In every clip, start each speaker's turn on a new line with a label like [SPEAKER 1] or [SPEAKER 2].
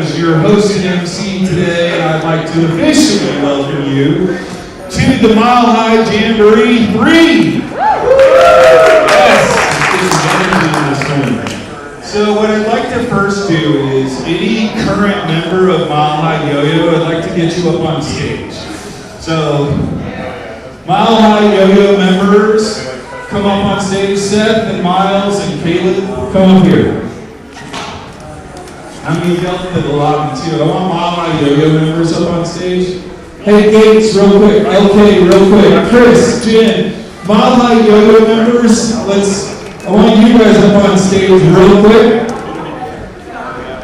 [SPEAKER 1] as your host and MC today, and I'd like to officially welcome you to the Mile High Jamboree 3. Yes, so what I'd like to first do is, any current member of Mile High Yoyo, I'd like to get you up on stage. So, Mile High Yoyo members, come up on stage. Seth and Miles and Caleb, come up here. I'm going to yell into the lobby too. I want Mile High Yoyo members up on stage. Hey Gates, real quick. LK, real quick. Chris, Jen, Mile High Yoyo members, I want you guys up on stage real quick.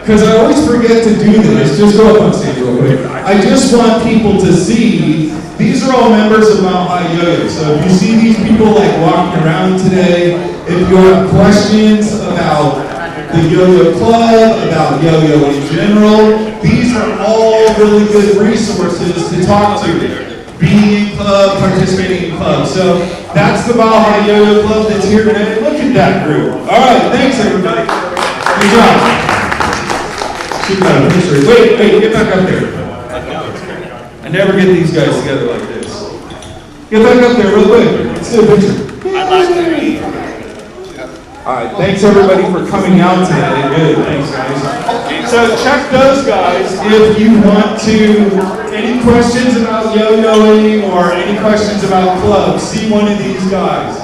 [SPEAKER 1] Because I always forget to do this. Just go up on stage real quick. I just want people to see, these are all members of Mile High Yoyo. So if you see these people walking around today, if you have questions about the Yoyo Club, about Yoyo in general, these are all really good resources to talk to. Being in club, participating in club. So that's the Mile High Yoyo Club that's here today. Look at that group. All right, thanks everybody. Good job. Wait, get back up there. I never get these guys together like this. Get back up there real quick. Let's do a picture. Alright, thanks everybody for coming out today. Good, thanks guys. So check those guys if you want to, any questions about yo-yoing or any questions about clubs, see one of these guys.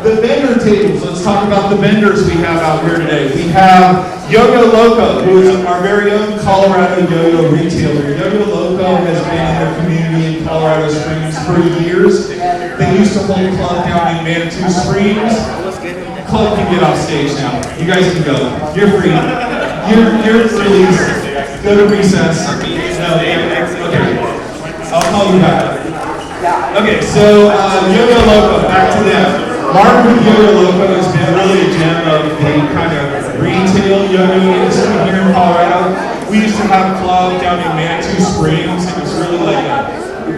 [SPEAKER 1] The vendor tables, let's talk about the vendors we have out here today. We have Yoyo Loco, who is our very own Colorado yo-yo retailer. Yoyo Loco has been in the community in Colorado Springs for years. They used to hold a club down in Manitou Springs. Club can get off stage now. You guys can go. You're free. You're released. Go to recess. No, okay. I'll call you back. Okay, so Yoyo Loco, back to them. Mark with Yoyo Loco has been really a gem of the kind of retail yo-yo industry here in Colorado. We used to have a club down in Manitou Springs. It was really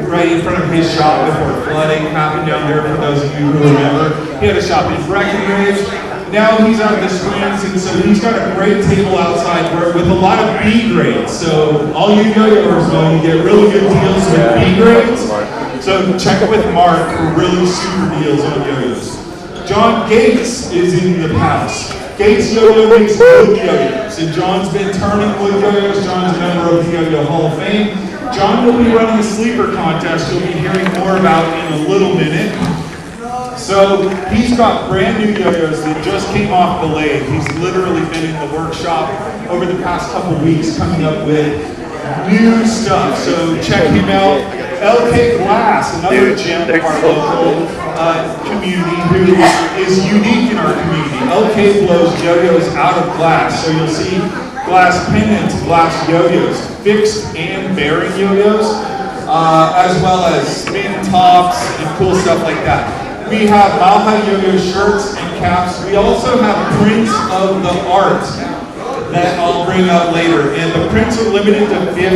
[SPEAKER 1] right in front of his shop before flooding happened down there, for those of you who remember. He had a shop in Breckenridge. Now he's out of the Springs, and so he's got a great table outside with a lot of B grades. So all you yo-yoers know you get really good deals with B grades. So check with Mark for really super deals on yo-yos. John Gates is in the house. Gates Yo-Yo makes wood yo-yos, and John's been turning wood yo-yos. John's a member of the Yo-Yo Hall of Fame. John will be running a sleeper contest you'll be hearing more about in a little minute. So he's got brand new yo-yos that just came off the lathe. He's literally been in the workshop over the past couple weeks coming up with new stuff. So check him out. LK Glass, another gem of our local community who is unique in our community. LK blows yo-yos out of glass. So you'll see glass pendants, glass yo-yos, fixed and bearing yo-yos, as well as spin tops and cool stuff like that. We have Mile High Yo-Yo shirts and caps. We also have prints of the art that I'll bring up later. And the prints are limited to 50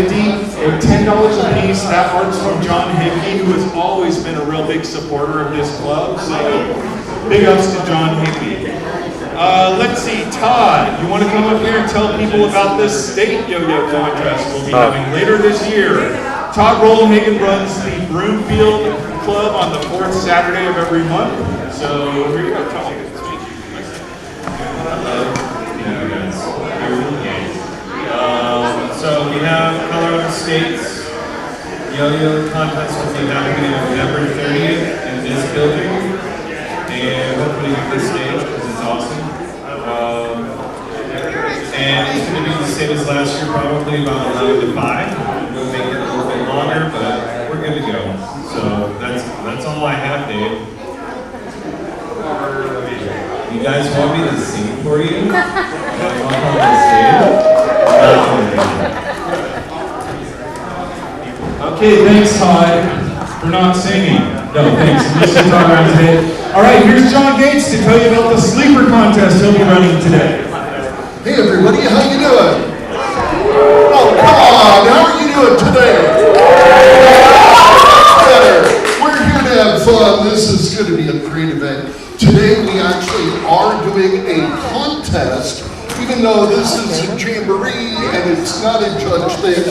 [SPEAKER 1] or $10 a piece. That art's from John Hickey, who has always been a real big supporter of this club. So big ups to John Hickey. Let's see, Todd, you want to come up here and tell people about this state yo-yo contest we'll be having later this year? Todd Rollenhagen runs the Broomfield Club on the 4th Saturday of every month. So here you go, Todd.
[SPEAKER 2] So we have Colorado State's yo-yo contest will be happening on November 30th in this building, and hopefully at this stage because it's awesome. And it's going to be the same as last year, probably about 11 to 5. We'll make it a little bit longer, but we're good to go. So that's all I have, Dave. You guys want me to sing for you? You guys want me to sing?
[SPEAKER 1] Okay, thanks Todd for not singing. No, thanks. This is Todd around today. All right, here's John Gates to tell you about the sleeper contest he'll be running today.
[SPEAKER 3] Hey everybody, how you doing? Oh, come on, how are you doing today? We're here to have fun. This is going to be a great event. Today we actually are doing a contest even though this is a jamboree and it's not a judge thing,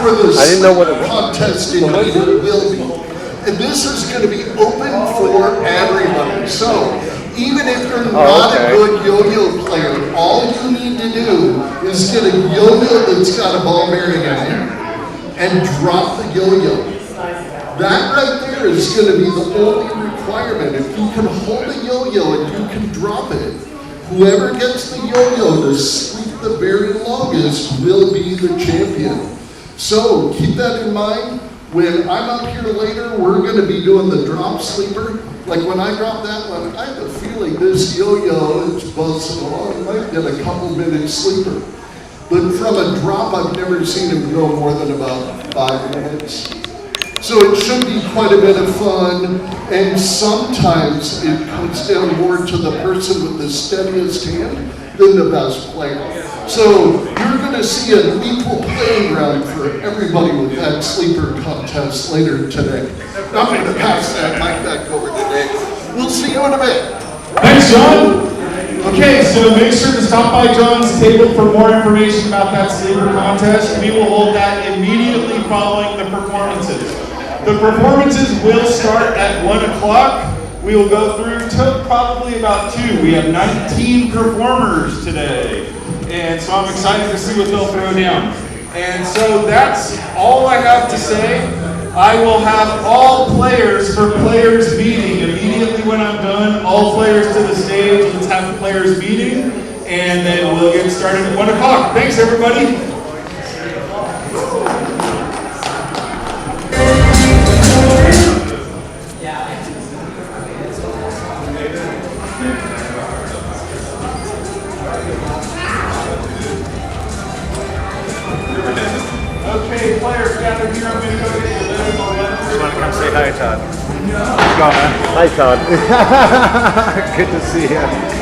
[SPEAKER 3] for the
[SPEAKER 4] I didn't know what it was.
[SPEAKER 3] contest indeed it will be. And this is going to be open for everybody. So even if you're not a good yo-yo player, all you need to do is get a yo-yo that's got a ball bearing in it and drop the yo-yo. That right there is going to be the only requirement. If you can hold a yo-yo and you can drop it, whoever gets the yo-yo to sleep the very longest will be the champion. So keep that in mind. When I'm up here later, we're going to be doing the drop sleeper. Like when I drop that one, I have a feeling this yo-yo is buzzing along. I might get a couple minutes sleeper. But from a drop, I've never seen him go more than about 5 minutes. So it should be quite a bit of fun, and sometimes it comes down more to the person with the steadiest hand than the best player. So you're going to see an equal playing ground for everybody with that sleeper contest later today. I'm going to pass that mic back over to Dave. We'll see you in a bit.
[SPEAKER 1] Thanks, John. Okay, so make sure to stop by John's table for more information about that sleeper contest. We will hold that immediately following the performances. The performances will start at 1 o'clock. We will go through till probably about 2. We have 19 performers today. And so I'm excited to see what they'll throw down. And so that's all I have to say. I will have all players for players meeting immediately when I'm done. All players to the stage. Let's have the players meeting. And then we'll get started at 1 o'clock. Thanks, everybody. Okay, players gathered here. I'm going to go get the list.
[SPEAKER 4] Just want to come say hi, Todd. Hi, Todd. Good to see you.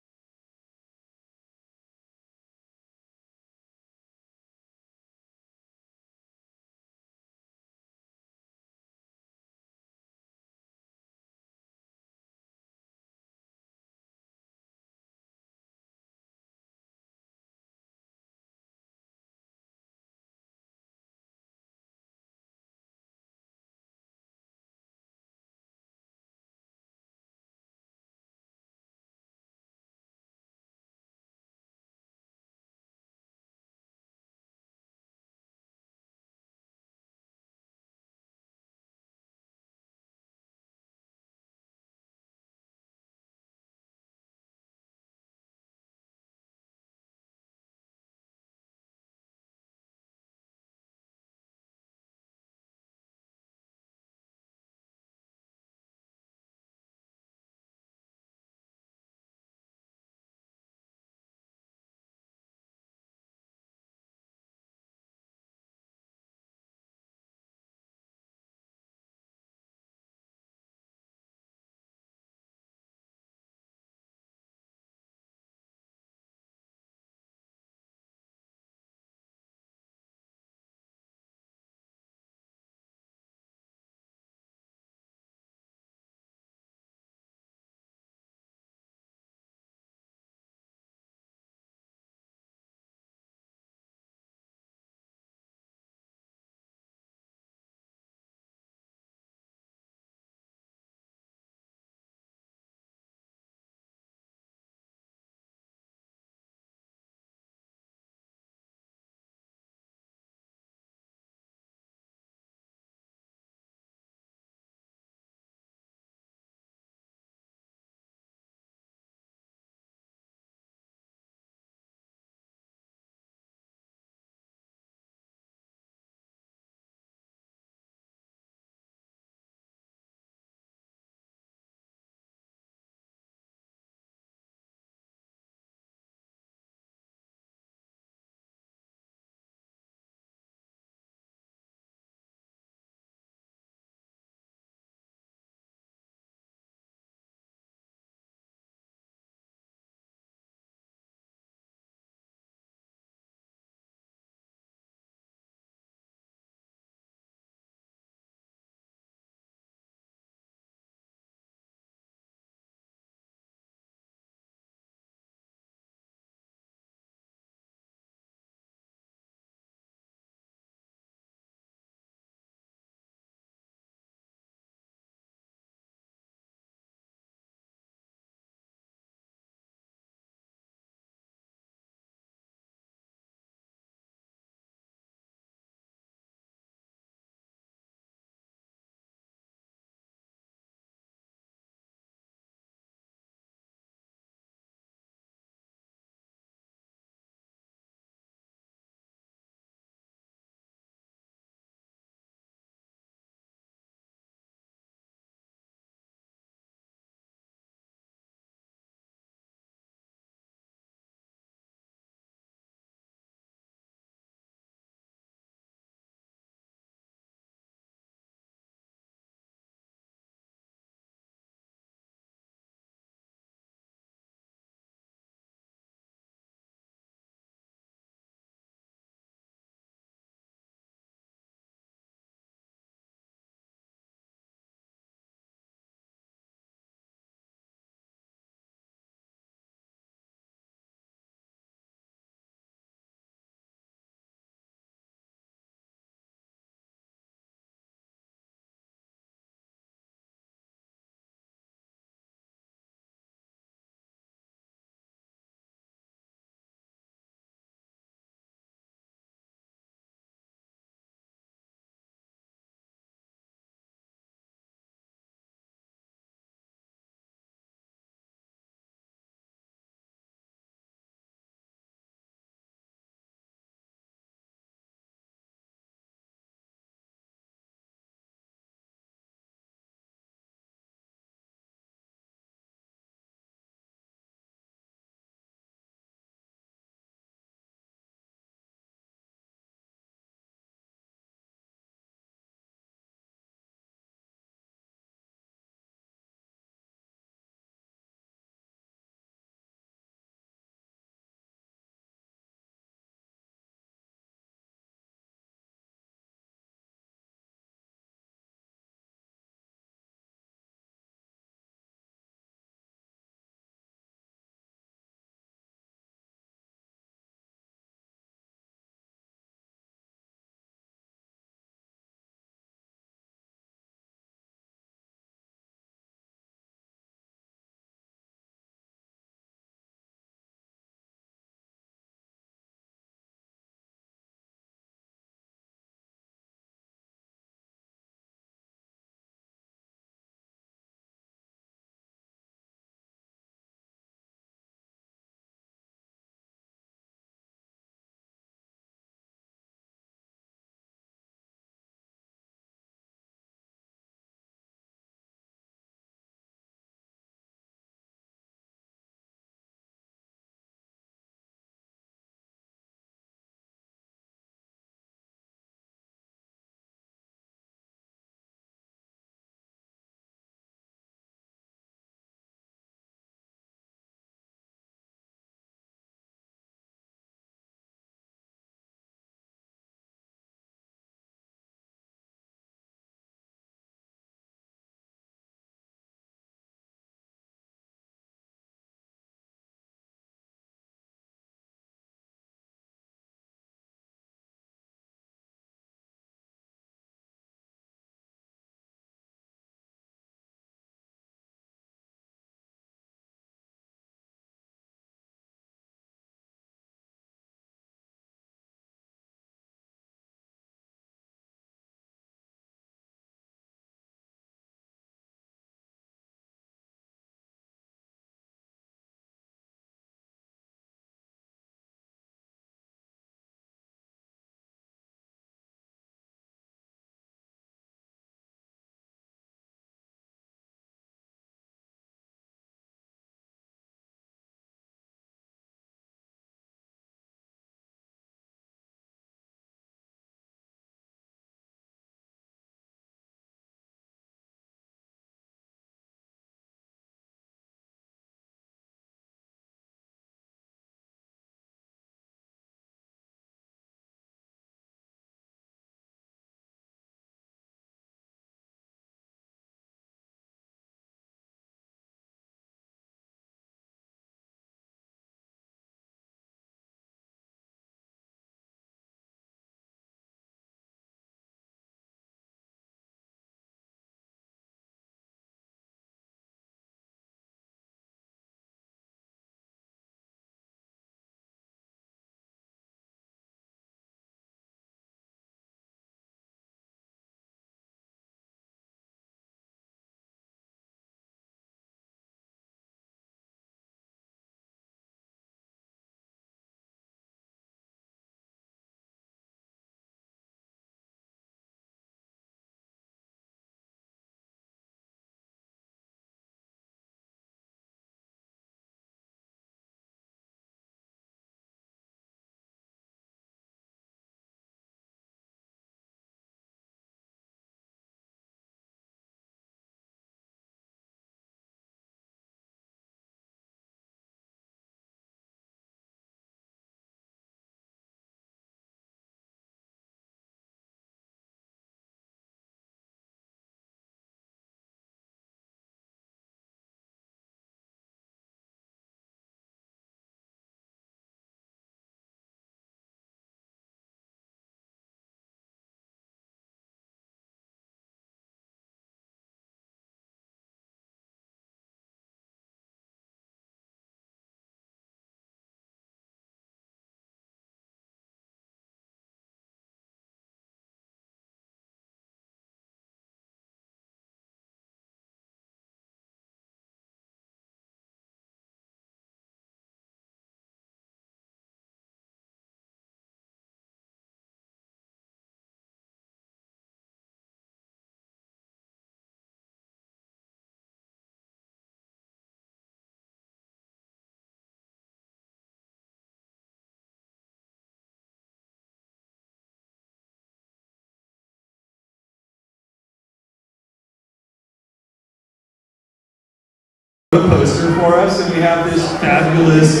[SPEAKER 1] poster for us, and we have this fabulous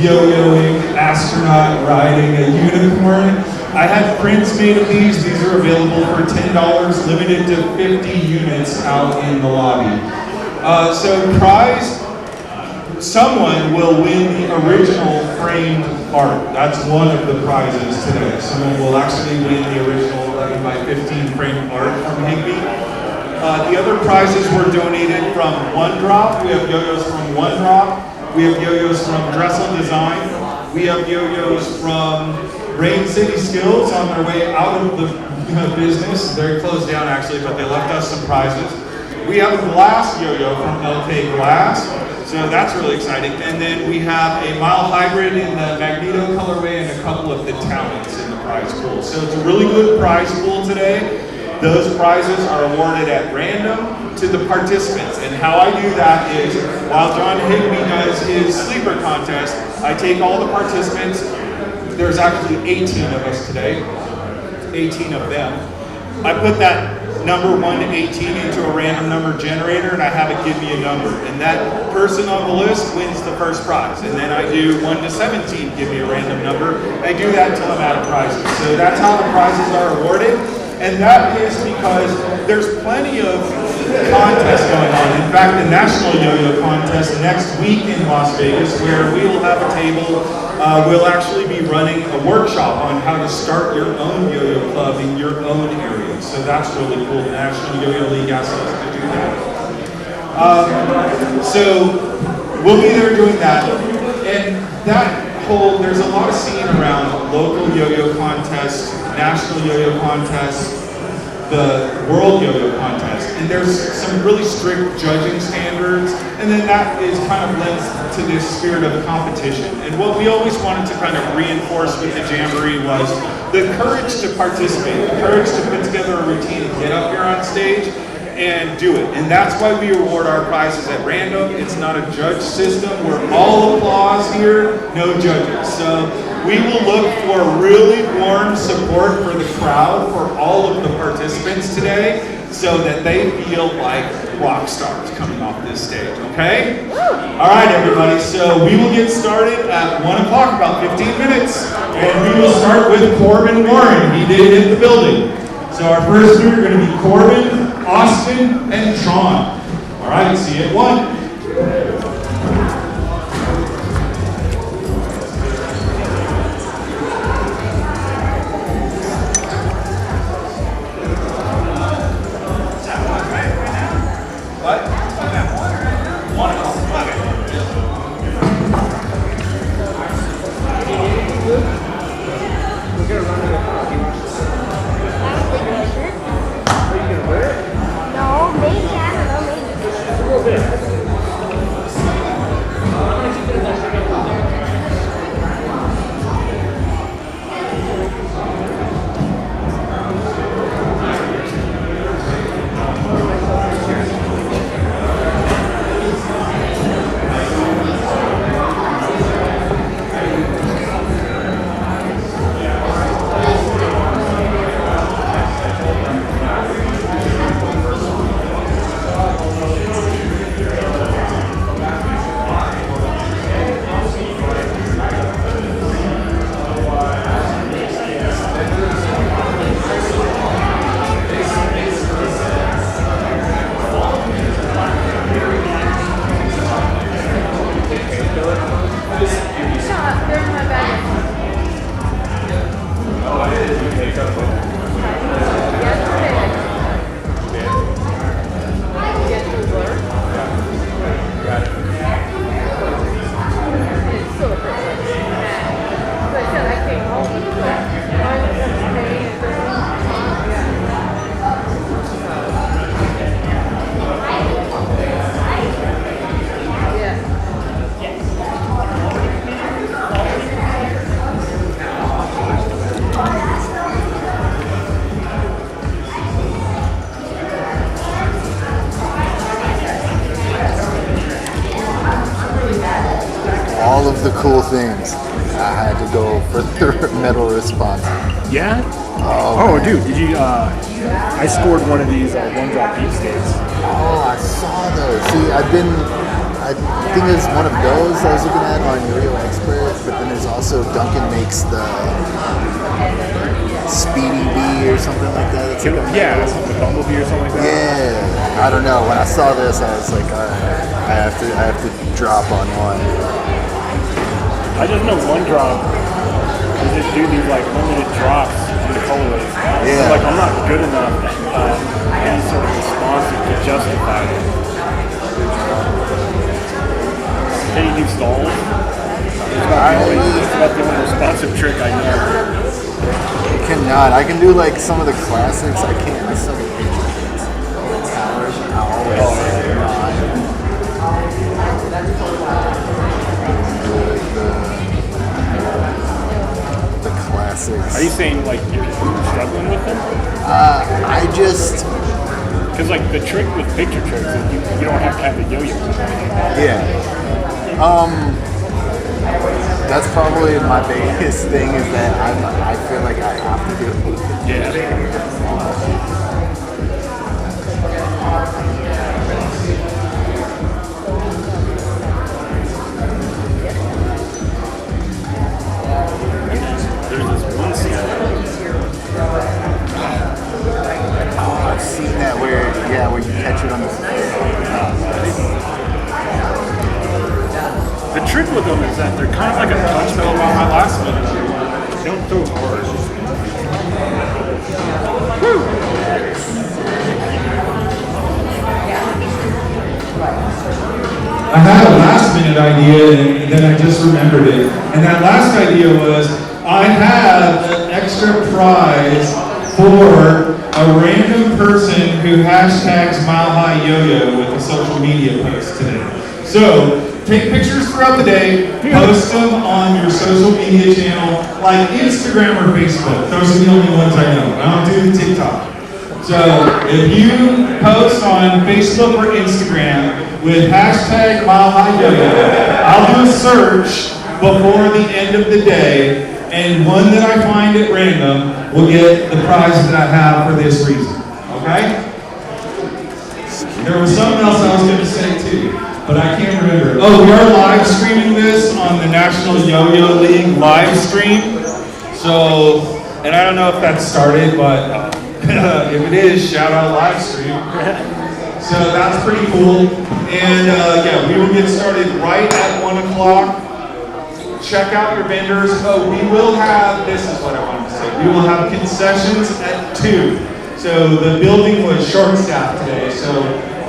[SPEAKER 1] yo-yoing astronaut riding a unicorn. I had prints made of these. These are available for $10, limited to 50 units out in the lobby. So prize, someone will win the original framed art. That's one of the prizes today. Someone will actually win the original 11 by 15 framed art from Higby. The other prizes were donated from One Drop. We have yo-yos from One Drop. We have yo-yos from Dressel Design. We have yo-yos from Rain City Skills on their way out of the business. They're closed down actually, but they left us some prizes. We have a glass yo-yo from LK Glass, so that's really exciting. And then we have a Mile Hybrid in the Magneto colorway and a couple of the Talents in the prize pool. So it's a really good prize pool today. Those prizes are awarded at random to the participants. And how I do that is, while John Higby does his sleeper contest, I take all the participants. There's actually 18 of us today, 18 of them. I put that number 1 to 18 into a random number generator, and I have it give me a number. And that person on the list wins the first prize. And then I do 1 to 17, give me a random number. I do that until I'm out of prizes. So that's how the prizes are awarded. And that is because there's plenty of contests going on. In fact, the National Yo-Yo Contest next week in Las Vegas, where we will have a table. We'll actually be running a workshop on how to start your own yo-yo club in your own area. So that's really cool. The National Yo-Yo League asks us to do that. So we'll be there doing that. And that there's a lot of scene around local yo-yo contests, national yo-yo contests, the World Yo-Yo Contest, and there's some really strict judging standards, and then that is kind of lends to this spirit of competition. And what we always wanted to kind of reinforce with the Jamboree was the courage to participate, the courage to put together a routine and get up here on stage and do it. And that's why we award our prizes at random. It's not a judge system. We're all applause here, no judges. So we will look for really warm support for the crowd, for all of the participants today, so that they feel like rock stars coming off this stage, okay? All right, everybody, so we will get started at 1 o'clock, about 15 minutes, and we will start with Corbin Warren. He did hit the building. So our first two are going to be Corbin, Austin, and Sean. All right, see you at 1.
[SPEAKER 5] All of the cool things, I had to go for the medal response.
[SPEAKER 6] Yeah?
[SPEAKER 5] Oh,
[SPEAKER 6] dude, did you, I scored one of these one-drop beef steaks.
[SPEAKER 5] Oh, I saw those. See, I think it's one of those I was looking at on Yoyo Expert, but then there's also Duncan makes the Speedy Bee or something like that. It's like
[SPEAKER 4] something with Bumblebee or something like that.
[SPEAKER 5] yeah, I don't know. When I saw this, I was like, all right, I have to drop on one.
[SPEAKER 4] I just know one drop. They just do these like limited drops in the colorways.
[SPEAKER 5] Yeah.
[SPEAKER 4] So, like I'm not good enough any sort of responsive to justify it. Can you do stalls? It's about the only responsive trick I know.
[SPEAKER 5] I cannot. I can do like some of the classics. I can't. I suck at picture things. Towers, I always say the classics.
[SPEAKER 4] Are you saying like you're struggling with them?
[SPEAKER 5] I just.
[SPEAKER 4] Because like the trick with picture tricks is you don't have to have the yo-yo.
[SPEAKER 5] Yeah. That's probably my biggest thing is that I feel like I have to do it.
[SPEAKER 4] Yeah. There's this one scene.
[SPEAKER 5] Oh, I've seen that where you catch it on the
[SPEAKER 4] The trick with them is that they're kind of like a touch ball on my last minute. They don't throw hard. Woo!
[SPEAKER 1] I had a last minute idea and then I just remembered it. And that last idea was I have an extra prize for a random person who hashtags Mile High Yoyo with a social media post today. So take pictures throughout the day, post them on your social media channel like Instagram or Facebook. Those are the only ones I know. I don't do the TikTok. So if you post on Facebook or Instagram with hashtag Mile High Yoyo, I'll do a search before the end of the day, and one that I find at random will get the prize that I have for this reason. Okay? There was something else I was going to say too, but I can't remember. Oh, we are live streaming this on the National Yo-Yo League live stream. So, and I don't know if that started, but if it is, shout out live stream. So that's pretty cool. And yeah, we will get started right at 1 o'clock. Check out your vendors. Oh, we will have, this is what I wanted to say, we will have concessions at 2. So the building was short-staffed today, so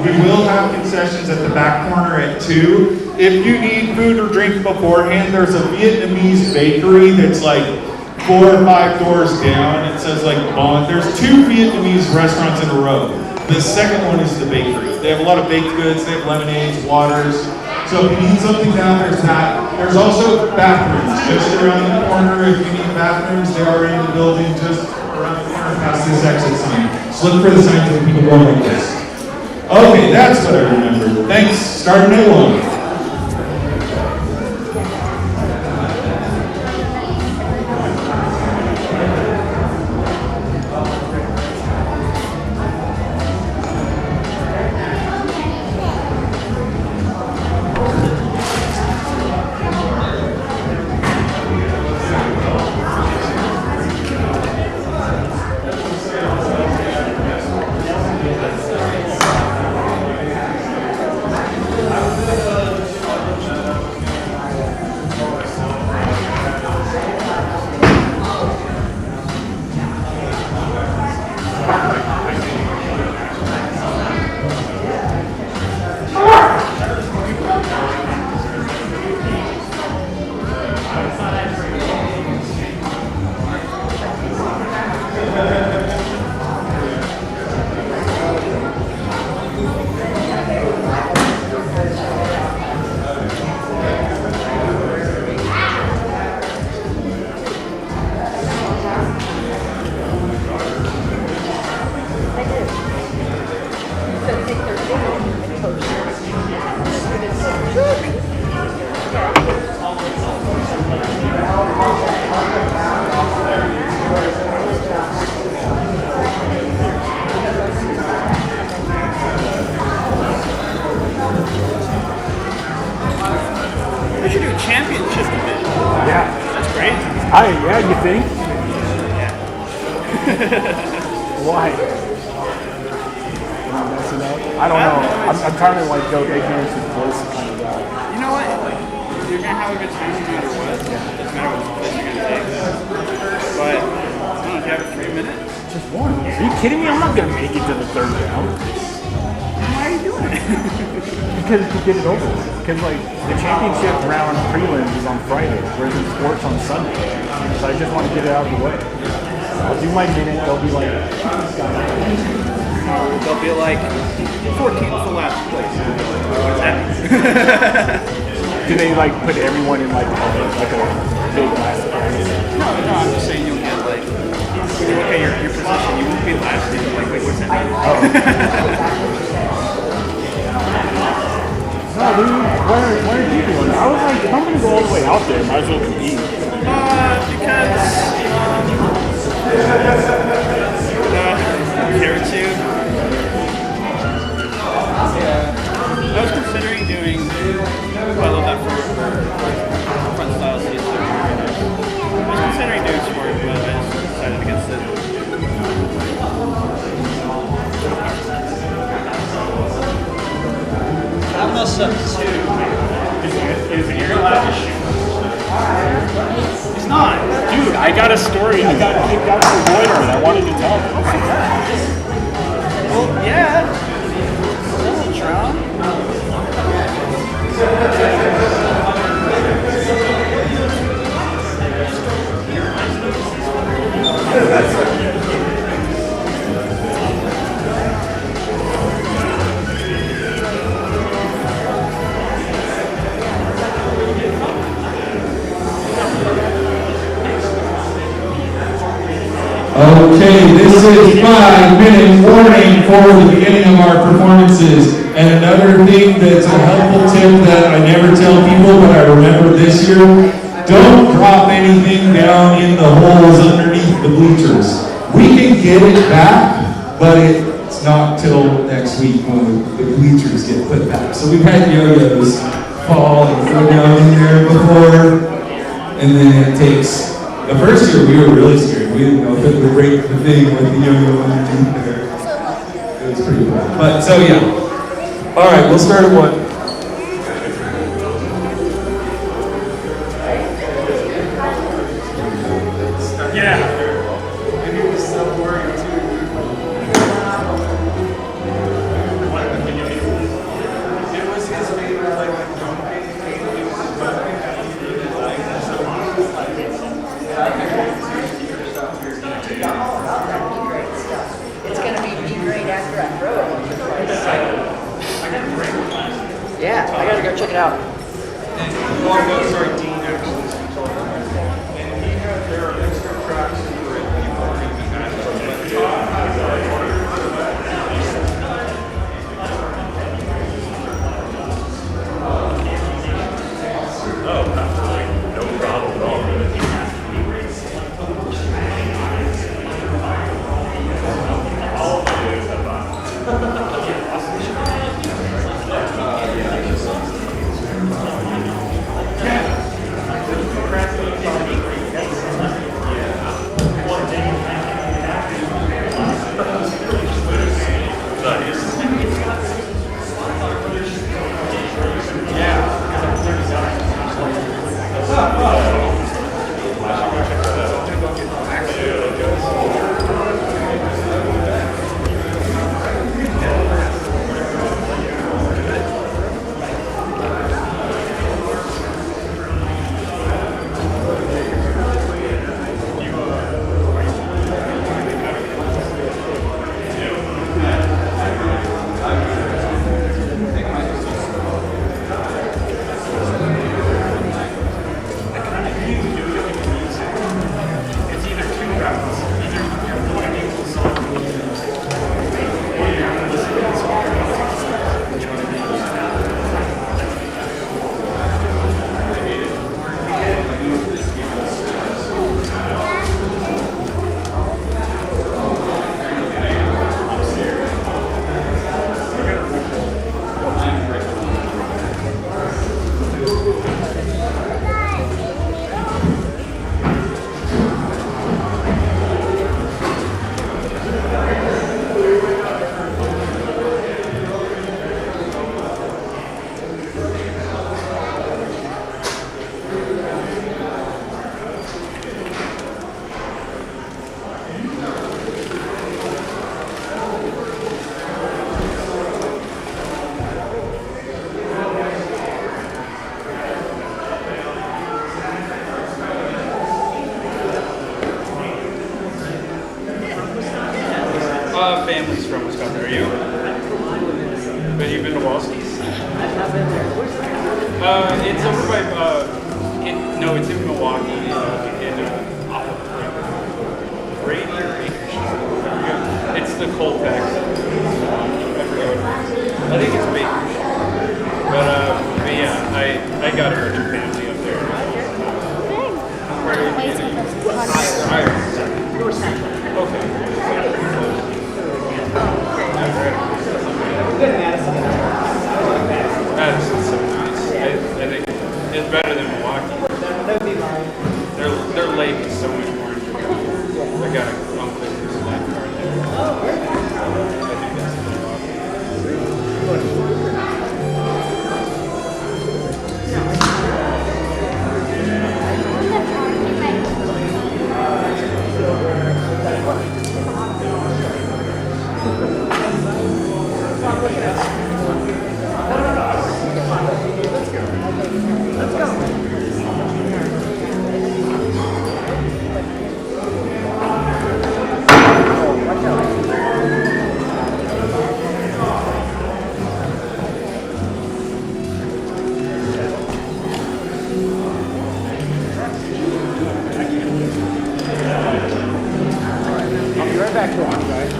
[SPEAKER 1] we will have concessions at the back corner at 2. If you need food or drink beforehand, there's a Vietnamese bakery that's like 4 or 5 doors down. It says like Bon. There's 2 Vietnamese restaurants in a row. The second one is the bakery. They have a lot of baked goods. They have lemonades, waters. So if you need something down, there's that. There's also bathrooms just around the corner. If you need bathrooms, they are in the building just around the corner past this exit sign. So look for the signs of people going like this. Okay, that's what I remember. Thanks. Starting at 1.
[SPEAKER 4] Yeah, you think? Why? I don't know. I'm trying to like go ignorance is bliss kind of guy.
[SPEAKER 6] You know what? You're gonna have a good time no matter what. Yeah. Doesn't matter what place you're gonna take. But I don't know if you have a 3 minute.
[SPEAKER 4] Just one. Are you kidding me? I'm not gonna make it to the third round.
[SPEAKER 6] Why are you doing it?
[SPEAKER 4] Because to get it over with. Because like the championship round prelims is on Friday, whereas in sports on Sunday. So I just want to get it out of the way. I'll do my minute. They'll be like,
[SPEAKER 6] They'll be like 14th to last place. What's happening?
[SPEAKER 4] do they like put everyone in like a big last place?
[SPEAKER 6] No, I'm just saying you'll get like, if you look at your position, you won't be last. You'll be like, wait, what's happening?
[SPEAKER 4] No, dude, why are you doing that? I was like, if I'm gonna go all the way out there, might as well compete.
[SPEAKER 6] Because care to. I was considering doing, I love that front style seats. I was considering doing sport, but I just decided against it.
[SPEAKER 7] I must up too.
[SPEAKER 2] Is Aaron allowed to shoot?
[SPEAKER 7] He's not.
[SPEAKER 4] Dude, I got a story. I got kicked out for loitering. I wanted to tell him.
[SPEAKER 7] Well, yeah. Still Trump.
[SPEAKER 1] Okay, this is 5-minute warning for the beginning of our performances. And another thing that's a helpful tip that I never tell people, but I remember this year, don't drop anything down in the holes underneath the bleachers. We can get it back, but it's not till next week when the bleachers get put back. So we've had yo-yos fall and go down in there before, and then it takes. The first year we were really scared. We didn't know if it would break the thing with the yo-yo underneath there. It was pretty cool. But so yeah. All right, we'll start at 1.
[SPEAKER 8] It's going to be B grade after I throw it. Yeah, I got to go check it out.
[SPEAKER 6] Family's from Wisconsin. Are you? But you've been to Walski's?
[SPEAKER 7] I've not been there. Where's that?
[SPEAKER 6] It's over by, no, it's in Milwaukee, off of Brady or Acres. It's the Colfax. I forget what it is. I think it's Baker's. But yeah, I got urgent family up there. Where are you? Okay. Madison's so nice. I think it's better than Milwaukee.
[SPEAKER 7] That would be mine.
[SPEAKER 6] Their lake is so much more enjoyable. I got a uncle who's a lifeguard there. I think that's
[SPEAKER 4] I'll be right back to you guys.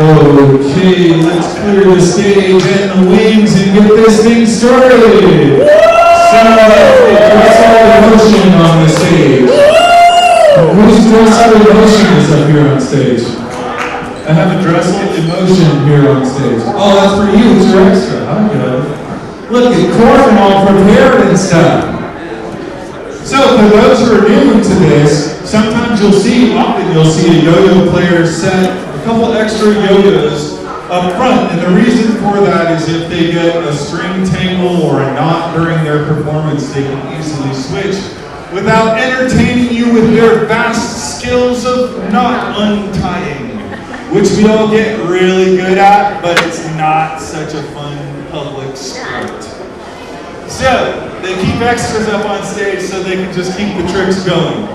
[SPEAKER 1] Okay, let's clear the stage and the wings and get this thing started. So, what's all the motion on the stage? Whose dress code emotion is up here on stage? I have a dress code emotion here on stage. Oh, that's for you. It's your extra. Huh? Good. Look at Corbin all prepared and stuff. So, for those who are new to this, sometimes often you'll see a yo-yo player set a couple extra yo-yos up front, and the reason for that is if they get a string tangle or a knot during their performance, they can easily switch without entertaining you with their vast skills of knot untying, which we all get really good at, but it's not such a fun public sport. So, they keep extras up on stage so they can just keep the tricks going.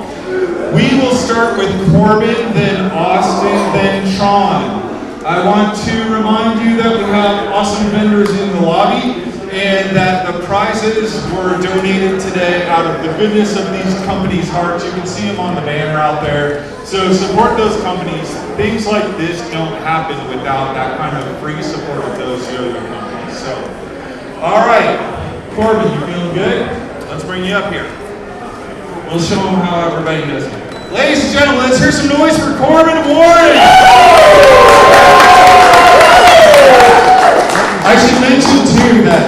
[SPEAKER 1] We will start with Corbin, then Austin, then Sean. I want to remind you that we have awesome vendors in the lobby and that the prizes were donated today out of the goodness of these companies' hearts. You can see them on the banner out there. So support those companies. Things like this don't happen without that kind of free support of those yo-yo companies. So, all right, Corbin, you feeling good? Let's bring you up here. We'll show them how everybody does it. Ladies and gentlemen, let's hear some noise for Corbin Warren. I should mention too that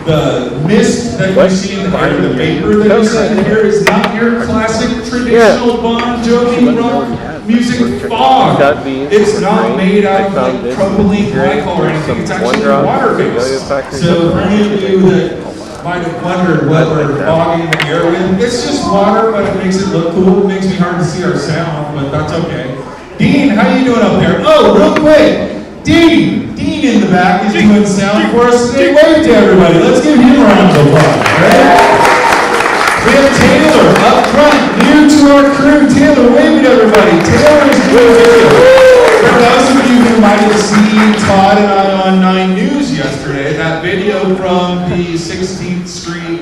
[SPEAKER 1] the mist that you see in the air, the vapor that you see in the air is not your classic traditional Bon Jovi rock music fog. It's not made out of like propylene glycol or anything. It's actually water based. So for any of you that might have wondered what we're fogging the air with, it's just water, but it makes it look cool. It makes me hard to see our sound, but that's okay. Dean, how you doing up there? Oh, real quick. Dean in the back is doing sound for us today. Wave to everybody. Let's give him a round of applause. Right? We have Taylor up front, new to our crew. Taylor, wave to everybody. Taylor is doing video. For those of you who might have seen Todd and I on 9 News yesterday, that video from the 16th Street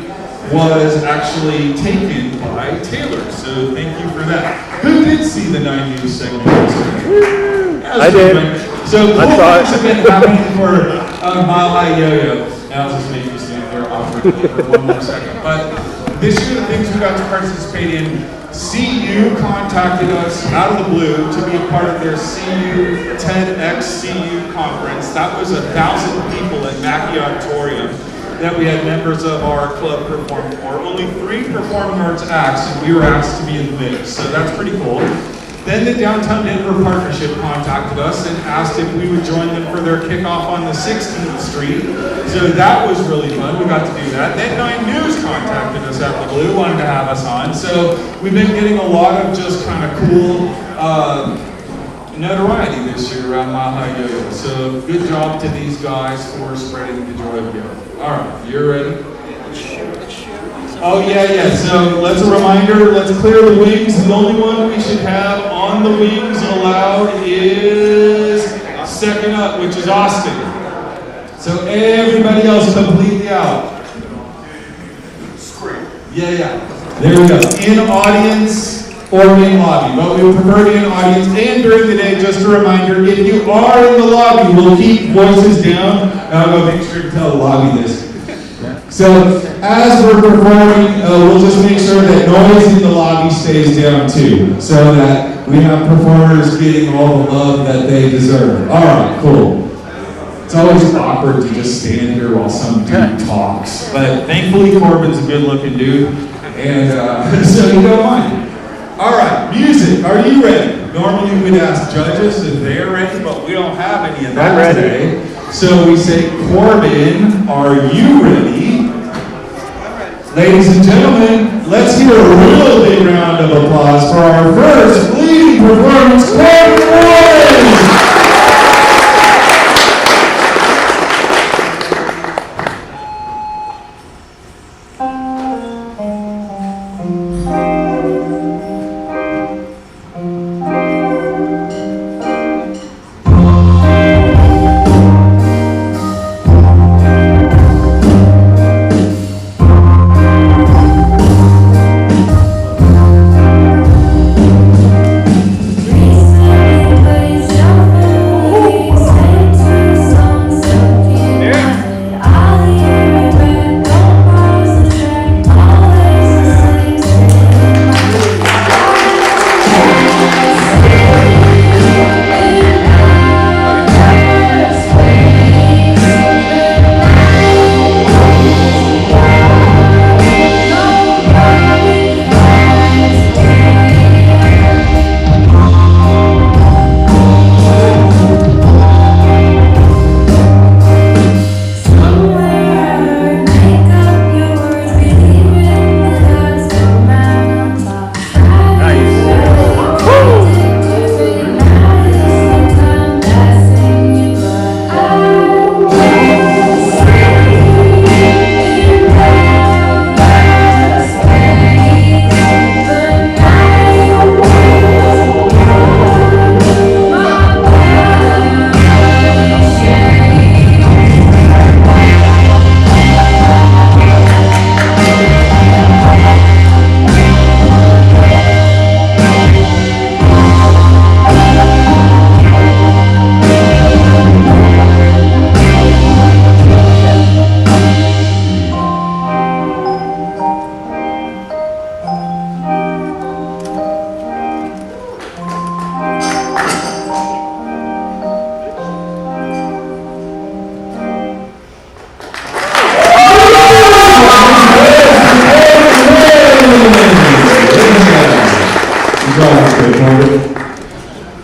[SPEAKER 1] was actually taken by Taylor. So thank you for that. Who did see the 9 News segment yesterday?
[SPEAKER 9] I did.
[SPEAKER 1] So cool things have been happening for Mile High Yo-Yo. Now I'll just make you stand there awkwardly for one more second. But this year, the things we got to participate in, CU contacted us out of the blue to be a part of their CU TEDx CU conference. That was 1,000 people at Mackey Auditorium that we had members of our club perform for. Only 3 performing arts acts, and we were asked to be in the mix, so that's pretty cool. Then the Downtown Denver Partnership contacted us and asked if we would join them for their kickoff on the 16th Street. So that was really fun. We got to do that. Then 9 News contacted us out of the blue, wanted to have us on. So we've been getting a lot of just kind of cool notoriety this year around Mile High Yoyo. So good job to these guys for spreading the joy of yoga. All right, you're ready? Oh yeah. So let's a reminder, let's clear the wings. The only one we should have on the wings allowed is second up, which is Austin. So everybody else completely out. Yeah. There we go. In audience or in lobby. But we would prefer to be in audience and during the day, just a reminder, if you are in the lobby, we'll keep voices down. I'm going to make sure to tell the lobby this. So as we're performing, we'll just make sure that noise in the lobby stays down too, so that we have performers getting all the love that they deserve. All right, cool. It's always awkward to just stand here while some dude talks, but thankfully Corbin's a good-looking dude, and so you don't mind. All right, music. Are you ready? Normally we'd ask judges if they're ready, but we don't have any of that today. So we say, Corbin, are you ready? Ladies and gentlemen, let's hear a real big round of applause for our first leading performance, Corbin!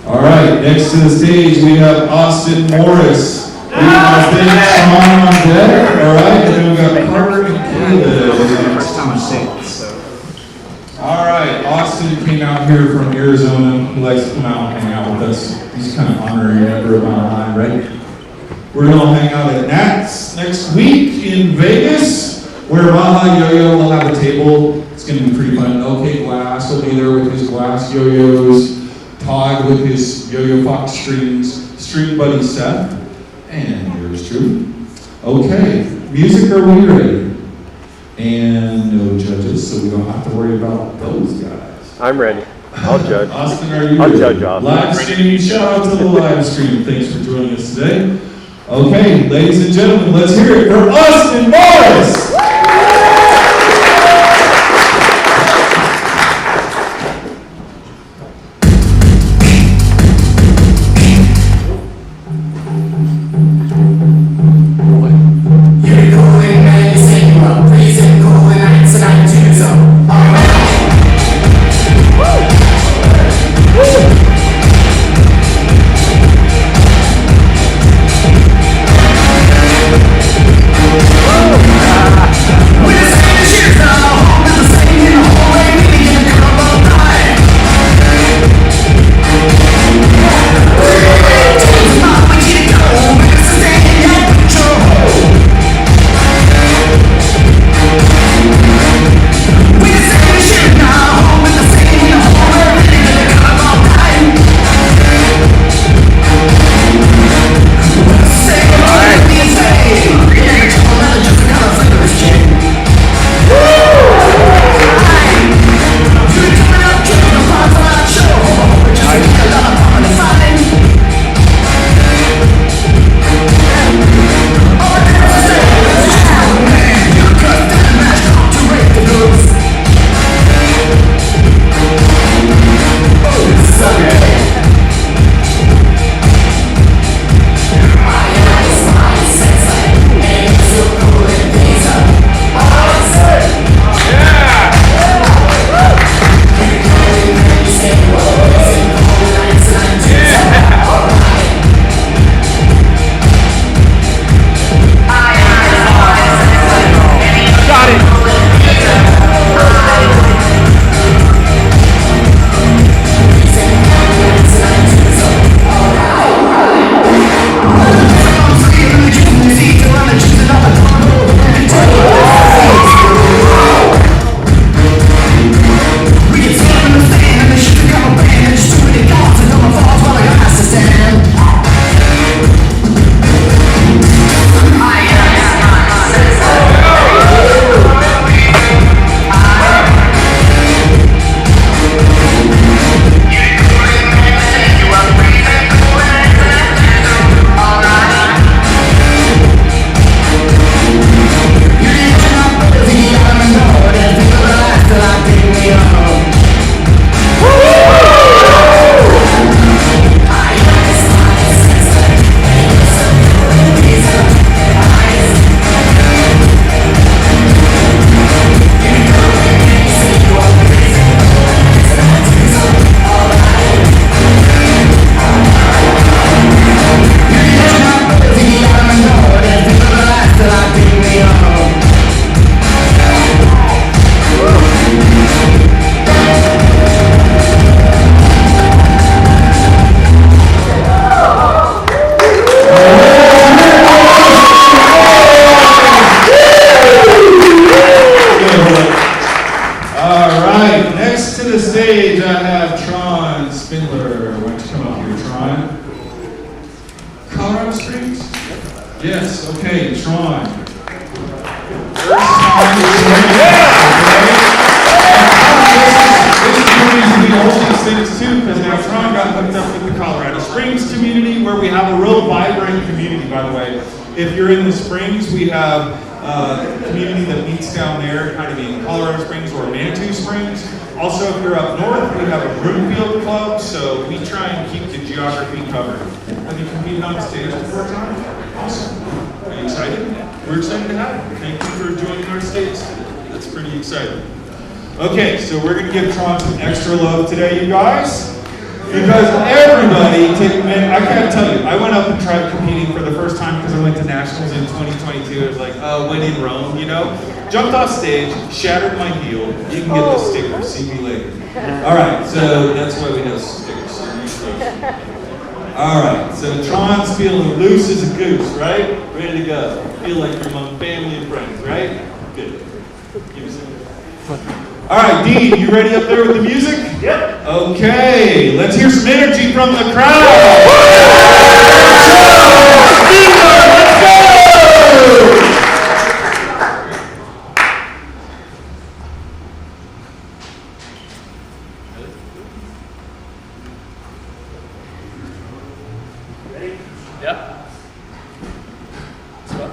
[SPEAKER 1] All right, next to the stage we have Austin Morris. We have Ben Sean on deck. All right, and then we got Carter and Caleb.
[SPEAKER 5] First time I've seen it, so.
[SPEAKER 1] All right, Austin came out here from Arizona. He likes to come out and hang out with us. He's kind of honorary member of our line, right? We're gonna hang out at Nats next week in Vegas, where Baja Yoyo will have a table. It's gonna be pretty fun. OK Glass will be there with his glass yo-yos. Todd with his Yo-Yo Fox strings. String buddy Seth. And yours truly. Okay, music, are we ready? And no judges, so we don't have to worry about those guys.
[SPEAKER 9] I'm ready. I'll judge.
[SPEAKER 1] Austin, are you
[SPEAKER 9] I'll
[SPEAKER 1] ready?
[SPEAKER 9] judge off.
[SPEAKER 1] Live streaming, shout out to the live stream. Thanks for joining us today. Okay, ladies and gentlemen, let's hear it for Austin Morris!
[SPEAKER 10] Woo!
[SPEAKER 1] right, next to the stage I have Tron Spindler. Why don't you come up here, Tron? Colorado Springs? Yes, okay, Tron. This is going to be all these things too, because now Tron got hooked up with the Colorado Springs community, where we have a real vibrant community, by the way. If you're in the Springs, we have a community that meets down there, kind of in Colorado Springs or Manitou Springs. Also, if you're up north, we have a Broomfield Club, so we try and keep the geography covered. Have you competed on stage before, Tom? Awesome. Are you excited? We're excited to have you. Thank you for joining our stage. That's pretty exciting. Okay, so we're going to give Tron some extra love today, you guys. Because everybody, I can't tell you, I went up and tried competing for the first time because I went to Nationals in 2022. It was like, oh, when in Rome, you know? Jumped off stage, shattered my heel. You can get the stickers, see me later. All right, so that's why we have stickers. All right, so Tron's feeling loose as a goose, right? Ready to go. Feel like you're among family and friends, right? Good. Give me some. All right, Dean, you ready up there with the music? Yep. Okay, let's hear some energy from the crowd. Let's go!
[SPEAKER 6] Ready? Yeah. Let's go.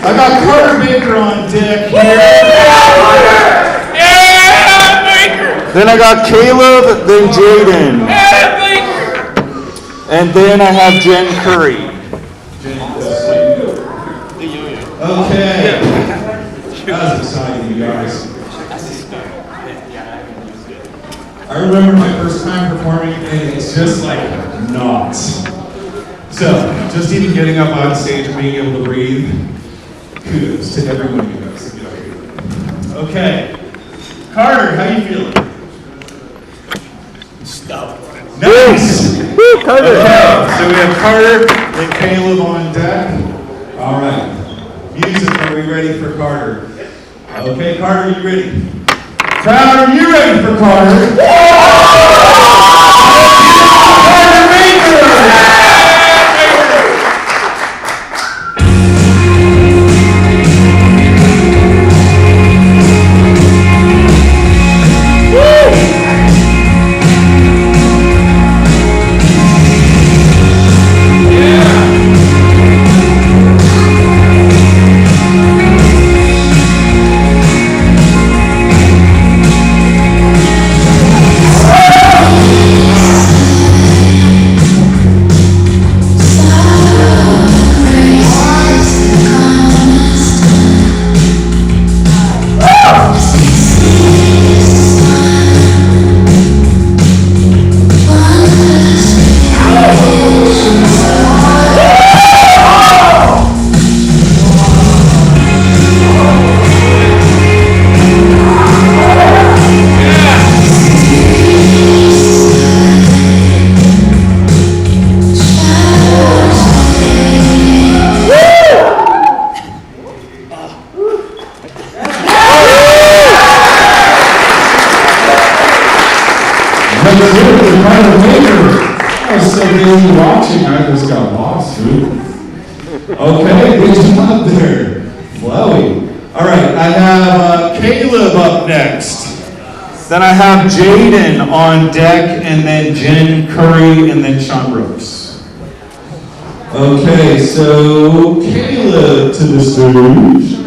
[SPEAKER 1] I got Carter Baker on deck here.
[SPEAKER 6] Yeah, Baker!
[SPEAKER 5] Then I got Caleb, then Jaden.
[SPEAKER 6] Yeah, Baker!
[SPEAKER 5] And then I have Jen Curry.
[SPEAKER 1] Okay. That was exciting, you guys. I remember my first time performing, and it's just like knots. So, just even getting up on stage and being able to breathe, kudos to every one of you guys. Okay. Carter, how you feeling?
[SPEAKER 6] Stop.
[SPEAKER 1] Nice!
[SPEAKER 5] Woo, Carter!
[SPEAKER 1] Okay, so we have Carter and Caleb on deck. All right. Music, are we ready for Carter? Okay, Carter, you ready? Crowd, are you ready for Carter? Carter Baker! here for Carter Baker. I was so busy watching, I just got lost, dude. Okay, good job there. Flowy. All right, I have Caleb up next. Then I have Jaden on deck, and then Jen Curry, and then Sean Brooks. Okay, so Caleb to the stage.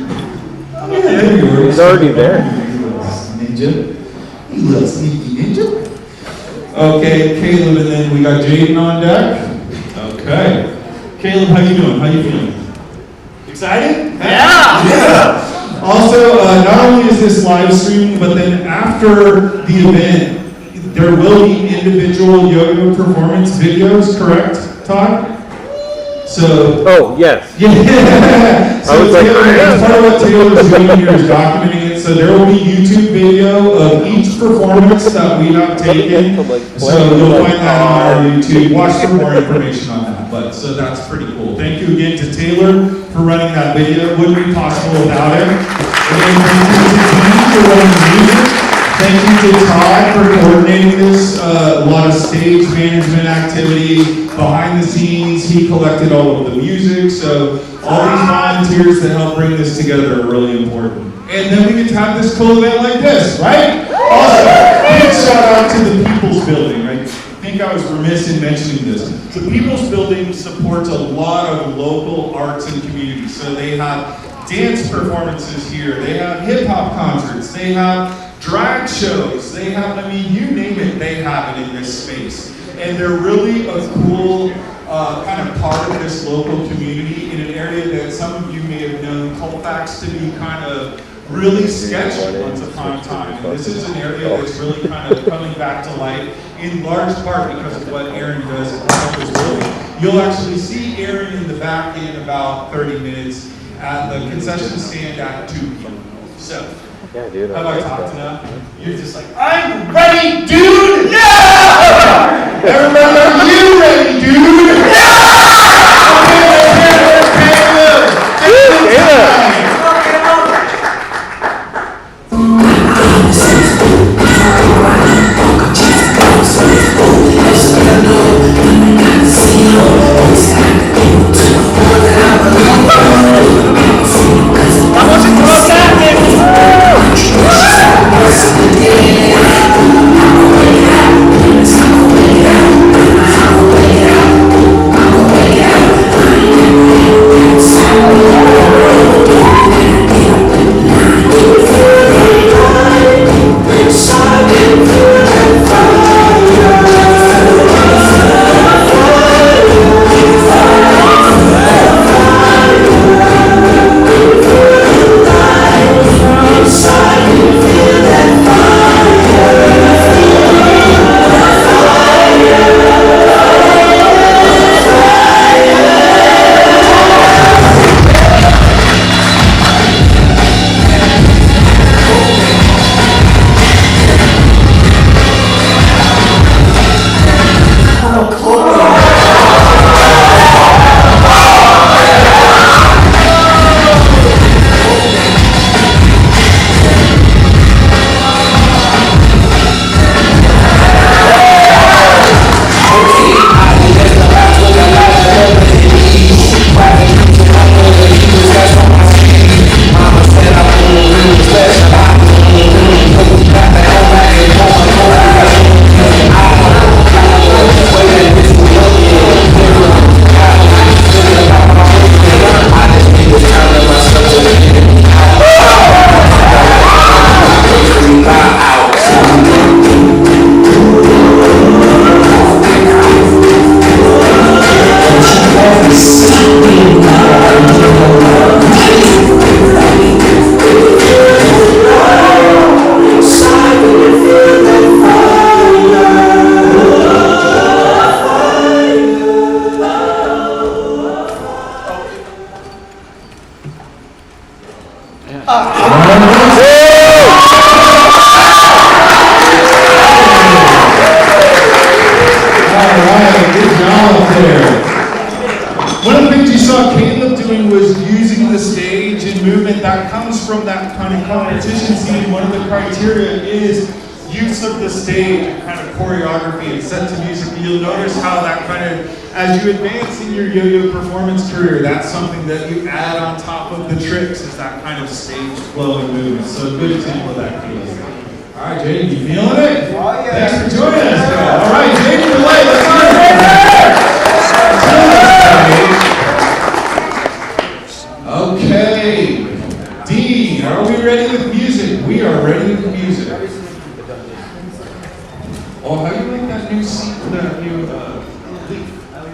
[SPEAKER 1] Oh, yeah, there you are.
[SPEAKER 5] He's already there.
[SPEAKER 1] Ninja. You little sneaky ninja. Okay, Caleb, and then we got Jaden on deck. Okay. Caleb, how you doing? How you feeling? Excited? Yeah! Also, not only is this live stream, but then after the event, there will be individual Yoyo performance videos, correct, Todd? So.
[SPEAKER 5] Oh, yes.
[SPEAKER 1] Yeah. So
[SPEAKER 5] I was like,
[SPEAKER 1] Taylor, part of what Taylor's doing here is documenting it. So there will be YouTube video of each performance that we have taken. So you'll find that on our YouTube. Watch for more information on that. But so that's pretty cool. Thank you again to Taylor for running that video. It wouldn't be possible without him. Again, thank you to Dean for running the music. Thank you to Todd for coordinating this. A lot of stage management activity behind the scenes. He collected all of the music. So all these volunteers that help bring this together are really important. And then we get to have this cool event like this, right? Also, big shout out to the People's Building. I think I was remiss in mentioning this. The People's Building supports a lot of local arts and communities. So they have dance performances here. They have hip hop concerts. They have drag shows. They have, I mean, you name it, they have it in this space. And they're really a cool kind of part of this local community in an area that some of you may have known Colfax to be kind of really sketchy once upon a time. And this is an area that's really kind of coming back to life in large part because of what Aaron does at the Campus Building. You'll actually see Aaron in the back in about 30 minutes at the concession stand at 2 p.m. So,
[SPEAKER 5] yeah, dude.
[SPEAKER 1] have I talked enough? You're just like, I'm ready, dude! Yeah! Everybody, are you ready, dude? Yeah! Okay, use of the stage and kind of choreography and set to music, you'll notice how that kind of, as you advance in your yo-yo performance career, that's something that you add on top of the tricks, is that kind of stage flow and movement. So a good example of that, Keith. All right, Jaden, you feeling it?
[SPEAKER 7] Oh, yeah.
[SPEAKER 1] Thanks for joining us. All right, Jaden, delay. Let's do it. Okay. Dean, are we ready with music? We are ready with music. Oh, how do you like that new seat, that new leaf?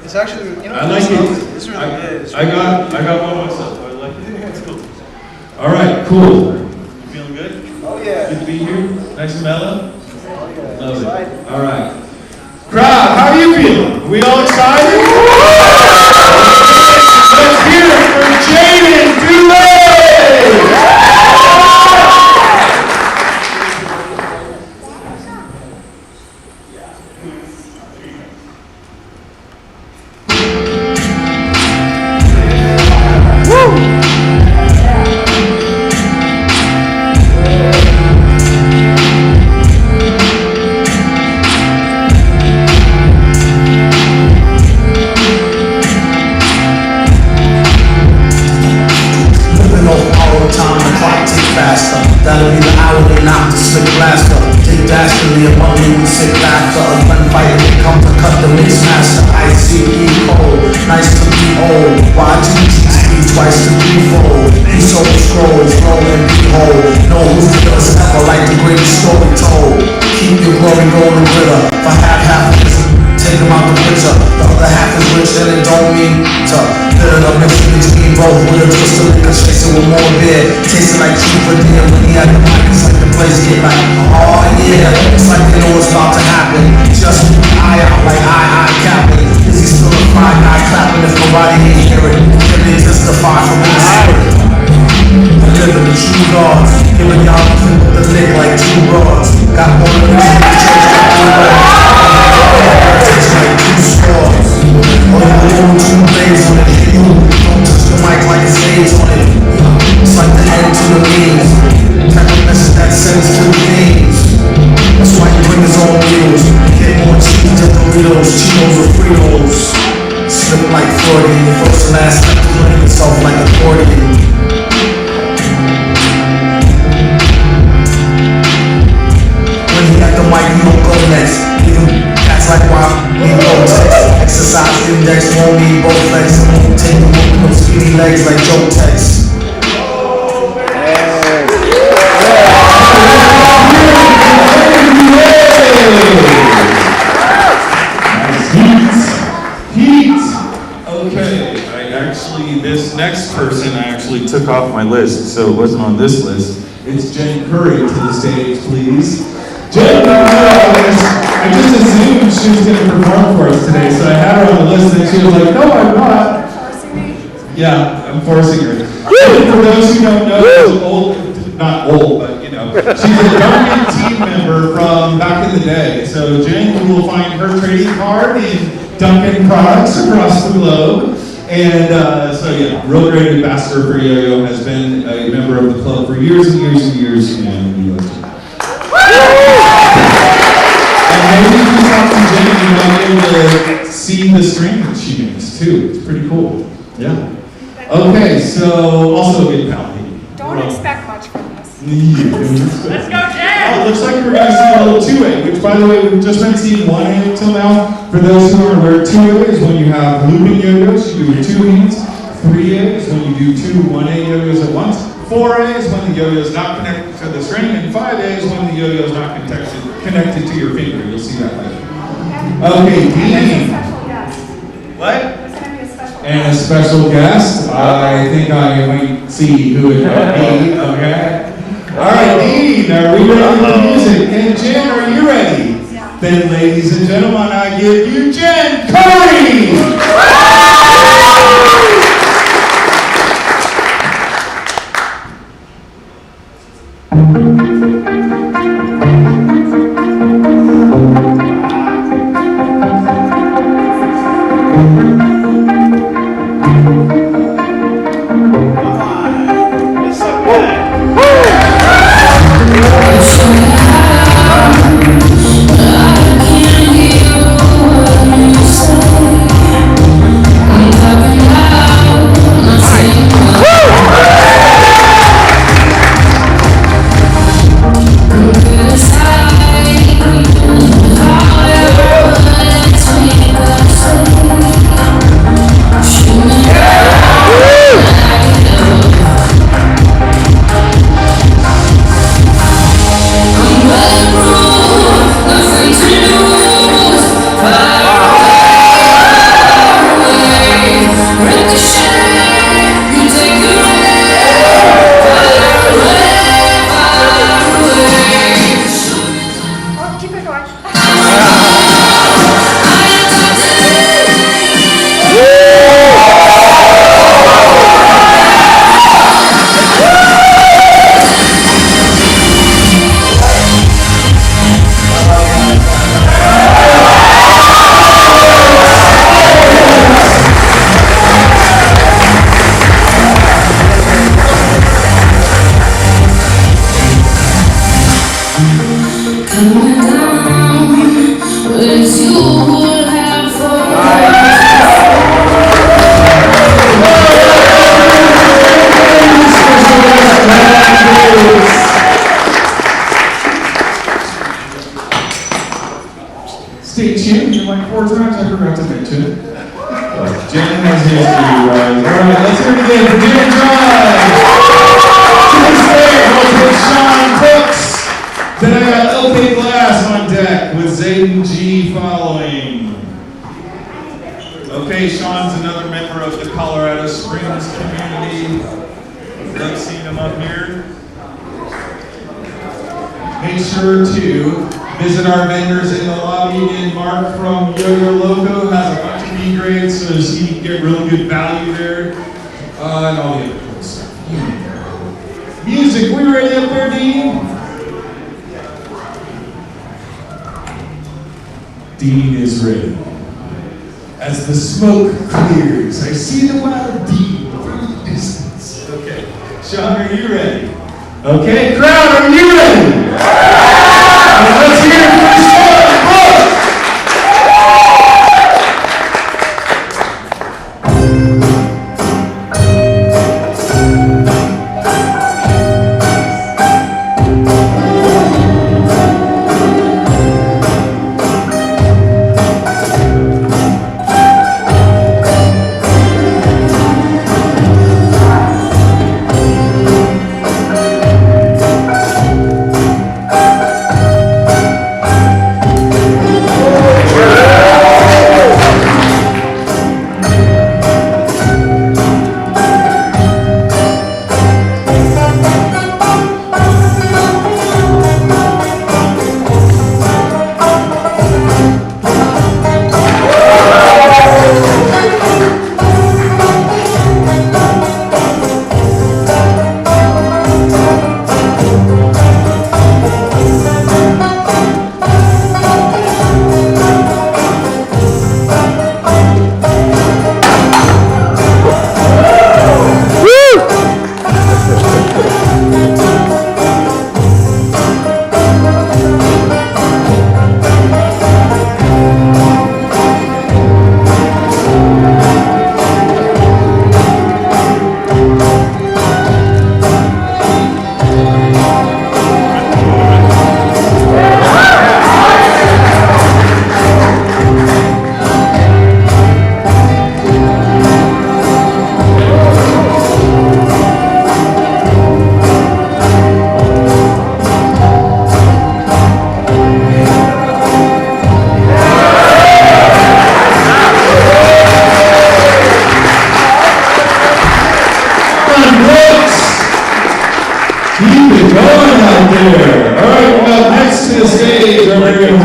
[SPEAKER 7] It's actually, you know,
[SPEAKER 1] I like it.
[SPEAKER 7] It's really good.
[SPEAKER 1] I got one myself. I like it. It's cool. All right, cool. You feeling good?
[SPEAKER 7] Oh, yeah.
[SPEAKER 1] Good to be here. Nice and mellow.
[SPEAKER 7] Oh, yeah.
[SPEAKER 1] Love it.
[SPEAKER 7] Excited.
[SPEAKER 1] All right. Crowd, how are you feeling? We all excited? Let's hear it for Jaden Dulé!
[SPEAKER 9] That'll be the hour they knock the slick blaster. Take dastardly among you with sick laughter. A gunfighter that come to cut the mix master. ICE cold, nice to be old. Y2G twice to threefold. Peace over scrolls, roll and behold. No who's the us ever like the greatest story told. Keep your glory golden glitter. For half take them out the picture. The other half is rich and it don't mean to. Bitter the mix between both with a twist of liquor, chasing with more beer. Tasting like truth, but then when he had the mic, it's like the place get like, oh yeah. It's like they know what's about to happen. Just keep your eye out like I capping. Is he still a fine guy clapping if nobody ain't hear it? Can they testify from the spirit? Living the true laws, giving y'all the lick like two rods. Got more than the church, got like two swords. Or you own two blades on it. You don't touch the mic like it's AIDS on it. It's like the end to the knees. Type of message that sends to the knees. That's why you bring his own meals. Get more cheese than Doritos, Cheetos or Fritos. Slip like Freudian, first and last step to running yourself like a accordion. When he got the mic, you don't go next. That's like why we go text. Exercise index, won't need both legs. I won't take the one with those skinny legs like Joe Tex.
[SPEAKER 1] Heat. Okay, this next person I actually took off my list, so it wasn't on this list. It's Jen Curry to the stage, please. Jen, I just assumed she was going to perform for us today, so I had her on the list, and she was like, no, I'm not.
[SPEAKER 8] Forcing me?
[SPEAKER 1] Yeah, I'm forcing her. For those who don't know, she's old, not old, but you know, she's a Dunkin' team member from back in the day. So Jen, you will find her trading card in Dunkin' products across the globe. And so yeah, real great ambassador for Yoyo, has been a member of the club for years and years and years, and we love her. And maybe if you talk to Jen, you might be able to see the string that she makes too. It's pretty cool. Yeah. Okay, so also a good pal.
[SPEAKER 10] Don't expect much from this.
[SPEAKER 1] Let's
[SPEAKER 10] go, Jen!
[SPEAKER 1] Oh, it looks like we're going to see a little 2A, which by the way, we've just been seeing 1A until now. For those who are aware, 2A is when you have looping yo-yos, you do with 2 hands. 3A is when you do 2 1A yo-yos at once. 4A is when the yo-yo is not connected to the string, and 5A is when the yo-yo is not connected to your finger. You'll see that later. Okay, Dean. What? And a special guest. I think I might see who it might be. Okay. All right, Dean, are we ready for the music? And Jen, are you ready? Yeah. Then, ladies and gentlemen, I give you Jen Curry. like 4 times, I forgot to mention. Jen has his for you guys. Alright, let's hear it again for Jen and John! To this day, we'll put Sean Brooks. Then I got LK Glass on deck with Zayden G following. Okay, Sean's another member of the Colorado Springs community. Love seeing him up here. Make sure to visit our vendors in the lobby. And Mark from Yoyo Loco has a bunch of B-grades, so you can get really good value there. And all the other cool stuff. Music, we ready up there, Dean? Dean is ready. As the smoke clears, I see the wild Dean through the distance. Okay, Sean, are you ready? Okay, crowd, are you ready? Let's hear it for Sean Brooks!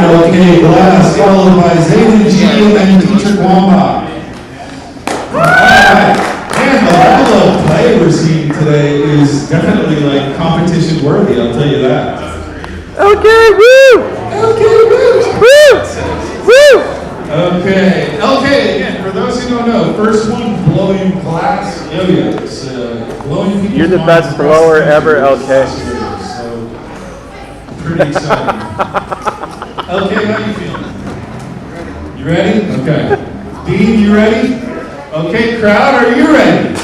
[SPEAKER 1] LK Glass, followed by Zayden G and Teacher Kwamba. Alright, and the level of play we're seeing today is definitely like competition worthy, I'll tell you that.
[SPEAKER 5] Okay, woo!
[SPEAKER 1] Okay, woo!
[SPEAKER 5] Woo! Woo!
[SPEAKER 1] Okay, LK, again, for those who don't know, first one, blowing glass yo-yos. Blowing people's
[SPEAKER 4] You're the best
[SPEAKER 1] minds
[SPEAKER 4] blower
[SPEAKER 1] across the
[SPEAKER 4] ever, LK.
[SPEAKER 1] So, pretty exciting. LK, how you feeling? You ready? Okay. Dean, you ready? Okay, crowd, are you ready? LK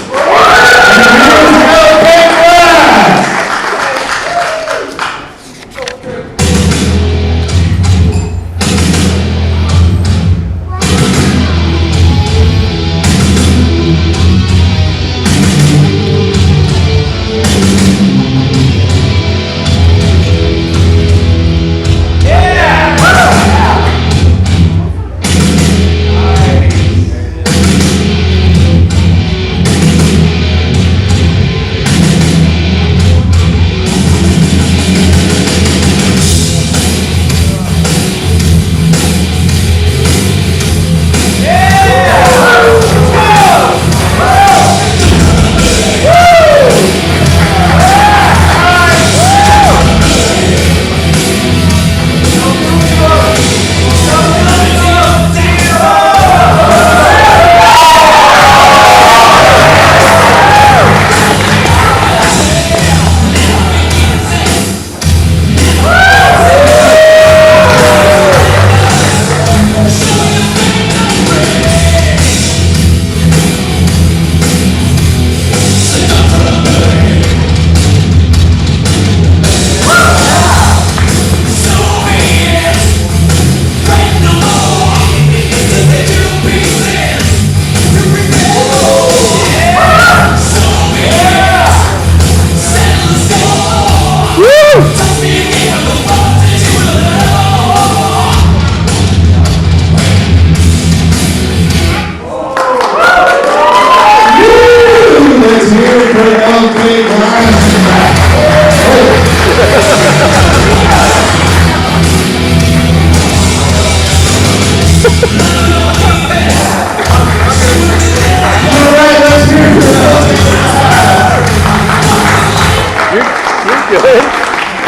[SPEAKER 1] Glass!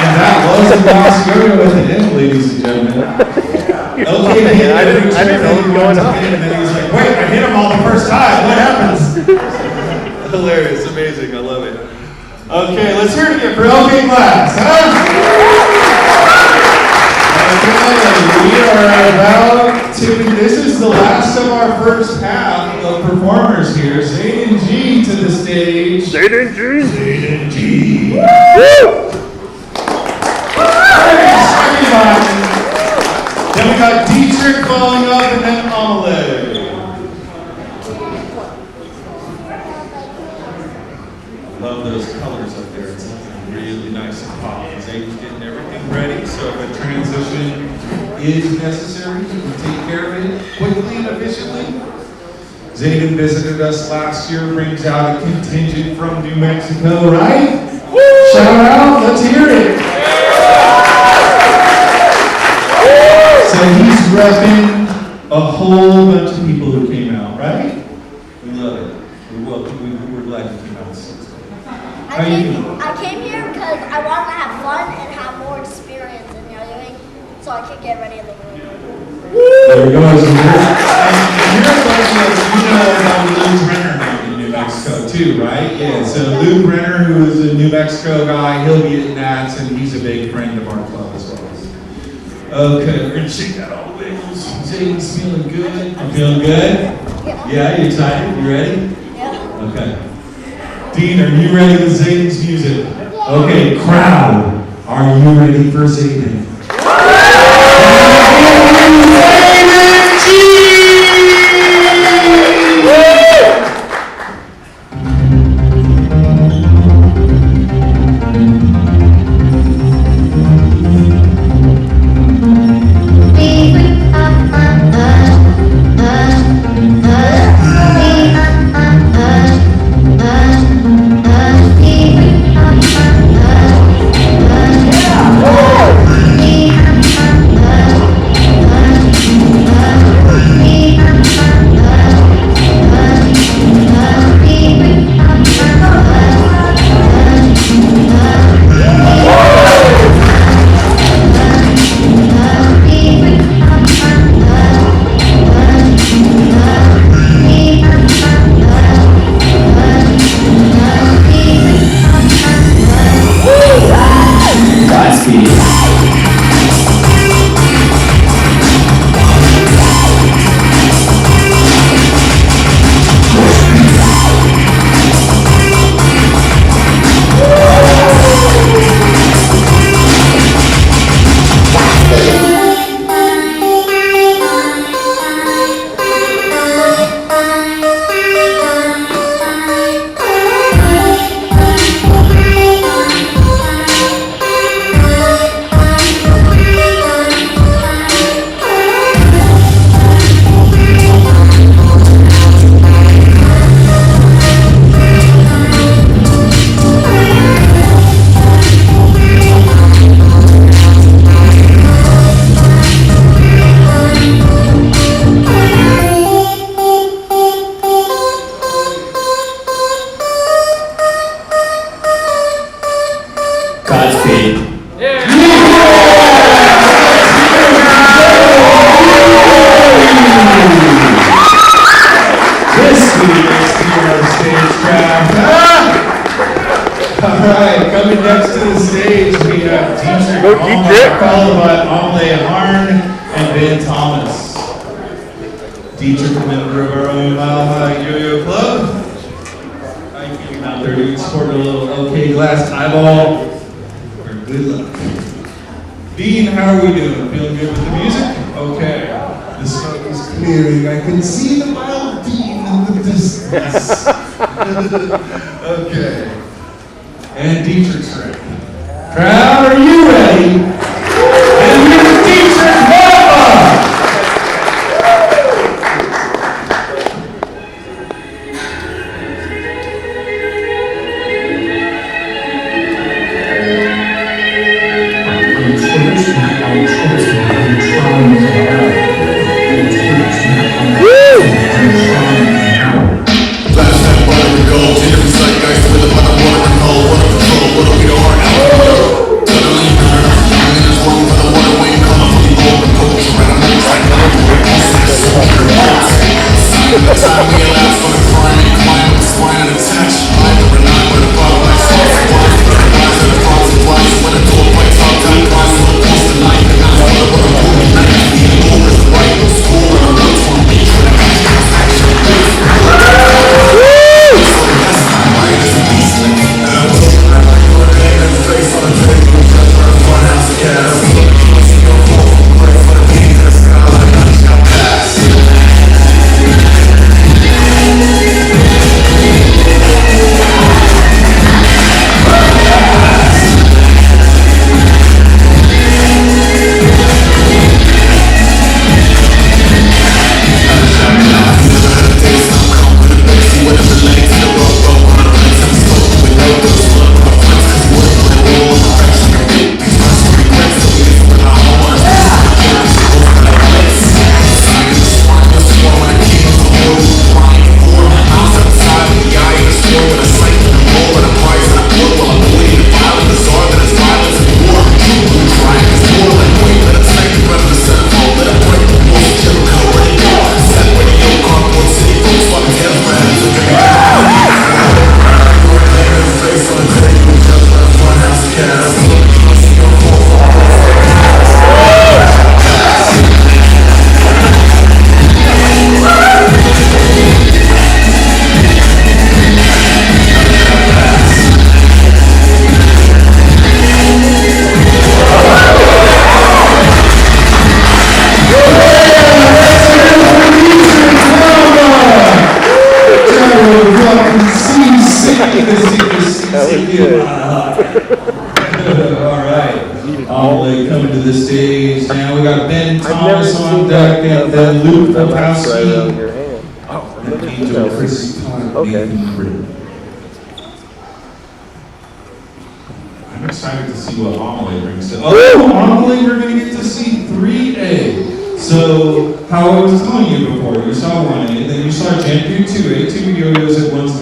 [SPEAKER 1] And that was the last Yoyo at the end, ladies and gentlemen. Okay,
[SPEAKER 4] I didn't know what was going on.
[SPEAKER 1] And then he was like, wait, I hit him all the first time. What happens? Hilarious, amazing, I love it. Okay, let's hear it again for LK Glass. Huh? Okay, we are about to, this is the last of our first half of performers here. Zayd and G to the stage.
[SPEAKER 4] Zayd and G.
[SPEAKER 1] Zayd and G. Woo! Then we got Dietrich following up and then Amelie. Love those colors up there. It's looking really nice and pop. Zayd's getting everything ready, so if a transition is necessary, we can take care of it quickly and efficiently. Zayden visited us last year, brings out a contingent from New Mexico, right? Woo! Shout out, let's hear it. So he's repping a whole bunch of people who came out, right? We love it. We're glad you came out.
[SPEAKER 11] I came here because I wanted to have fun and have more experience in yo-yoing, so I could get ready in the room.
[SPEAKER 1] There we go. And here's what you know about Lou Brenner in New Mexico too, right? Yeah, so Lou Brenner, who is a New Mexico guy, he'll be at Nats, and he's a big friend of our club as well. Okay, we're gonna shake out all the wiggles. Zayden's feeling good. I'm feeling good? Yeah, you excited? You ready?
[SPEAKER 11] Yeah.
[SPEAKER 1] Okay. Dean, are you ready with Zayden's music? Okay, crowd, are you ready for Zayden? Followed by Amelie Harn and Ben Thomas. Dietrich, a member of our own Mile High Yo-Yo Club. I came out there to sport a little OK Glass eyeball. Good luck. Dean, how are we doing? Feeling good with the music? Okay. The smoke is clearing. I can see the mild Dean in the distance. Okay. And Dietrich's ready. Crowd, are you ready? And here's Dietrich Mama!
[SPEAKER 12] Zeitgeist with a lot of water control, water control, water we don't
[SPEAKER 1] Amelie coming to the stage. Now we got Ben Thomas on deck and then Luke Papowski. And Angel Chris Todd. I'm excited to see what Amelie brings to. Oh, Amelie, we're going to get to see 3A. So, how I was telling you before, you saw 1A, then you saw Jamboree 2A, 2 yo-yos at once.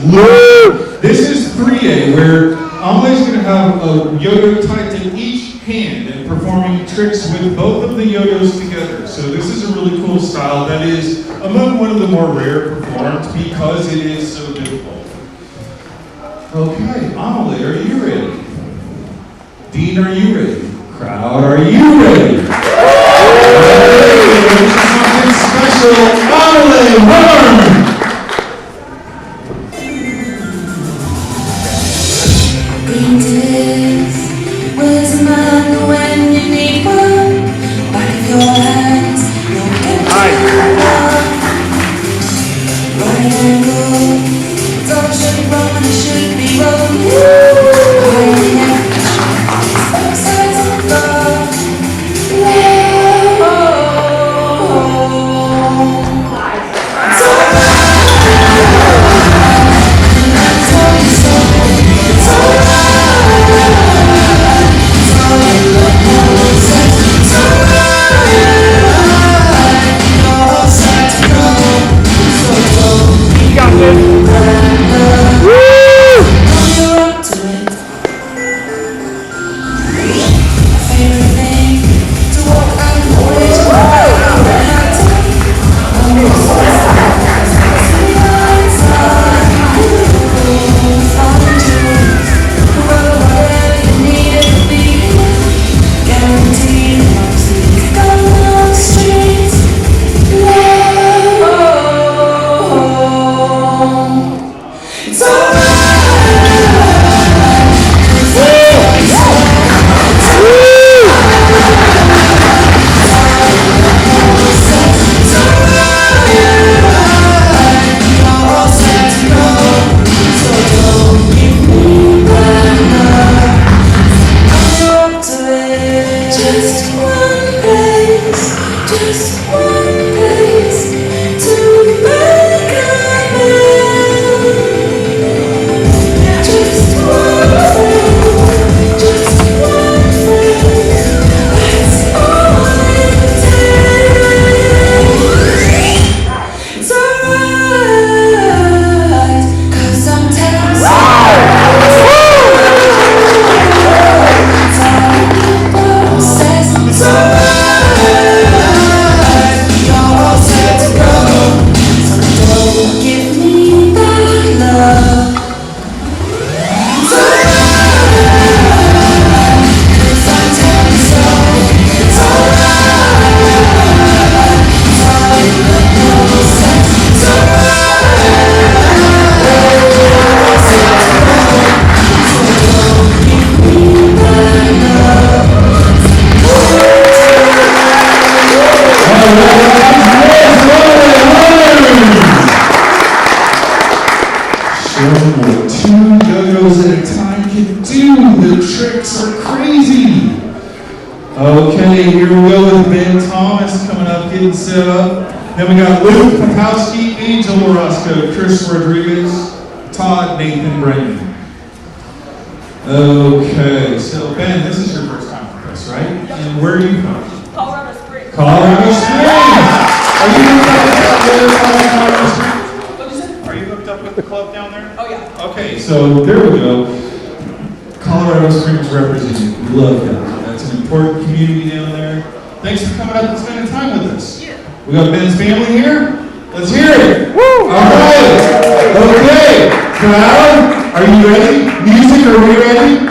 [SPEAKER 1] This is 3A, where Amelie's going to have a yo-yo tied to each hand and performing tricks with both of the yo-yos together. So this is a really cool style that is among one of the more rare performed because it is so difficult. Okay, Amelie, are you ready? Dean, are you ready? Crowd, are you ready? Something special, Amelie Horn!
[SPEAKER 12] Where's a man when you need one? Back of your hands, you'll get right angle. Don't should run, it should be rolling. Upsides on the floor. It's
[SPEAKER 1] Okay, here we go with Ben Thomas coming up, getting set up. Then we got Luke Papowski, Angel Orozco, Chris Rodriguez, Todd, Nathan Brennan. Okay, so Ben, this is your first time with us, right? And where are you from?
[SPEAKER 10] Colorado Springs.
[SPEAKER 1] Colorado Springs! Are you hooked up with Colorado Springs?
[SPEAKER 10] What is it?
[SPEAKER 6] Are you hooked up with the club down there?
[SPEAKER 10] Oh, yeah.
[SPEAKER 1] Okay, so there we go. Colorado Springs represented. We love that. That's an important community down there. Thanks for coming up and spending time with us. Yeah. We got Ben's family here. Let's hear it. Woo! All right. Okay. Crowd, are you ready? Music, are we ready?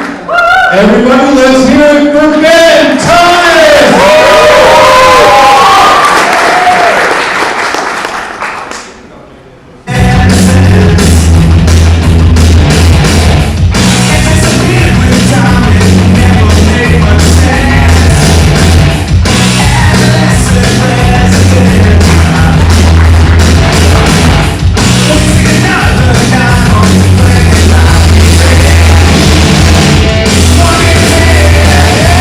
[SPEAKER 1] Everybody, let's hear it for Ben Thomas!
[SPEAKER 12] Yeah.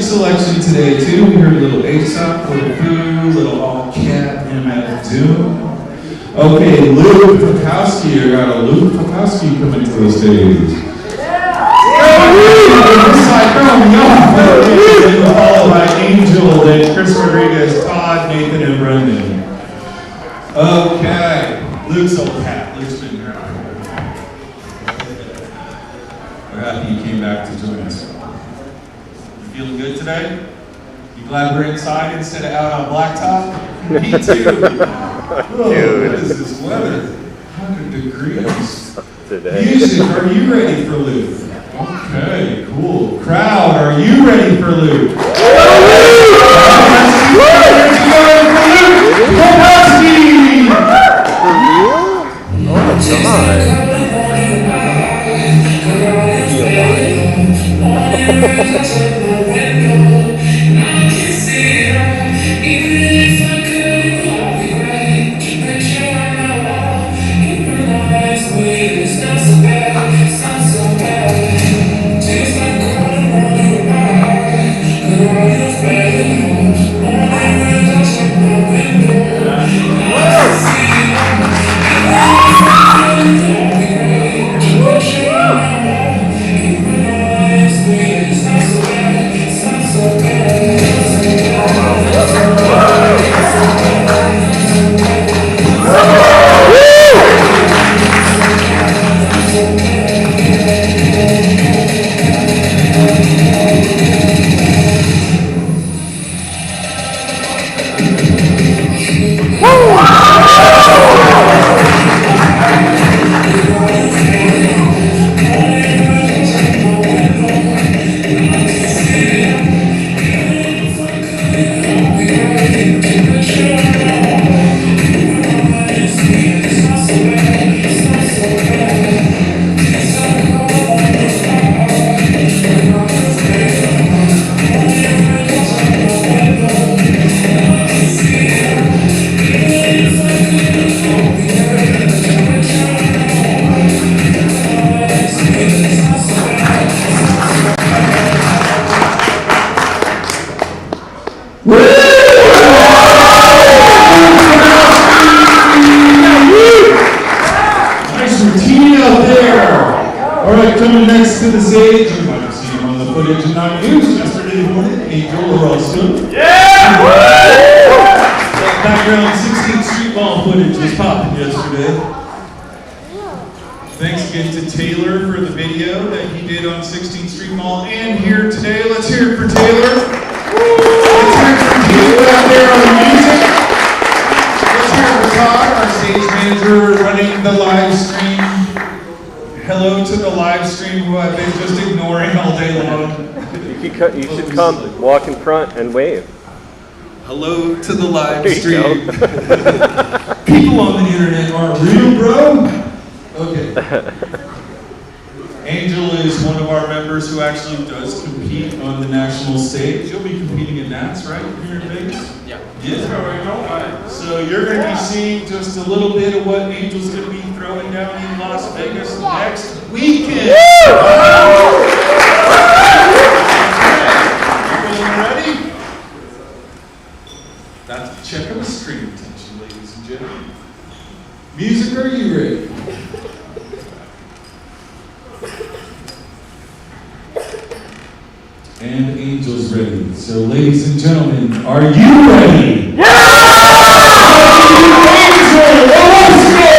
[SPEAKER 1] selection today too. We heard a little Aesop, little Boo, little All Cat, and Doom. Okay, Luke Pakowski. I got a Luke Pakowski coming to the stage. Followed by Angel, then Chris Rodriguez, Todd, Nathan, and Brendan. Okay, Luke's old cat. Luke's been here. We're happy you came back to join us. You feeling good today? You glad we're inside instead of out on blacktop? Me too. Oh, what is this weather? 100 degrees. Music, are you ready for Luke? Okay, cool. Crowd, are you ready for Luke? Coming next to the stage, you might have seen him on the footage in our news yesterday morning, Angel Orozco. Yeah! Background 16th Street Mall footage was popping yesterday. Thanks again to Taylor for the video that he did on 16th Street Mall and here today. Let's hear it for Taylor. Let's hear it for people out there on the music. Let's hear it for Todd, our stage manager running the live stream. Hello to the live stream who I've been just ignoring all day long.
[SPEAKER 13] You should come, walk in front and wave.
[SPEAKER 1] Hello to the live stream. People on the internet aren't real, bro. Okay. Angel is one of our members who actually does compete on the national stage. You'll be competing in Nats, right? Here in Vegas? Yeah. Yeah. So you're going to be seeing just a little bit of what Angel's going to be throwing down in Las Vegas next weekend. Everyone ready? That's a check of the screen attention, ladies and gentlemen. Music, are you ready? And Angel's ready. So, ladies and gentlemen, are you ready? Yeah! Angel, let's go!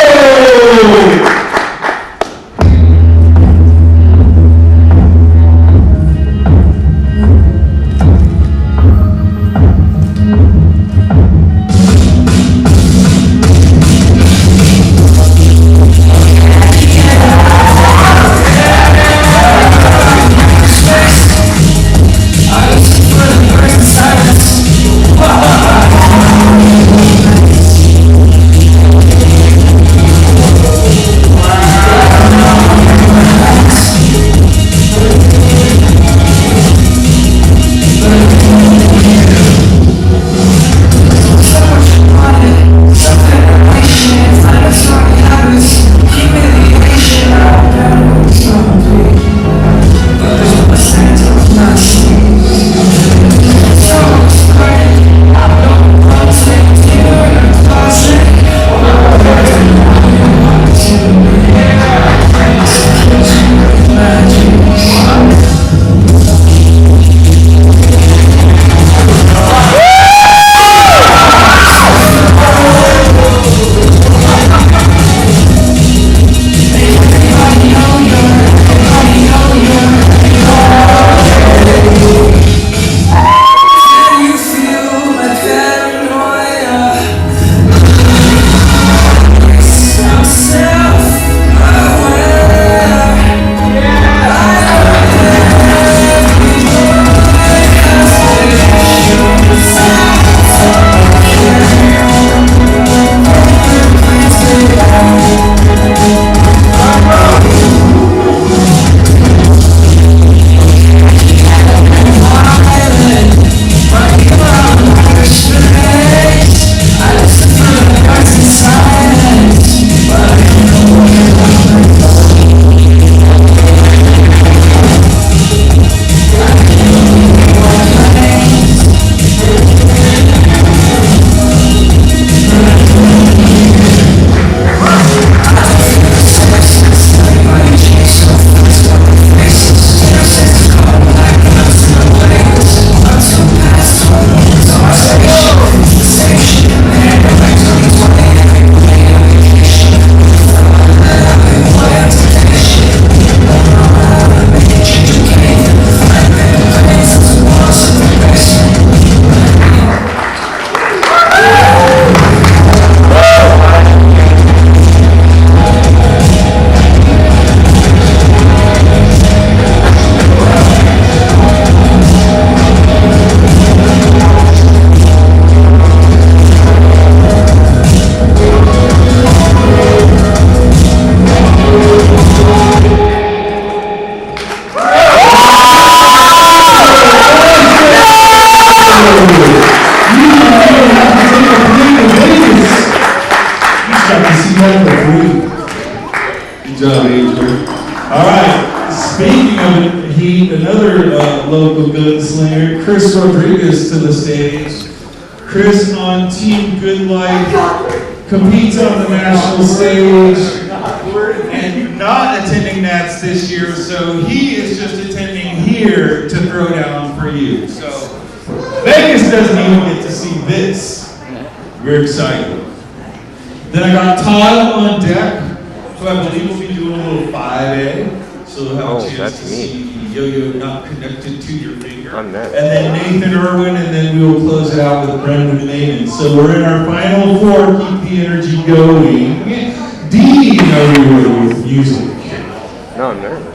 [SPEAKER 12] Silence.
[SPEAKER 1] Speaking of heat, another local gunslinger, Chris Rodriguez to the stage. Chris on Team Good Life competes on the national stage and not attending Nats this year, so he is just attending here to throw down for you. So Vegas doesn't even get to see this. We're excited. Then I got Todd on deck, who I believe will be doing a little 5A, so we'll have a chance to see Yoyo not connected to your finger.
[SPEAKER 13] I'm next.
[SPEAKER 1] And then Nathan Irwin, and then we will close it out with Brendan Mayman. So we're in our final four, keep the energy going. D, are you ready with music?
[SPEAKER 13] No, I'm nervous.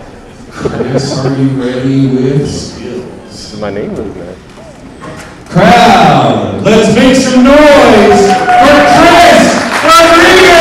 [SPEAKER 1] Yes, are you ready with skills?
[SPEAKER 13] My name is Matt.
[SPEAKER 1] Crowd, let's make some noise for Chris Rodriguez!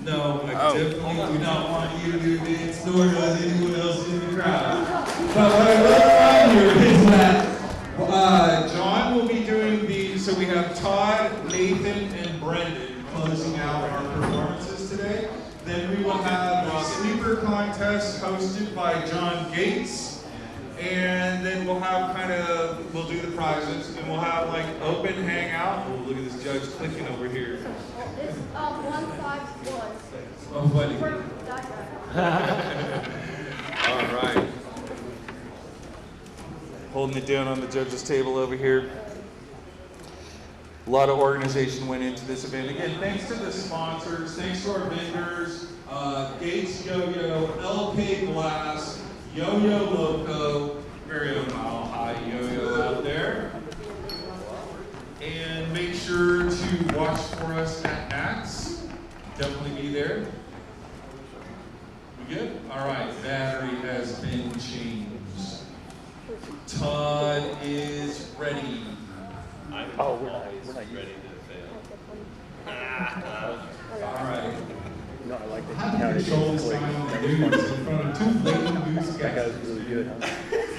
[SPEAKER 1] No, I definitely do not want you to do dance, nor does anyone else in the crowd. But what I will find here is that John will be doing the, so we have Todd, Nathan, and Brendan closing out our performances today. Then we will have a sleeper contest hosted by John Gates. And then we'll have we'll do the prizes, and we'll have like open hangout. Oh, look at this judge clicking over here.
[SPEAKER 11] It's 151.
[SPEAKER 1] Oh, funny. All right. Holding it down on the judge's table over here. A lot of organization went into this event. Again, thanks to the sponsors, thanks to our vendors, Gates Yo-Yo, LK Glass, Yo-Yo Loco, very own Mile High Yo-Yo out there. And make sure to watch for us at Max. Definitely be there. We good? All right, battery has been changed. Todd is ready.
[SPEAKER 13] We're not ready to fail.
[SPEAKER 1] All right.
[SPEAKER 4] No, I like
[SPEAKER 1] How do you control this guy on the news in front of two blatant news guys?
[SPEAKER 4] That guy was really good, huh?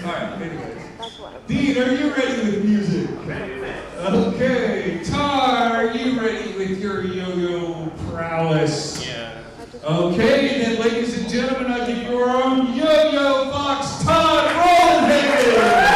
[SPEAKER 1] All right, anyways. Dean, are you ready with music? Okay. Tar, are you ready with your yo-yo prowess?
[SPEAKER 2] Yeah.
[SPEAKER 1] Okay, then ladies and gentlemen, I give you our own Yo-Yo Fox, Todd Rollenhagen!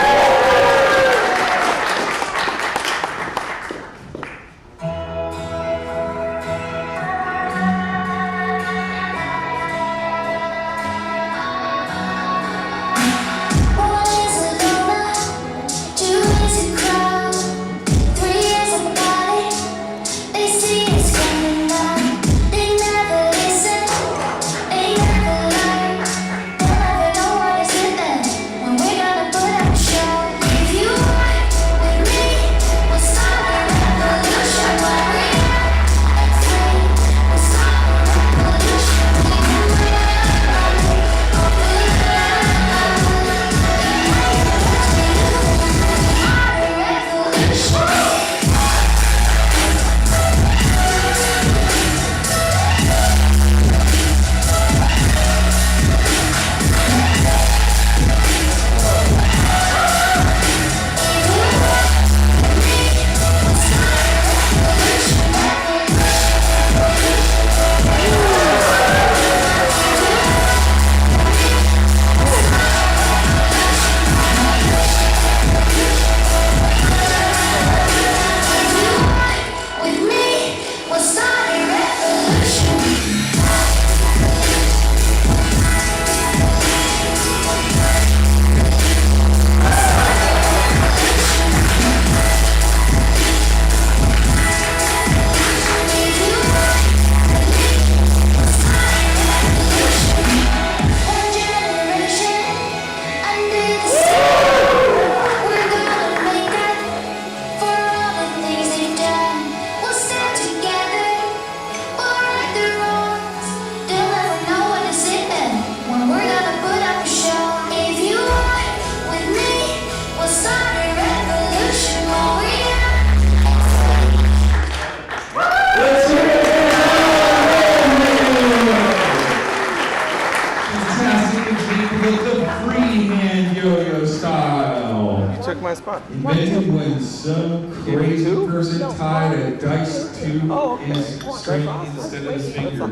[SPEAKER 13] My spot.
[SPEAKER 1] Invented when some crazy person tied a dice to his string instead of his finger.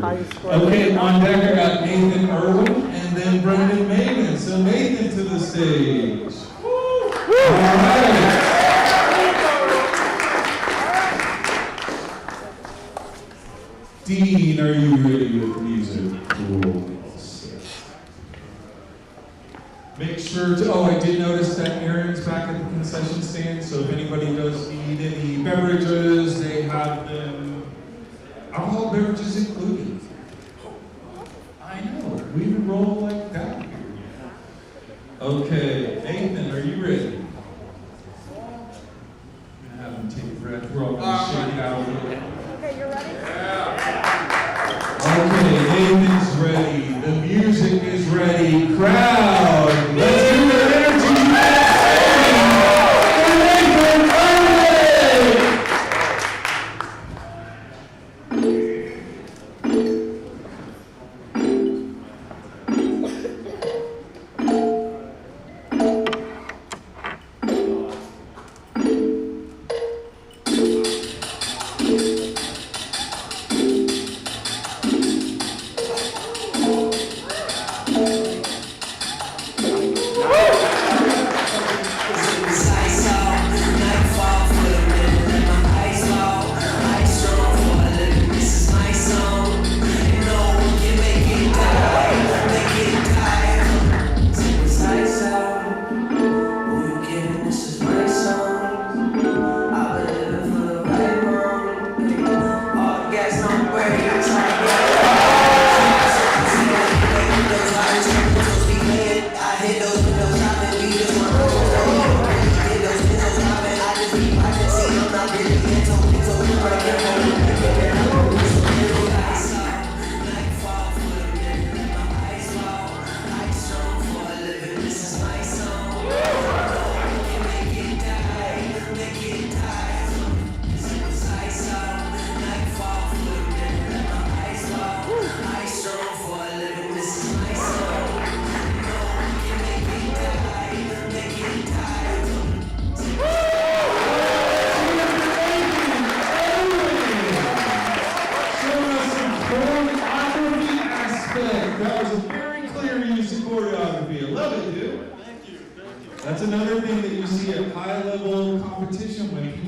[SPEAKER 1] Okay, on deck I got Nathan Irwin and then Brendan Maven. So Nathan to the stage. All right. Dean, are you ready with music? Cool. Make sure to, I did notice that Aaron's back at the concession stand, so if anybody does need any beverages, they have them, alcohol beverages included. I know, we've been rolling like that here. Okay, Nathan, are you ready? I'm gonna have him take a breath, we're all gonna shake it out a little bit.
[SPEAKER 10] Okay, you're ready?
[SPEAKER 1] Okay, Nathan's ready. The music is ready. Crowd, let's do the energy. Nathan Irwin!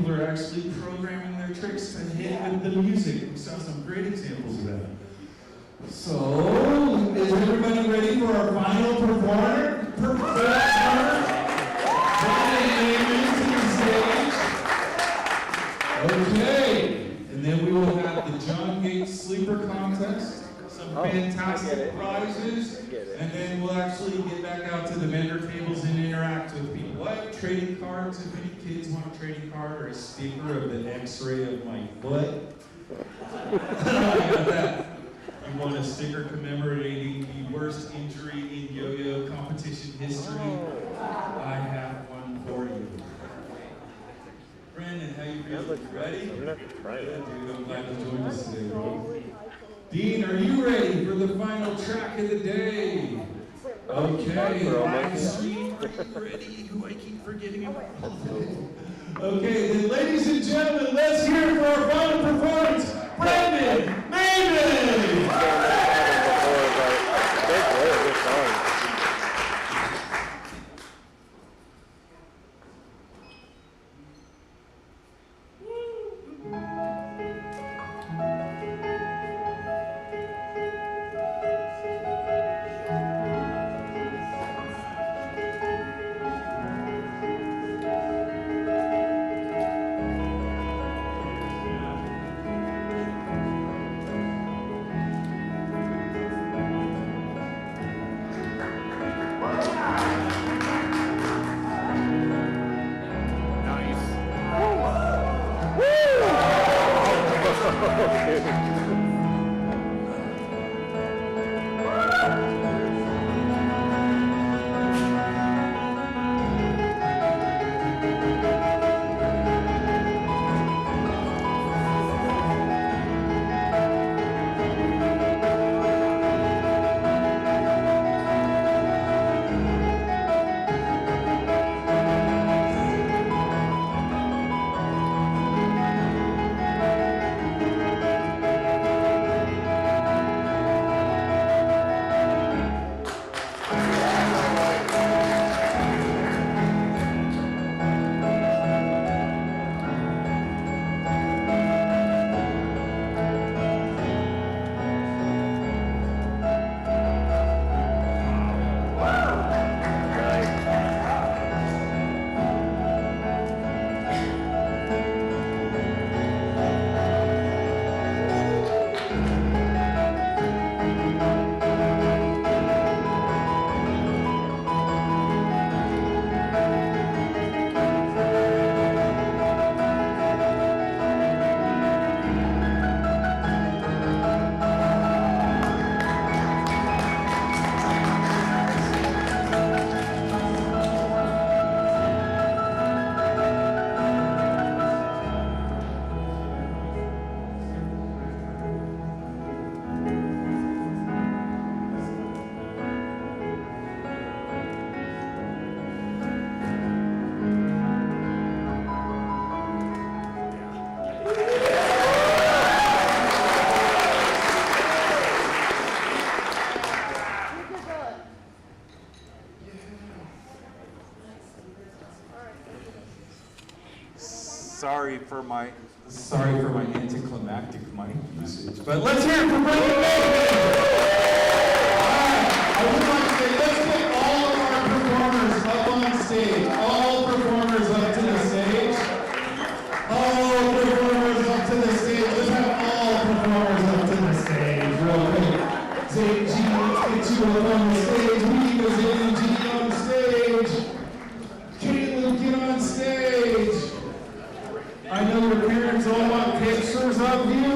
[SPEAKER 1] people are actually programming their tricks to hit with the music. We saw some great examples of that. So, is everybody ready for our final performer? Okay, and then we will have the John Gates Sleeper Contest, some fantastic prizes, and then we'll actually get back out to the vendor tables and interact with people. I have trading cards if any kids want a trading card or a sticker of the X-ray of my foot. I got that. You want a sticker commemorating the worst injury in yo-yo competition history? I have one for you. Brandon, how you feeling? Ready?
[SPEAKER 13] I'm gonna have to try that.
[SPEAKER 1] Dude, I'm glad you joined us today, bro. Dean, are you ready for the final track of the day? Okay, Livestream, are you ready? Who I keep forgetting about. Okay, then ladies and gentlemen, let's hear it for our final performance, Brandon Maven! Sorry for my anticlimactic mic usage, but let's hear it for Brandon Maven! I would like to say, let's get all of our performers up on stage. All performers up to the stage. All performers up to the stage. Let's have all performers up to the stage real quick. Say, G, let's get you up on the stage. Weavers in, G on stage. Caitlin, get on stage. I know your parents all want pictures of you.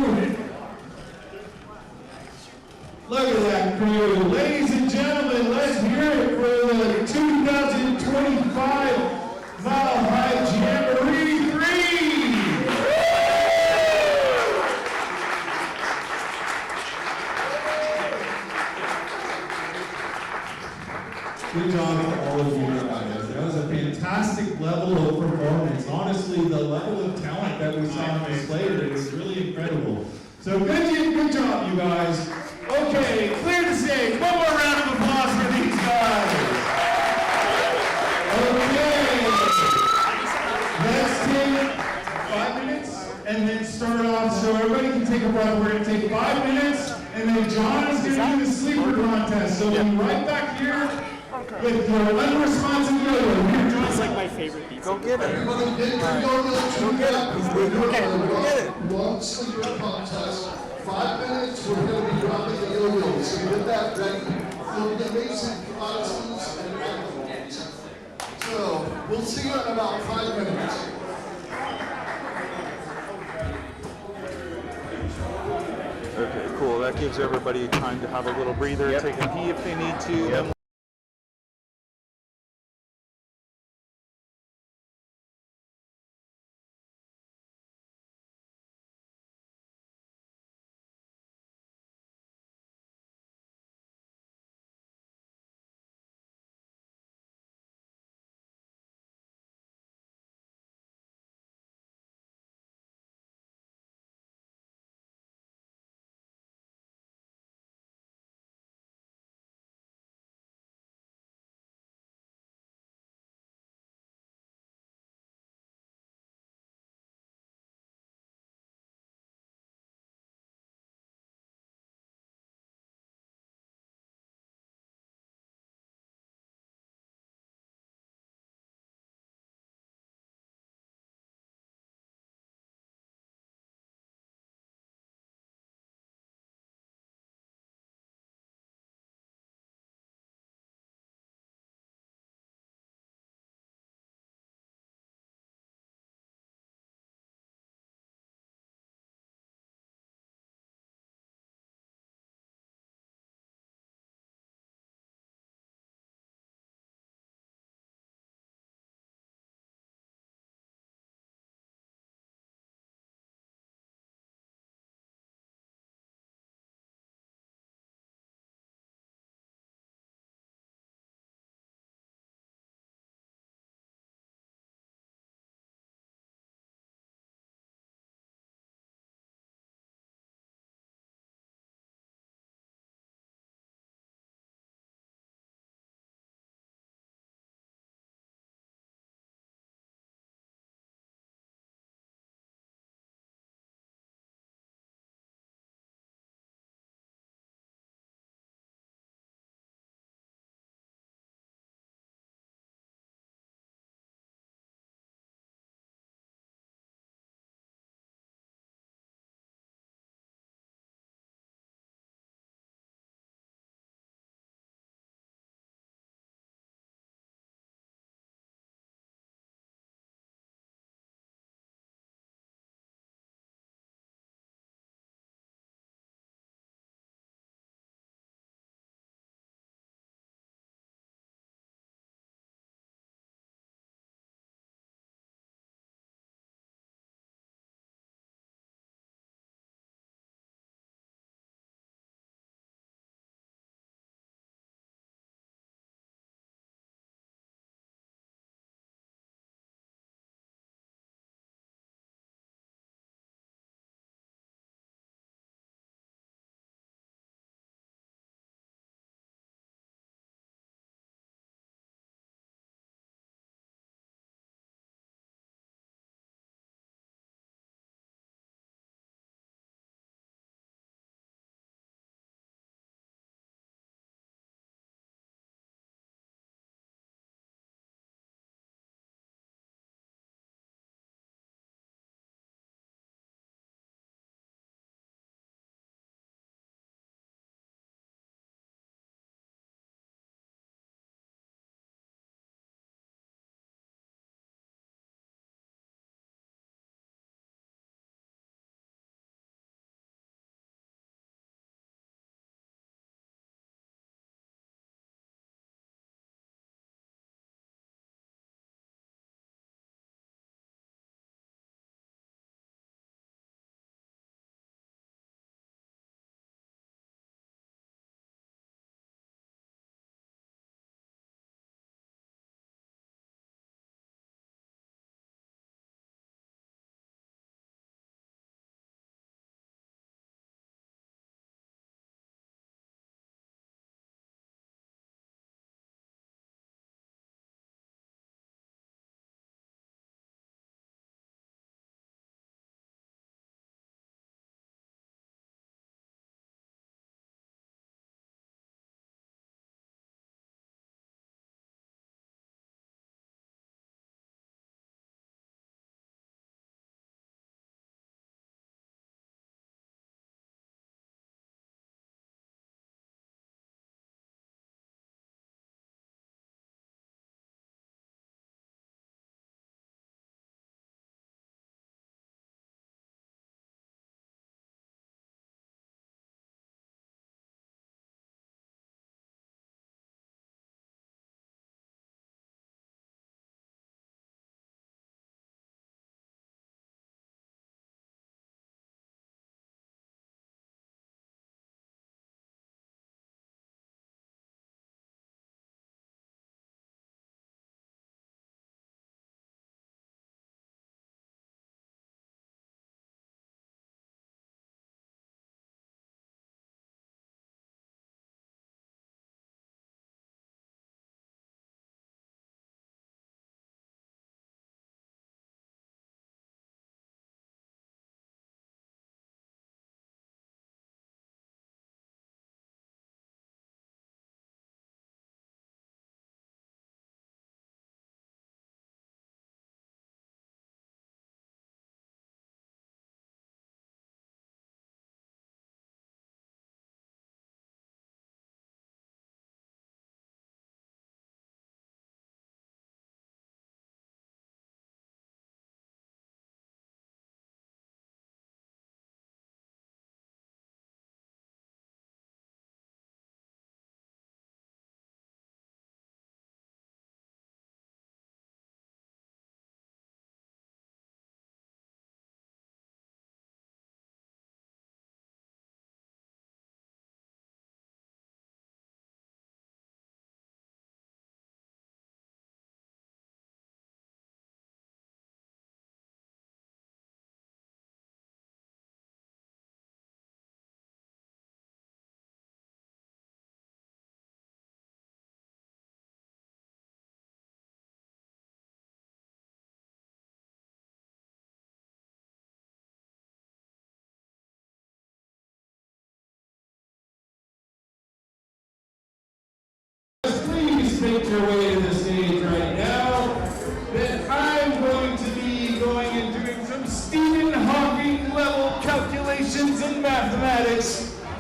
[SPEAKER 1] Look at that crew. Ladies and gentlemen, let's hear it for the 2025 Mile High Jamboree 3! Good job to all of you guys. That was a fantastic level of performance. Honestly, the level of talent that we saw on display today was really incredible. So good job, you guys. Okay, clear the stage. One more round of applause for these guys. Okay. 5 minutes and then start off so everybody can take a breath. We're going to take 5 minutes and then John is going to do the sleeper contest. So be right back here with your unresponsive yo-yo.
[SPEAKER 4] John's like my favorite pizza.
[SPEAKER 5] Go get it.
[SPEAKER 3] Everybody get your yo-yos together.
[SPEAKER 5] Go get it.
[SPEAKER 3] One sleeper contest. 5 minutes, we're going to be dropping the yo-yos. So get that ready. You'll be amazing prizes and accolades. So we'll see you in about 5 minutes.
[SPEAKER 14] Okay, cool. That gives everybody time to have a little breather, take a pee if they need to. Then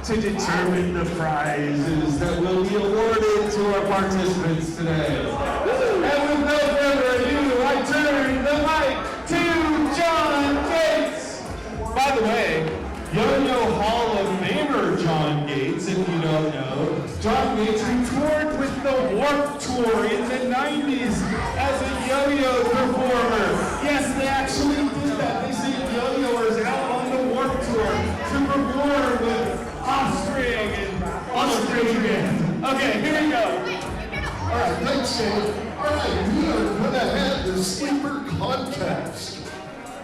[SPEAKER 1] to determine the prizes that will be awarded to our participants today. And with no further ado, I turn the mic to John Gates. By the way, Yo-Yo Hall of Famer John Gates, if you don't know. John Gates, who toured with the Warped Tour in the 90s as a yo-yo performer. Yes, they actually did that. They sent yo-yoers out on the Warped Tour to perform with Offspring and Offspring again. Okay, here we go.
[SPEAKER 3] All right, thanks, Dave. All right, we are going to have the sleeper contest.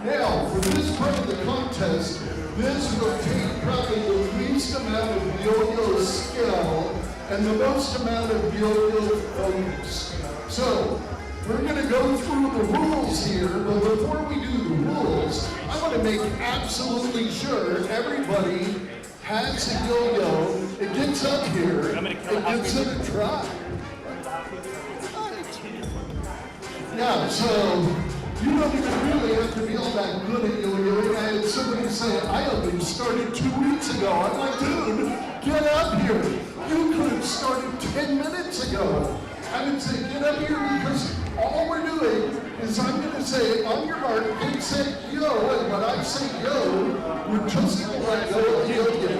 [SPEAKER 3] Now, for this part of the contest, this will take probably the least amount of yo-yo skill and the most amount of yo-yo focus. So, we're going to go through the rules here, but before we do the rules, I want to make absolutely sure everybody has a yo-yo. It gets up here, it gets it a try. Yeah, so you don't even really have to be all that good at yo-yoing. I had somebody say, I only started 2 weeks ago. I'm like, dude, get up here. You could have started 10 minutes ago. I would say, get up here, because all we're doing is I'm going to say, on your mark, get set, yo, and when I say yo, we're just going to let go of yo-yo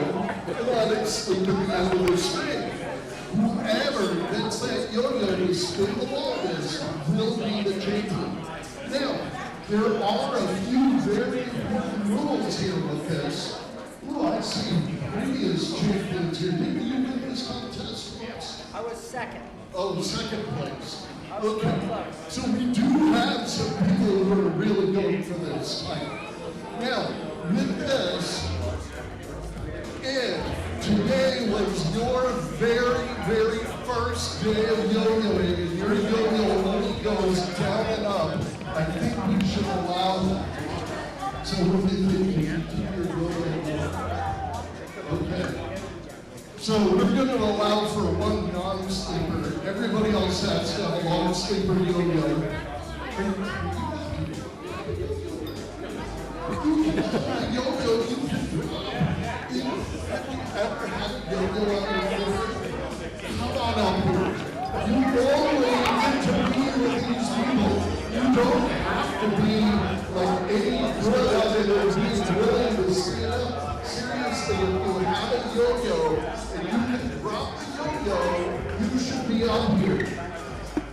[SPEAKER 3] and let it slip to the end of the string. Whoever gets that yo-yo to spin the longest will be the champion. Now, there are a few very important rules here with this. Ooh, I see previous champions here. Maybe you win this contest once?
[SPEAKER 8] I was second.
[SPEAKER 3] Oh, second place. Okay. So we do have some people who are really going for this fight. Now, with this, if today was your very, very first day of yo-yoing and your yo-yo only goes down and up, I think we should allow that. So we're going to keep your yo-yo. Okay. So we're going to allow for one non-sleeper. Everybody else has to have a long-sleeper yo-yo. Yo-yo, you can have you ever had a yo-yo on your finger? Come on up here. You always get to be with these people. You don't have to be like any good at it or being willing to stand up. Seriously, if you have a yo-yo and you can drop the yo-yo, you should be up here.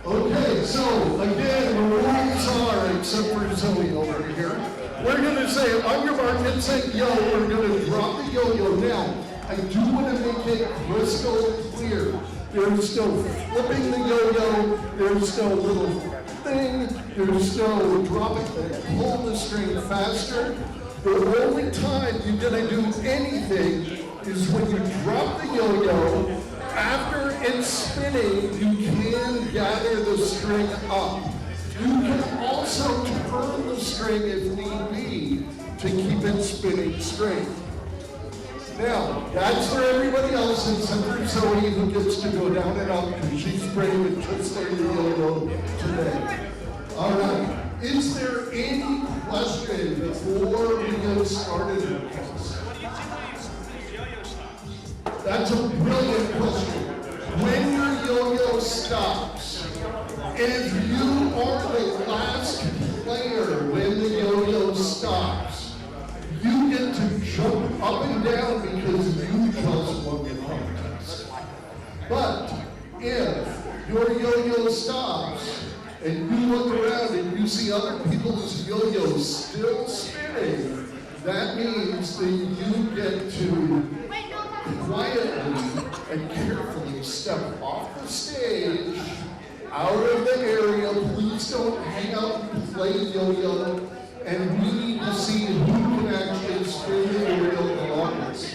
[SPEAKER 3] Okay, so again, the rules are, except for Zoe over here, we're going to say, on your mark, and say yo, we're going to drop the yo-yo. Now, I do want to make it crystal clear. There's no flipping the yo-yo, there's no little thing, there's no dropping the, pull the string faster. The only time you're going to do anything is when you drop the yo-yo. After it's spinning, you can gather the string up. You can also turn the string if need be to keep it spinning straight. Now, that's for everybody else except for Zoe, who gets to go down and up because she's brave and just like the yo-yo today. All right. Is there any question before we get started? That's a brilliant question. When your yo-yo stops, if you are the last player when the yo-yo stops, you get to jump up and down because you just won the contest. But if your yo-yo stops and you look around and you see other people's yo-yos still spinning, that means that you get to quietly and carefully step off the stage, out of the area. Please don't hang out and play yo-yo. And we need to see who can actually spin the real the longest.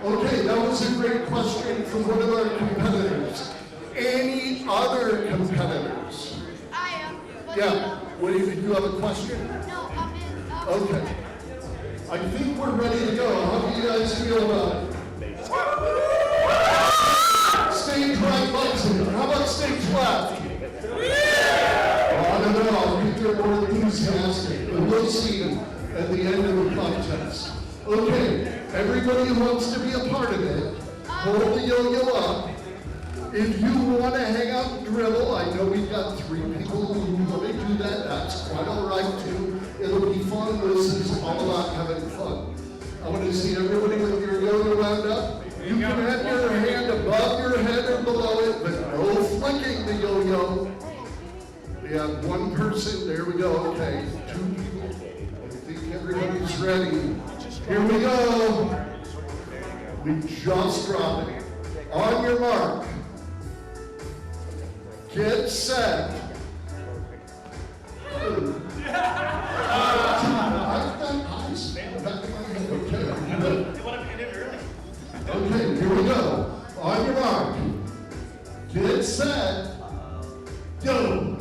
[SPEAKER 3] Okay, that was a great question from one of our competitors. Any other competitors?
[SPEAKER 10] I am.
[SPEAKER 3] Yeah. What do you have a question?
[SPEAKER 10] No, I'm in.
[SPEAKER 3] Okay. I think we're ready to go. How do you guys feel about it? Stage right likes it. How about stage left? I don't know. I think they're more enthusiastic, but we'll see at the end of the contest. Okay. Everybody who wants to be a part of it, hold the yo-yo up. If you want to hang out and dribble, I know we've got 3 people who want to do that. That's quite all right too. It'll be fun. This is all about having fun. I want to see everybody with your yo-yo wound up. You can have your hand above your head or below it, but no flicking the yo-yo. We have 1 person. There we go. Okay, 2 people. I think everybody's ready. Here we go. We just dropped it. On your mark. Get set. Okay, here we go. On your mark. Get set. Go.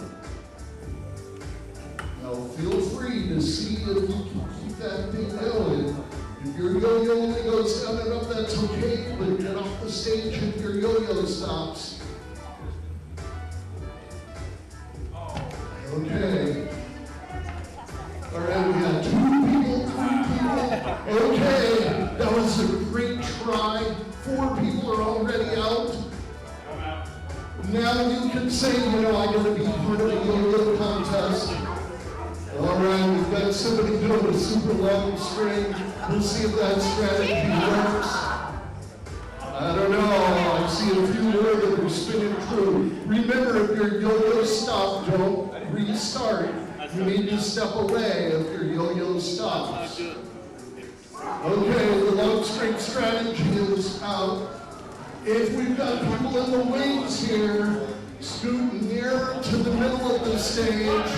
[SPEAKER 3] Now feel free to see if you can keep that thing going. If your yo-yo only goes down and up, that's okay, but get off the stage if your yo-yo stops. Okay. All right, we got 2 people, 3 people. Okay, that was a great try. 4 people are already out. Now you can say, you know, I'm going to be part of a yo-yo contest. All right, we've got somebody doing a super long string. We'll see if that strategy works. I don't know, I see a few more that are spinning through. Remember, if your yo-yo stops, don't restart. You need to step away if your yo-yo stops. Okay, the long string strategy is out. If we've got people in the wings here, scoot nearer to the middle of the stage.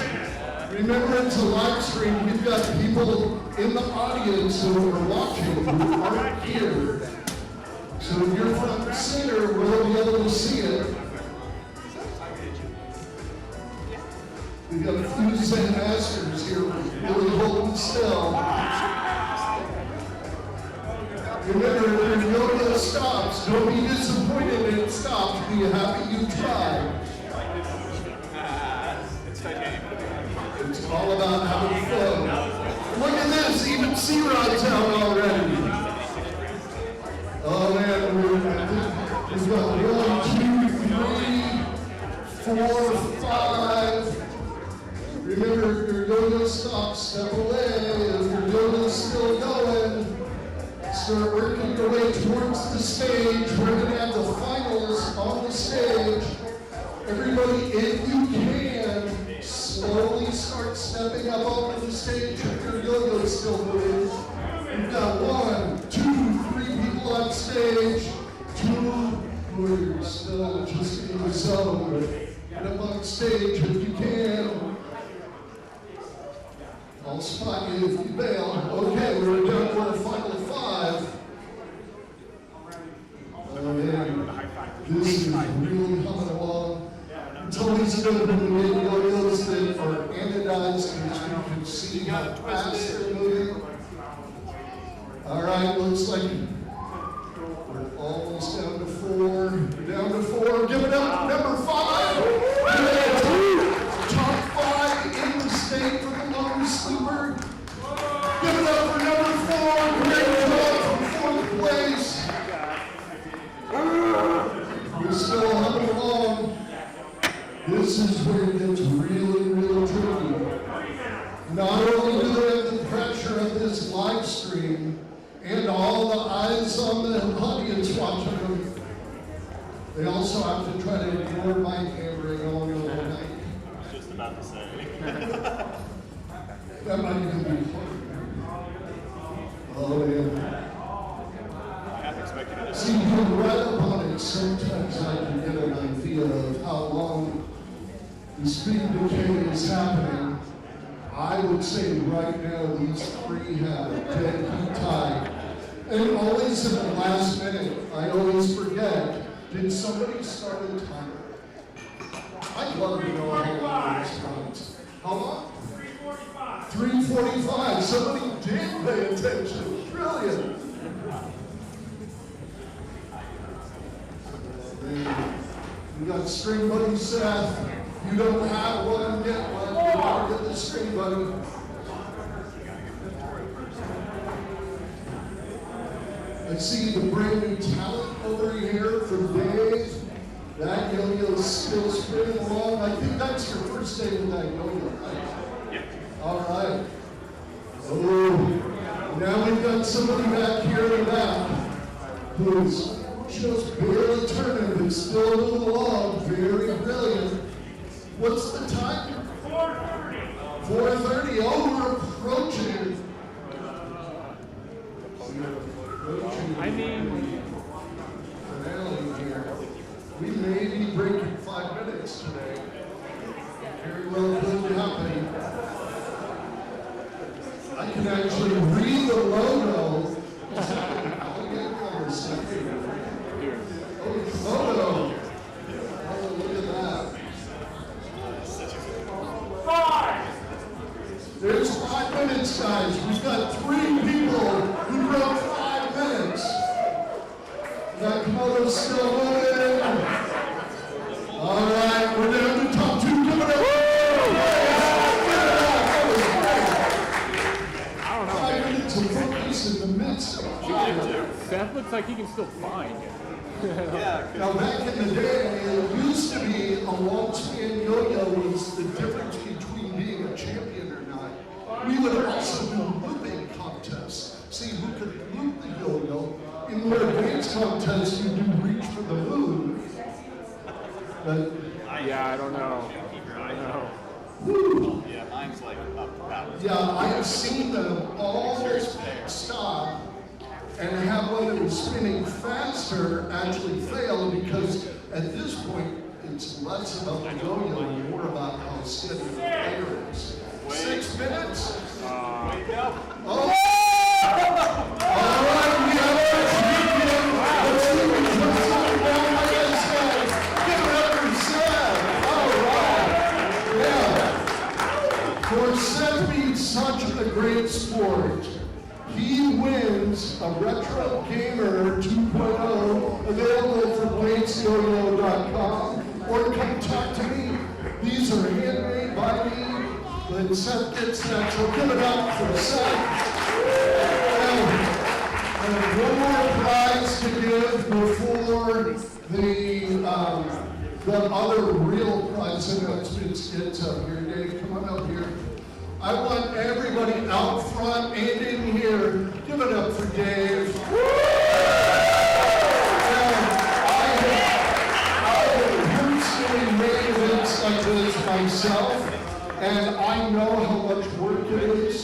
[SPEAKER 3] Remember, it's a live stream. We've got people in the audience who are watching who aren't here. So if you're front and center, we'll be able to see it. We've got a few Zen masters here really holding still. Remember, if your yo-yo stops, don't be disappointed when it stops. Be happy you tried. It's all about having fun. Look at this, even C-Rod's out already. Oh man, we've got 1, 2, 3, 4, 5. Remember, if your yo-yo stops, step away. If your yo-yo's still going, start working your way towards the stage. We're going to have the finals on the stage. Everybody, if you can, slowly start stepping up onto the stage if your yo-yo's still moving. We've got 1, 2, 3 people on stage. 2 who are still just in the zone. Get up on stage if you can. I'll spot you if you bail. Okay, we're down to our final 5. Oh man, this is really coming along. It's always good when we get yo-yos that are anodized because you can see how fast they're moving. All right, looks like we're almost down to 4. We're down to 4. Give it up, number 5. Top 5 in the state for the long sleeper. Give it up for number 4. Great job for 4th place. We're still humming along. This is where it gets really, really tricky. Not only do they have the pressure of this live stream and all the eyes on the audience watching them, they also have to try to ignore my hammering on all night.
[SPEAKER 13] I was just about to say.
[SPEAKER 3] That might even be hard. Oh, yeah. See, you're right up on it. Sometimes I can get an idea of how long the speed decay is happening. I would say right now these 3 have a dead heat tie. And always in the last minute, I always forget, did somebody start a timer? I'd love to know how long this runs. How long? 3:45. 3:45. Somebody did pay attention. Brilliant. We got string buddy Seth. You don't have one, get one. You gotta get the string buddy. I see the brand new talent over here from Dave. That yo-yo's still spinning along. I think that's your first day with that yo-yo, right?
[SPEAKER 6] Yep.
[SPEAKER 3] All right. Oh, now we've got somebody back here in the back who's just barely turning, but still moving along. Very brilliant. What's the time? 4:30. 4:30. Oh, we're approaching.
[SPEAKER 4] I mean,
[SPEAKER 3] finale here. We may be breaking 5 minutes today. Very well could happen. I can actually read the logo. I'll get another second. Oh, the photo. Oh, look at that. 5. There's 5 minutes, guys. We've got 3 people who broke 5 minutes. That Komodo's still moving. All right, we're down to top 2 coming up.
[SPEAKER 4] I don't know.
[SPEAKER 3] 5 minutes of focus in the midst of fire.
[SPEAKER 4] Seth looks like he can still find.
[SPEAKER 3] Now back in the day, it used to be a long span yo-yo was the difference between being a champion or not. We would also do looping contests. See who could loop the yo-yo. In more advanced contests, you do reach for the moon. But
[SPEAKER 4] yeah, I don't know.
[SPEAKER 5] Yeah, mine's like up about.
[SPEAKER 3] yeah, I have seen them almost stop and have one that was spinning faster actually fail because at this point it's less about the yo-yo and more about how steady the player is. 6 minutes? Oh! All right, we have a champion. Let's see who's coming down like I said. Give it up for Seth. All right. Yeah. For Seth being such a great sport, he wins a Retro Gamer 2.0 available from BladesYoyo.com or come talk to me. These are handmade by me, but Seth gets that, so give it up for Seth. And one more prize to give before the other real prize announcements gets up here. Dave, come on up here. I want everybody out front and in here. Give it up for Dave. I have personally made events like this myself, and I know how much work it is.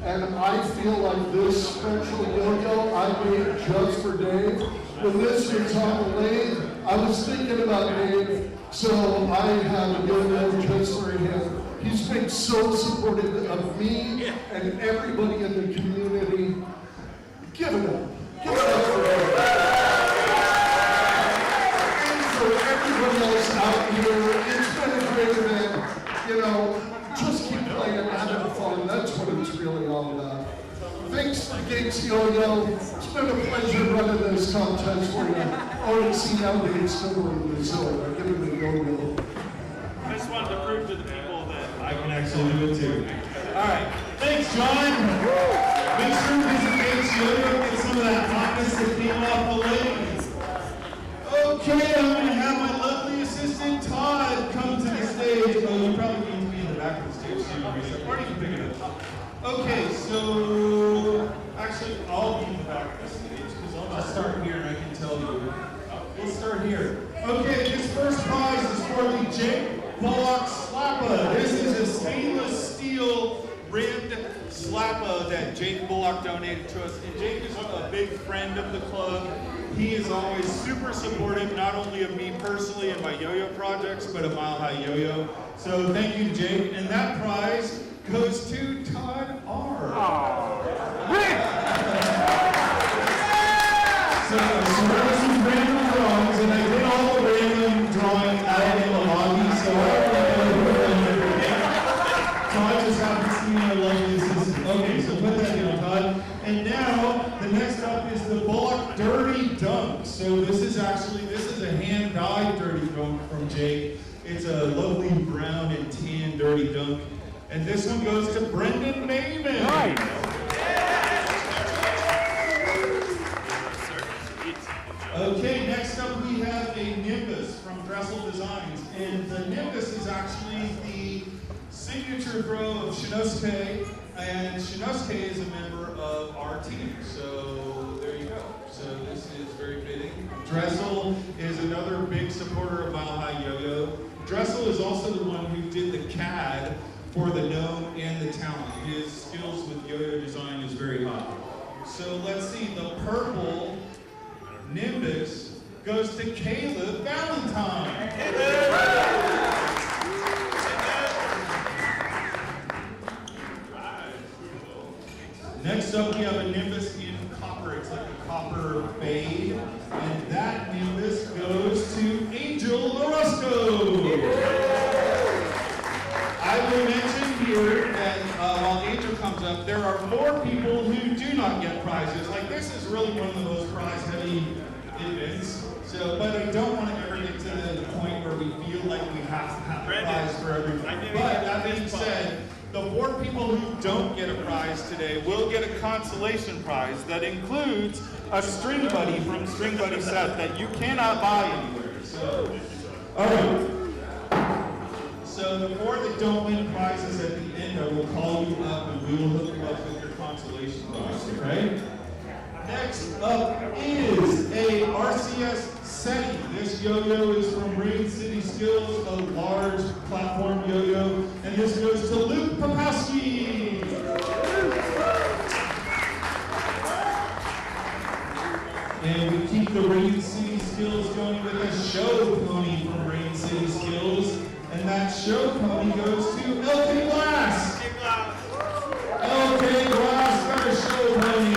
[SPEAKER 3] And I feel like this special yo-yo I made just for Dave. When this was on the lathe, I was thinking about Dave, so I have a yo-yo just for him. He's been so supportive of me and everybody in the community. Give it up. Give it up for Dave. And for everybody else out here, it's been a great event. You know, just keep playing, having fun. That's what it's really all about. Thanks for Gates Yo-Yo. It's been a pleasure running this contest for you. Oh, and see now Dave's still in Brazil. Give him a yo-yo.
[SPEAKER 6] I just wanted to prove to the people that
[SPEAKER 1] I can actually do it too. All right, thanks, John. Make sure to visit Gates Yoyo, get some of that hotness that came off the lake. Okay, I'm going to have my lovely assistant Todd come to the stage. Oh, you probably need to be in the back of the stage too, or you can pick it up. Okay, so actually, I'll be in the back of the stage because I'll just start here and I can tell you. We'll start here. Okay, this first prize is for the Jake Bullock Slappa. This is a stainless steel rimmed Slappa that Jake Bullock donated to us. And Jake is a big friend of the club. He is always super supportive, not only of me personally and my yo-yo projects, but of Mile High Yo-Yo. So thank you, Jake. And that prize goes to Todd R. So there were some random drawings, and I did all the random drawing out in the lobby, so I don't know who Todd just happens to be my lovely assistant. Okay, so put that down, Todd. And now, the next up is the Bullock Dirty Dunk. So this is a hand-dyed Dirty Dunk from Jake. It's a lovely brown and tan Dirty Dunk. And this one goes to Brendan Maven.
[SPEAKER 4] Nice.
[SPEAKER 1] Shinosuke, and Shinosuke is a member of our team. So there you go. So this is very fitting. Dressel is another big supporter of Mile High Yo-Yo. Dressel is also the one who did the CAD for the gnome and the talent. His skills with yo-yo design is very high. So let's see, the purple Nimbus goes to Caleb Valentine. Next up, we have a Nimbus in copper. It's like a copper fade. And that Nimbus goes to Angel Orozco. I will mention here that while Angel comes up, there are 4 people who do not get prizes. Like, this is really one of the most prize-heavy events. So, but I don't want to ever get to the point where we feel like we have to have a prize for everyone. But that being said, the 4 people who don't get a prize today will get a consolation prize that includes a string buddy from String Buddy Set that you cannot buy anywhere. So, all right. So the 4 that don't win prizes at the end, I will call you up and we will hook you up with your consolation prize, okay? Next up is a RCS SETI. This yo-yo is from Rain City Skills, a large platform yo-yo, and this goes to Luke Popowski. And we keep the Rain City Skills going with a show pony from Rain City Skills. And that show pony goes to LK Glass. LK Glass got a show pony.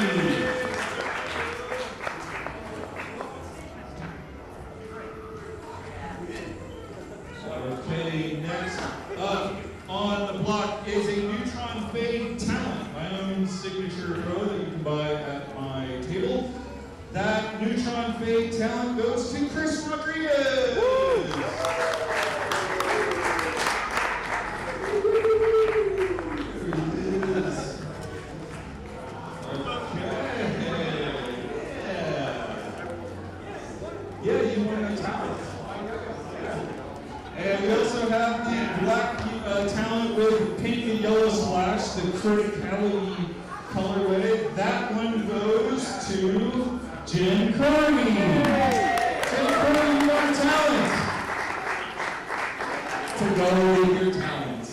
[SPEAKER 1] Okay, next up on the block is a Neutron Fade Talent, my own signature throw that you can buy at my table. That Neutron Fade Talent goes to Chris Rodriguez. Yeah, you want a talent. And we also have the black talent with pink and yellow splash, the criticality colorway. That one goes to Jen Curry. Jen Curry, you want a talent. To go with your talents.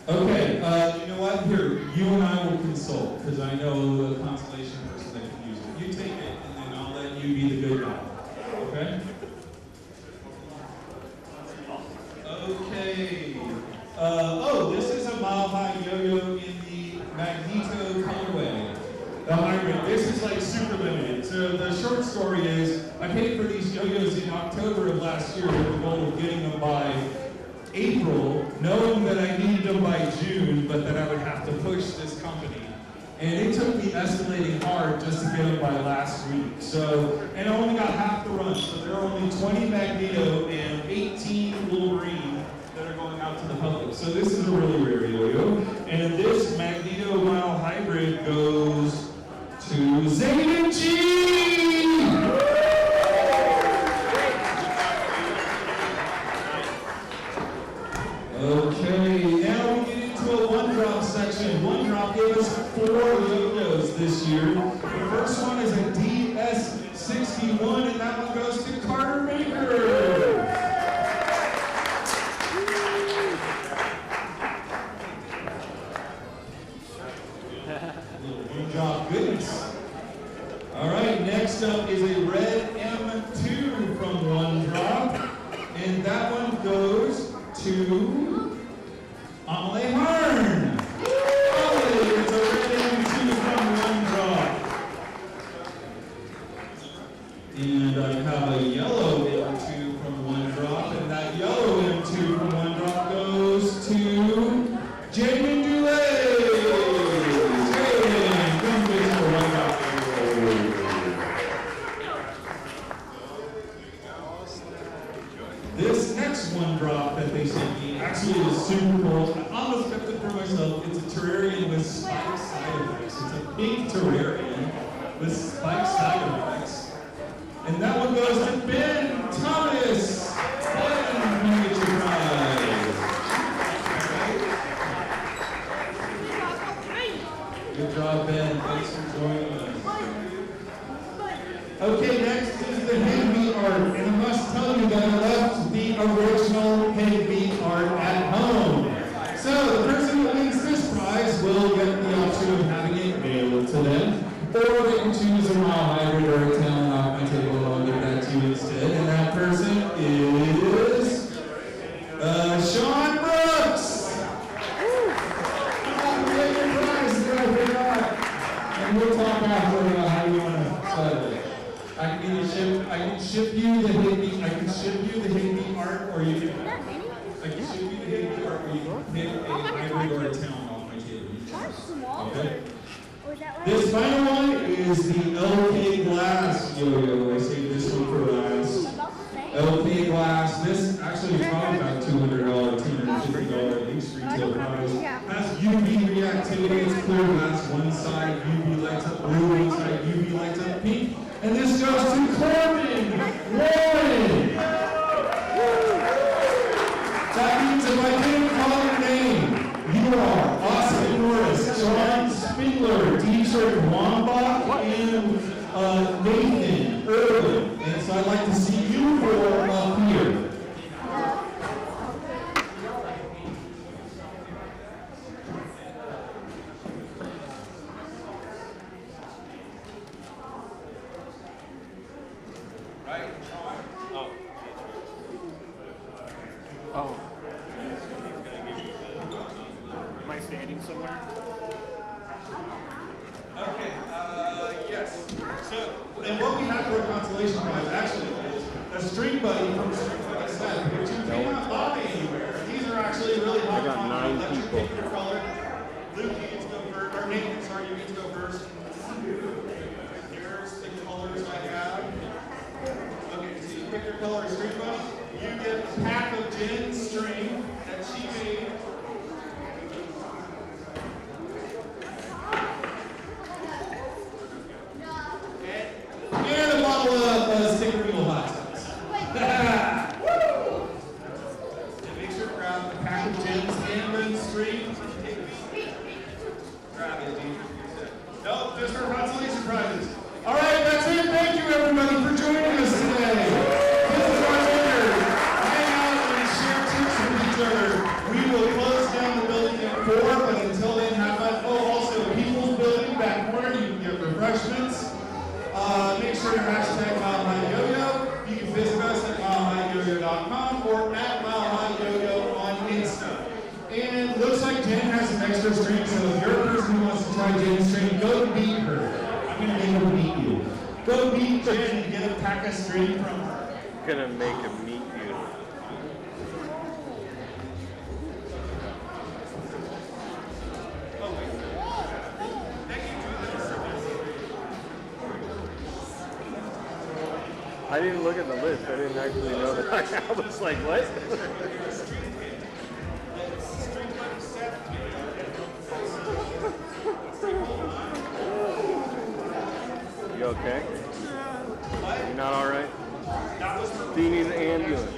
[SPEAKER 1] Okay, you know what? Here, you and I will consult, because I know the consolation person that can use it. You take it, and then I'll let you be the good guy. Okay? Okay. This is a Mile High Yo-Yo in the Magneto colorway. The hybrid. This is like super limited. So the short story is, I paid for these yo-yos in October of last year with the goal of getting them by April, knowing that I needed them by June, but that I would have to push this company. And it took me escalating hard just to get them by last week. So, and I only got half the run. So there are only 20 Magneto and 18 Wolverine that are going out to the public. So this is a really rare yo-yo. And this Magneto Mile Hybrid goes to Zayden G! Okay, now we get into a one-drop section. One Drop gave us 4 yo-yos this year. The first one is a DS61, and that one goes to Carter Baker. One Drop goodness. All right, next up is a red M2 from One Drop, and that one goes to Amelie Hearn. Amelie, it's a red M2 from One Drop. And I have a yellow M2 from One Drop, and that yellow M2 from One Drop goes to Jaden Dulay. Jaden, come with for One Drop. This next One Drop that they sent me actually is super cool. I almost kept it for myself. It's a terrarium with spike side effects. It's a pink terrarium with spike side effects. And that one goes to Ben Thomas. Ben, you get your prize. Good job, Ben. Thanks for joining us. Okay, next is the Hig Beat art, and I must tell you that I left the original Hig Beat art at home. So the person that wins this prize will get the option of having it mailed to them, or they can choose a mile hybrid or a town off my table, and I'll give that to you instead. And that person is Sean Brooks. Get your prize, and we'll talk after about how you want to settle it. I can ship you the Hig Beat. I can ship you the Hig Beat art, or you can. I can ship you the Hig Beat art, or you can pick a hybrid or a town off my table. Okay. This final one is the LK Glass Yo-Yo. I saved this one for last. LK Glass. This actually is probably about $200, $250 at least retail price. Has UV reactivity. It's clear glass. One side UV lights up blue, one side UV lights up pink. And this goes to Corbin Warren. That means if I didn't call your name, you are Austin Norris, John Spindler, Dietrich Wambach, and Nathan Irvin. And so I'd like to see you four up here.
[SPEAKER 4] Am I standing somewhere?
[SPEAKER 1] Okay, yes. So, and what we have for a consolation prize actually is a string buddy from String, like I said, which you cannot buy anywhere. These are actually really hot.
[SPEAKER 13] I got 9
[SPEAKER 1] Let you
[SPEAKER 13] people.
[SPEAKER 1] pick your color. Luke, you get to go first. Or Nathan, sorry, you get to go first. Here's the colors I have. Okay, so you pick your color, string buddy. You get a pack of Jen's string that she made. And a bottle of Sticker Mule hot sauce. And make sure to grab a pack of Jen's and string. Grab it, Dean. Nope, just for consolation prizes. All right, that's it. Thank you, everybody, for joining us today. This is our dinner. Hang out and share tips with each other. We will close down the building at 4, but until then, have fun. Oh, also, People's Building, back corner, you can get refreshments. Make sure to hashtag Mile High Yo-Yo. You can visit us at milehighyoyo.com or at Mile High Yo-Yo on Insta. And it looks like Jen has some extra string, so if you're a person who wants to try Jen's string, go beat her. I'm going to make her beat you. Go beat Jen and get a pack of string from her.
[SPEAKER 13] Gonna make him meet you. I didn't look at the list. I didn't actually know that. I was like, what? You okay? You not alright? Do you need an ambulance?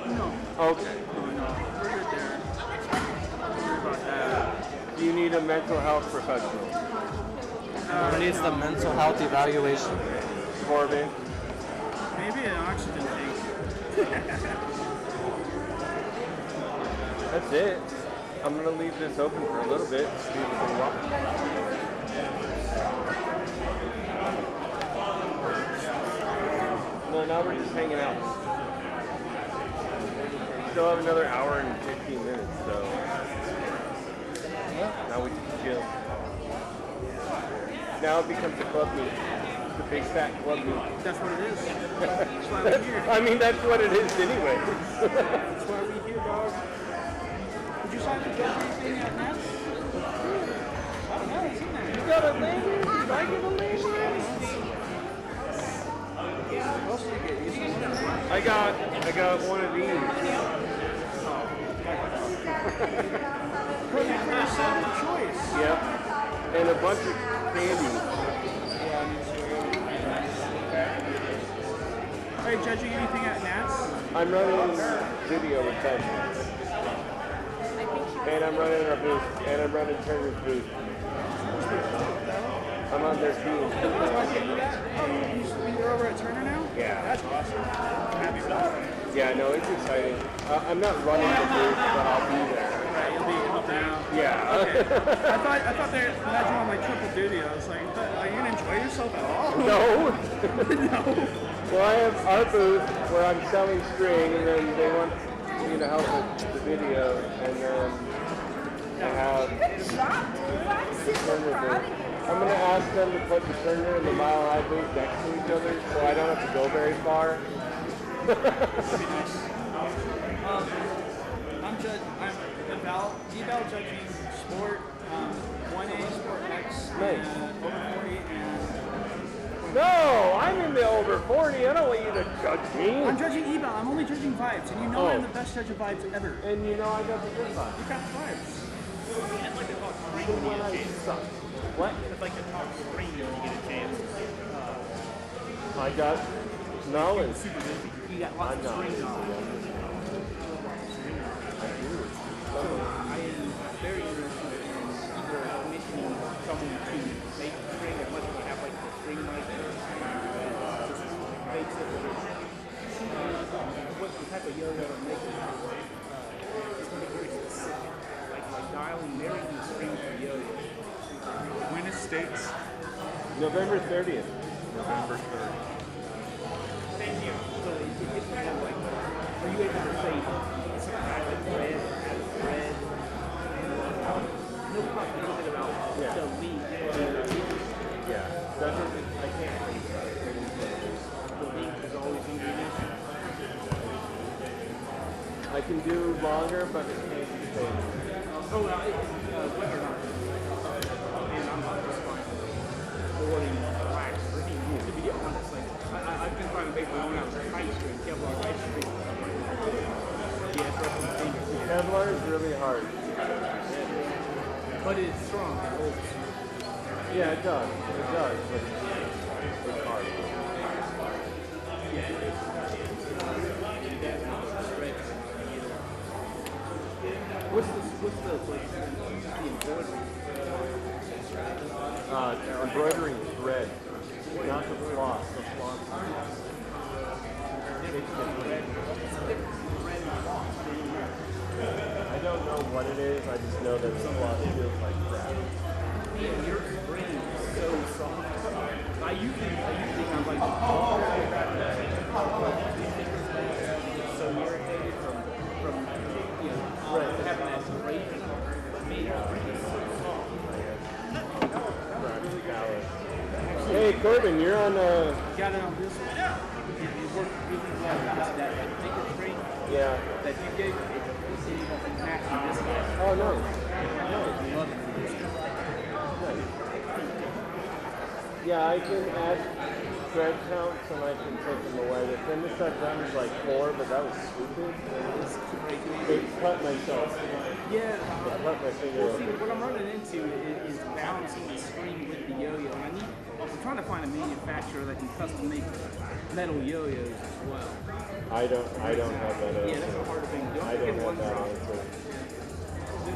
[SPEAKER 4] No.
[SPEAKER 13] Okay.
[SPEAKER 4] No. We're good there. Sorry about that.
[SPEAKER 13] Do you need a mental health professional?
[SPEAKER 5] Who needs the mental health evaluation?
[SPEAKER 13] Corbin?
[SPEAKER 4] Maybe an oxygen tank.
[SPEAKER 13] That's it. I'm going to leave this open for a little bit. See if we can walk. No, now we're just hanging out. Still have another hour and 15 minutes, so now we just chill. Now it becomes a club meet. It's a big fat club meet.
[SPEAKER 4] That's what it is. That's why we're here.
[SPEAKER 13] I mean, that's what it is anyway.
[SPEAKER 4] That's why we're here, dog. Did you sign the Jamboree thing at Nets? Oh, no, it's in there.
[SPEAKER 13] You got a link? Did I get a link? I got one of these.
[SPEAKER 4] Pretty simple choice.
[SPEAKER 13] Yep. And a bunch of candy.
[SPEAKER 4] Are you judging anything at Nats?
[SPEAKER 13] I'm running video with them.
[SPEAKER 11] I think
[SPEAKER 13] And I'm running a booth. And I'm running Turner's booth. I'm on their team.
[SPEAKER 4] You're over at Turner now?
[SPEAKER 13] Yeah.
[SPEAKER 4] That's awesome. I'm happy for that.
[SPEAKER 13] Yeah, no, it's exciting. I'm not running the booth, but I'll be there.
[SPEAKER 4] Right, you'll be helping out.
[SPEAKER 13] Yeah.
[SPEAKER 4] Okay. I thought they had you on like triple duty. I was like, are you gonna enjoy yourself at all?
[SPEAKER 13] No.
[SPEAKER 4] No.
[SPEAKER 13] Well, I have our booth where I'm selling string, and then they want me to help with the video, and then I have Turner booth. I'm going to ask them to put the Turner and the Mile High booth next to each other, so I don't have to go very far.
[SPEAKER 4] I'm eval judging sport, 1A, Sport X,
[SPEAKER 13] Nice.
[SPEAKER 4] over 40, and
[SPEAKER 13] No, I'm in the over 40. I don't want you to judge me.
[SPEAKER 4] I'm judging eval. I'm only judging vibes, and you know I'm the best judge of vibes ever.
[SPEAKER 13] And you know I got the good vibes.
[SPEAKER 4] You got the vibes.
[SPEAKER 6] I'd like to talk spring
[SPEAKER 13] Even
[SPEAKER 6] when
[SPEAKER 13] when
[SPEAKER 6] you
[SPEAKER 13] I
[SPEAKER 6] get a chance.
[SPEAKER 13] suck. What?
[SPEAKER 6] I'd like to talk spring when you get a chance.
[SPEAKER 13] I got knowledge.
[SPEAKER 6] Super busy. You got lots
[SPEAKER 13] I'm
[SPEAKER 6] of
[SPEAKER 13] not
[SPEAKER 6] spring
[SPEAKER 13] busy.
[SPEAKER 6] knowledge.
[SPEAKER 13] I do.
[SPEAKER 6] So I am very interested in either commissioning someone to make string as much as we have like the string maker, just makes it what the type of yo-yo I'm making is going to be very specific. Like dialing, marrying the string to the yo-yo.
[SPEAKER 14] When is States?
[SPEAKER 13] November 30th.
[SPEAKER 14] November 3rd.
[SPEAKER 6] Thank you. So it's kind of like, are you able to say subtract the bread, add bread, no problem thinking about the link.
[SPEAKER 13] Yeah, I can't think about it.
[SPEAKER 6] The link is always ingredient.
[SPEAKER 13] I can do longer, but it can't be stable.
[SPEAKER 6] Oh, whether or not, and I'm not just fine. Boarding wax, to be honest, like, I've been trying to make my own out of ice cream, Kevlar ice cream. Yeah, it's reference thing.
[SPEAKER 13] Kevlar is really hard.
[SPEAKER 6] But it's strong, it holds.
[SPEAKER 13] Yeah, it does. It does, but it's hard.
[SPEAKER 6] What's the embroidery?
[SPEAKER 13] Embroidery is thread, not the floss. The floss. I don't know what it is. I just know that the floss feels like that.
[SPEAKER 6] Man, your brain is so soft. I usually I'm like, so irritated from having that break. Man, your brain is so soft.
[SPEAKER 13] Hey Corbin, you're on
[SPEAKER 6] Got it on this one. It worked really well. That bigger string that you gave me, it's matching this guy.
[SPEAKER 13] Oh, no.
[SPEAKER 6] Love it.
[SPEAKER 13] Yeah, I can add thread counts and I can take them away. The thinnest I've done is like 4, but that was stupid. It cut myself.
[SPEAKER 6] Yeah.
[SPEAKER 13] It cut my finger.
[SPEAKER 6] Well, see, what I'm running into is balancing the string with the yo-yo. And I'm trying to find a manufacturer that can custom make metal yo-yos as well.
[SPEAKER 13] I don't have that answer.
[SPEAKER 6] Yeah, that's a harder thing to do.
[SPEAKER 13] I don't have that
[SPEAKER 6] drop.
[SPEAKER 13] answer.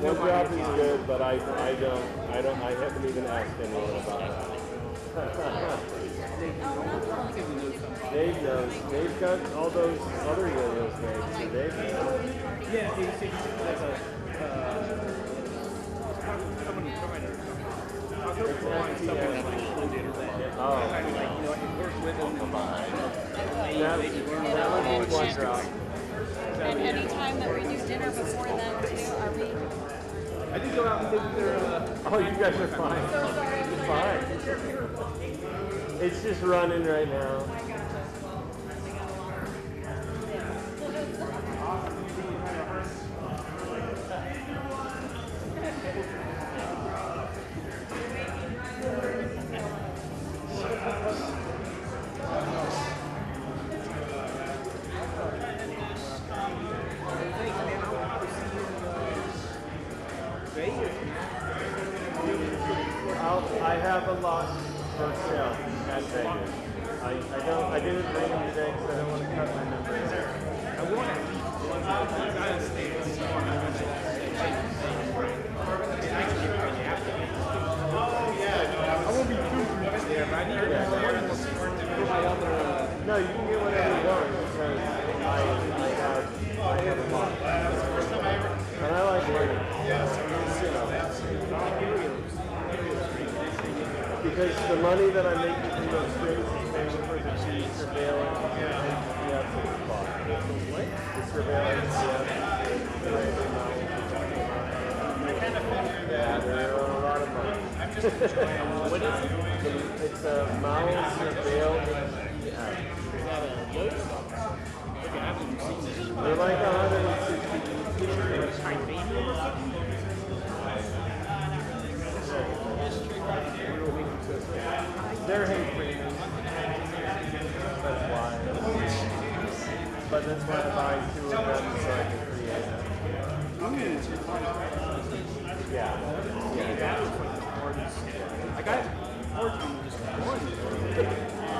[SPEAKER 13] One drop is good, but I haven't even asked anyone about that. Dave knows. Dave got all those other yo-yos made, so Dave knows.
[SPEAKER 6] Yeah, there's a someone trying to. I was hoping to find someone that included that.
[SPEAKER 13] Oh.
[SPEAKER 6] I mean, like, I can work with them and maybe learn
[SPEAKER 13] that would be one drop.
[SPEAKER 8] And any time that we do dinner before then too, are we?
[SPEAKER 6] I did go out and visit their.
[SPEAKER 13] Oh, you guys are fine. Fine. It's just running right now. I have a lot for sale at Vegas. I didn't bring them today because I don't want to cut my numbers.
[SPEAKER 6] I want to leave one. I understand.
[SPEAKER 13] you can get whatever you want because I have a lot. And I like learning. Because the money that I make from those trips is paying for the surveillance the surveillance, yeah, they're a lot of money. What is it? It's a mouse surveillance. Is that a Yoyo? Okay, I haven't seen this. They're like 160. They're hate premium. That's why. But that's why I'm buying 2 of them so I can create them. Yeah. That was like the hardest. I got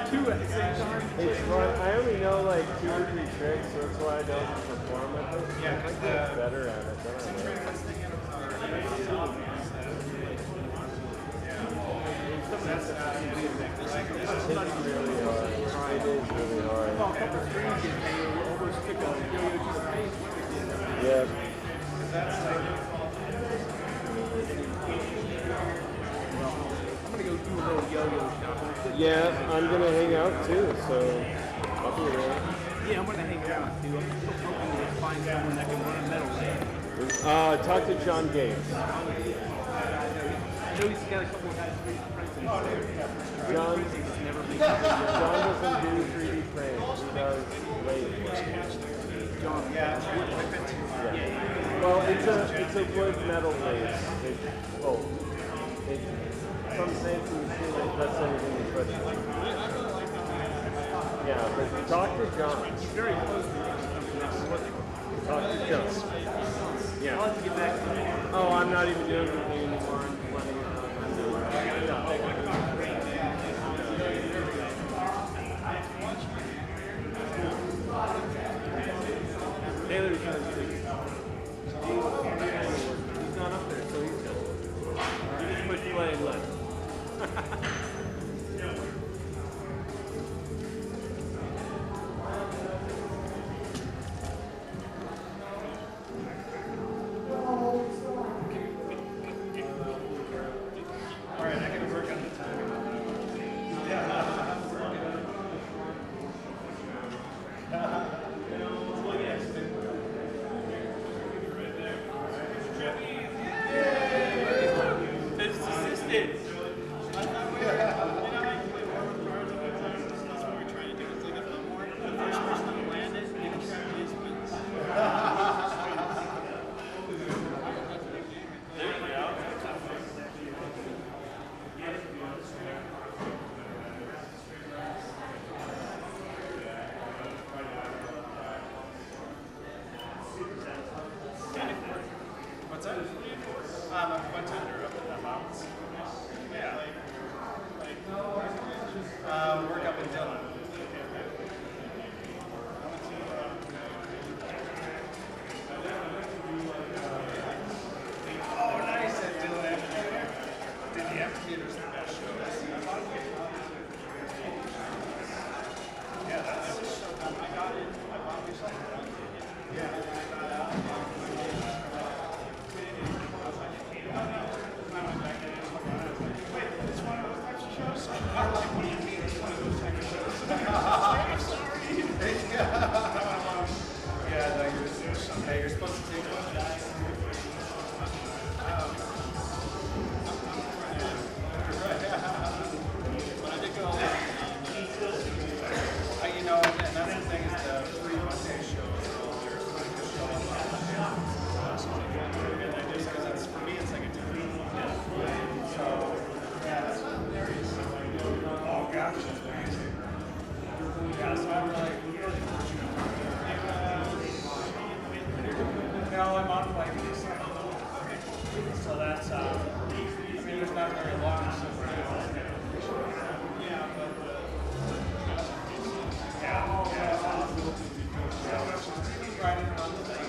[SPEAKER 13] 2 at the same time. It's fun. I only know like 2 or 3 tricks, so that's why I don't perform at this. Yeah, I get better at it than I will. It's really hard. It is really hard. Yeah.
[SPEAKER 6] I'm gonna go do a little yo-yo shopping.
[SPEAKER 13] Yeah, I'm gonna hang out too, so I'll be there.
[SPEAKER 6] Yeah, I'm gonna hang out too. I'm still hoping to find someone that can run a metal band.
[SPEAKER 13] Talk to John Gates.
[SPEAKER 6] I know he's got a couple of guys, 3D printing.
[SPEAKER 13] John doesn't do 3D frames. He does lasers. Well, it's a wood metal base. It's some fancy machine that cuts anything you put in. Yeah, but talk to John.
[SPEAKER 6] He's very close to something.
[SPEAKER 13] Talk to John. Yeah.
[SPEAKER 6] I'll have to get back to him.
[SPEAKER 13] Oh, I'm not even doing anything anymore. I'm letting it on.
[SPEAKER 6] Taylor's he's not up there, so he's good. He just pushed play and left.
[SPEAKER 7] Work up in Dillon. Oh, nice at Dillon Amphitheater. Dude, the amphitheater's the best show. Yeah, that's. I got it. I bought me something. Yeah. I went back in and I was like, wait, it's one of those types of shows? I'm like, what do you mean it's one of those types of shows? I'm sorry. Yeah, no, you're supposed to take one. But I did go, you know, and that's the thing is the free Monday shows. There's like a show on because it's, for me, it's like a different. So, yeah, that's not hilarious. Oh gosh, that's amazing. Yeah, so I'm really fortunate. No, I'm on flight for this. So that's, I mean, there's not very long. Yeah, but, riding around the thing.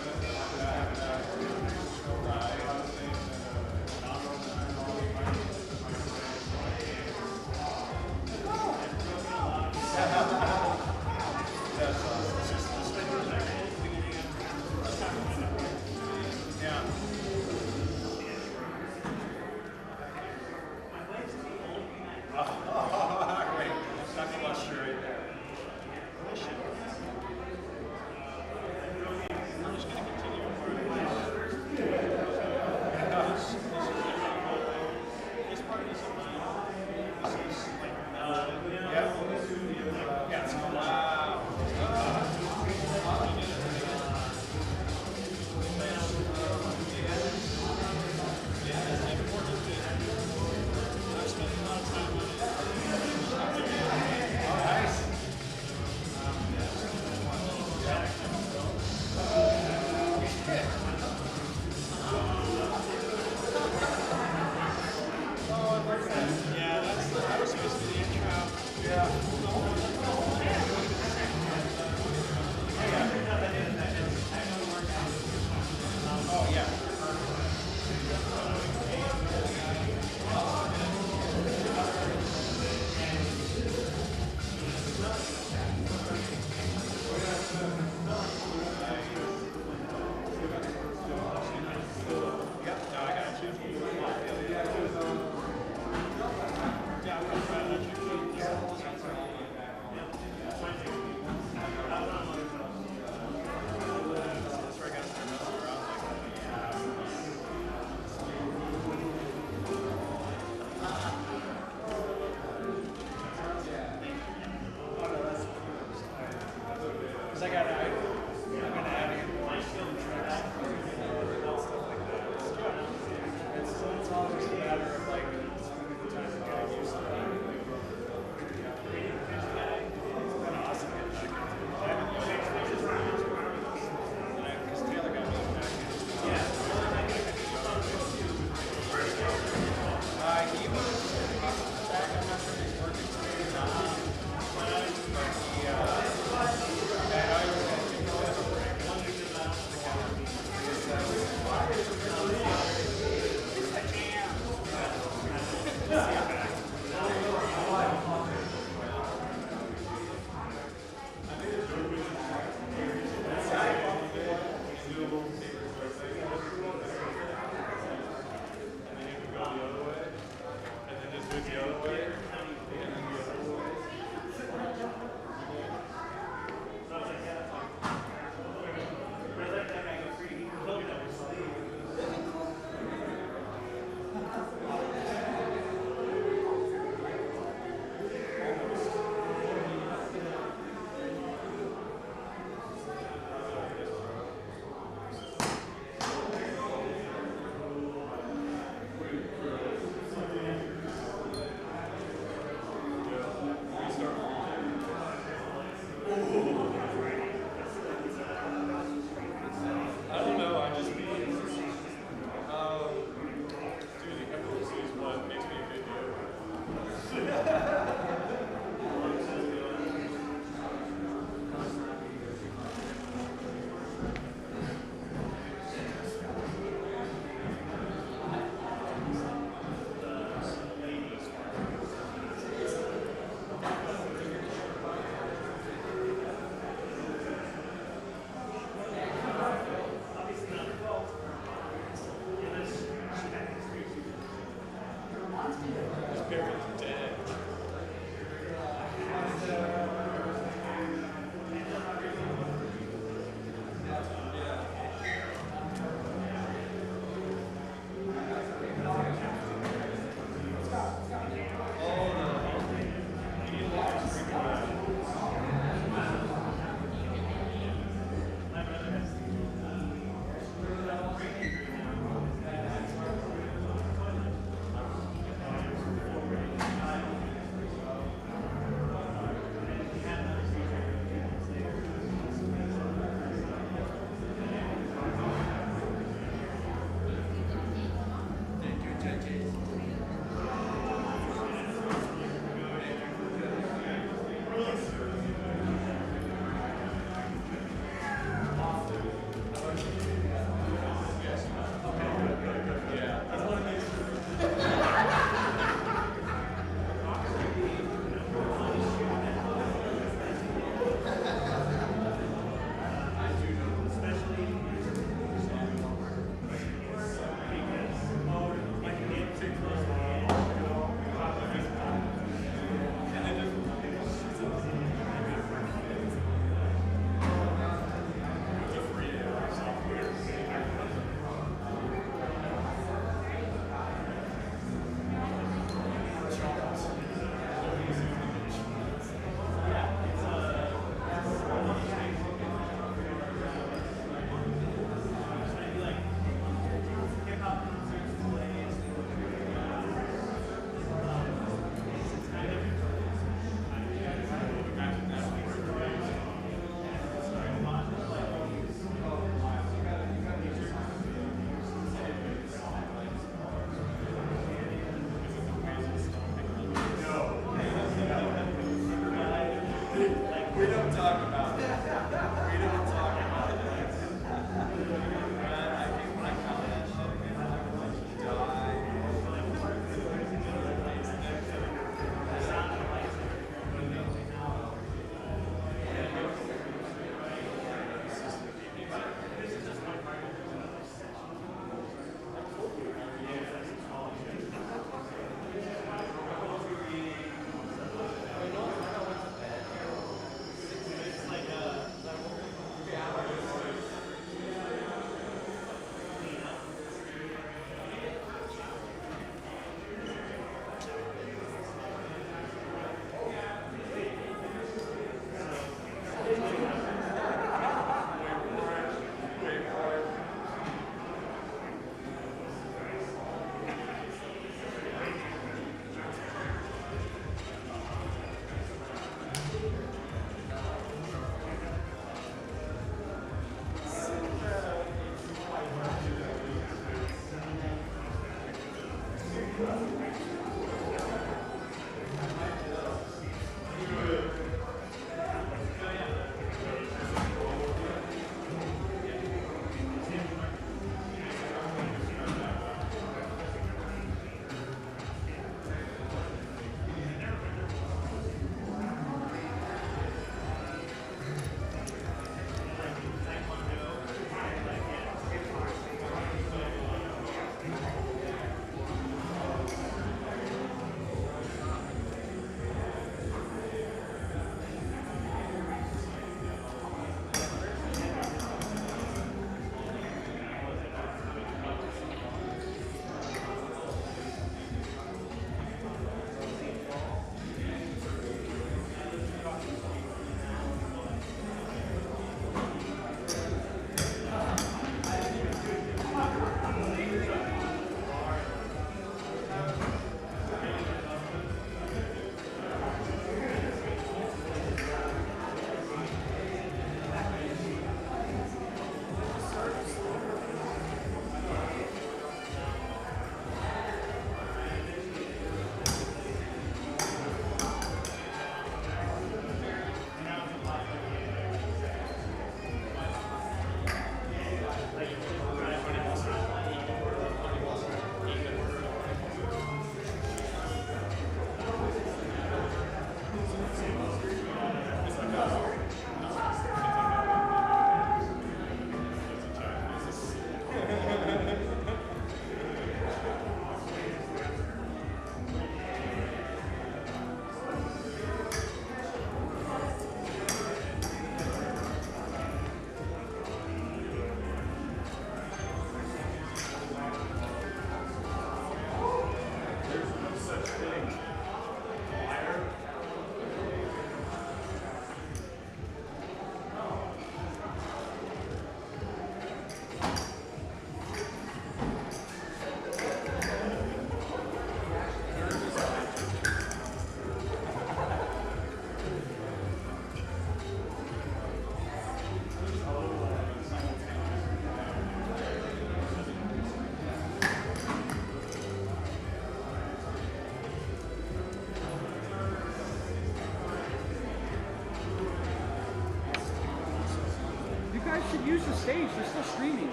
[SPEAKER 13] use the stage. They're still streaming.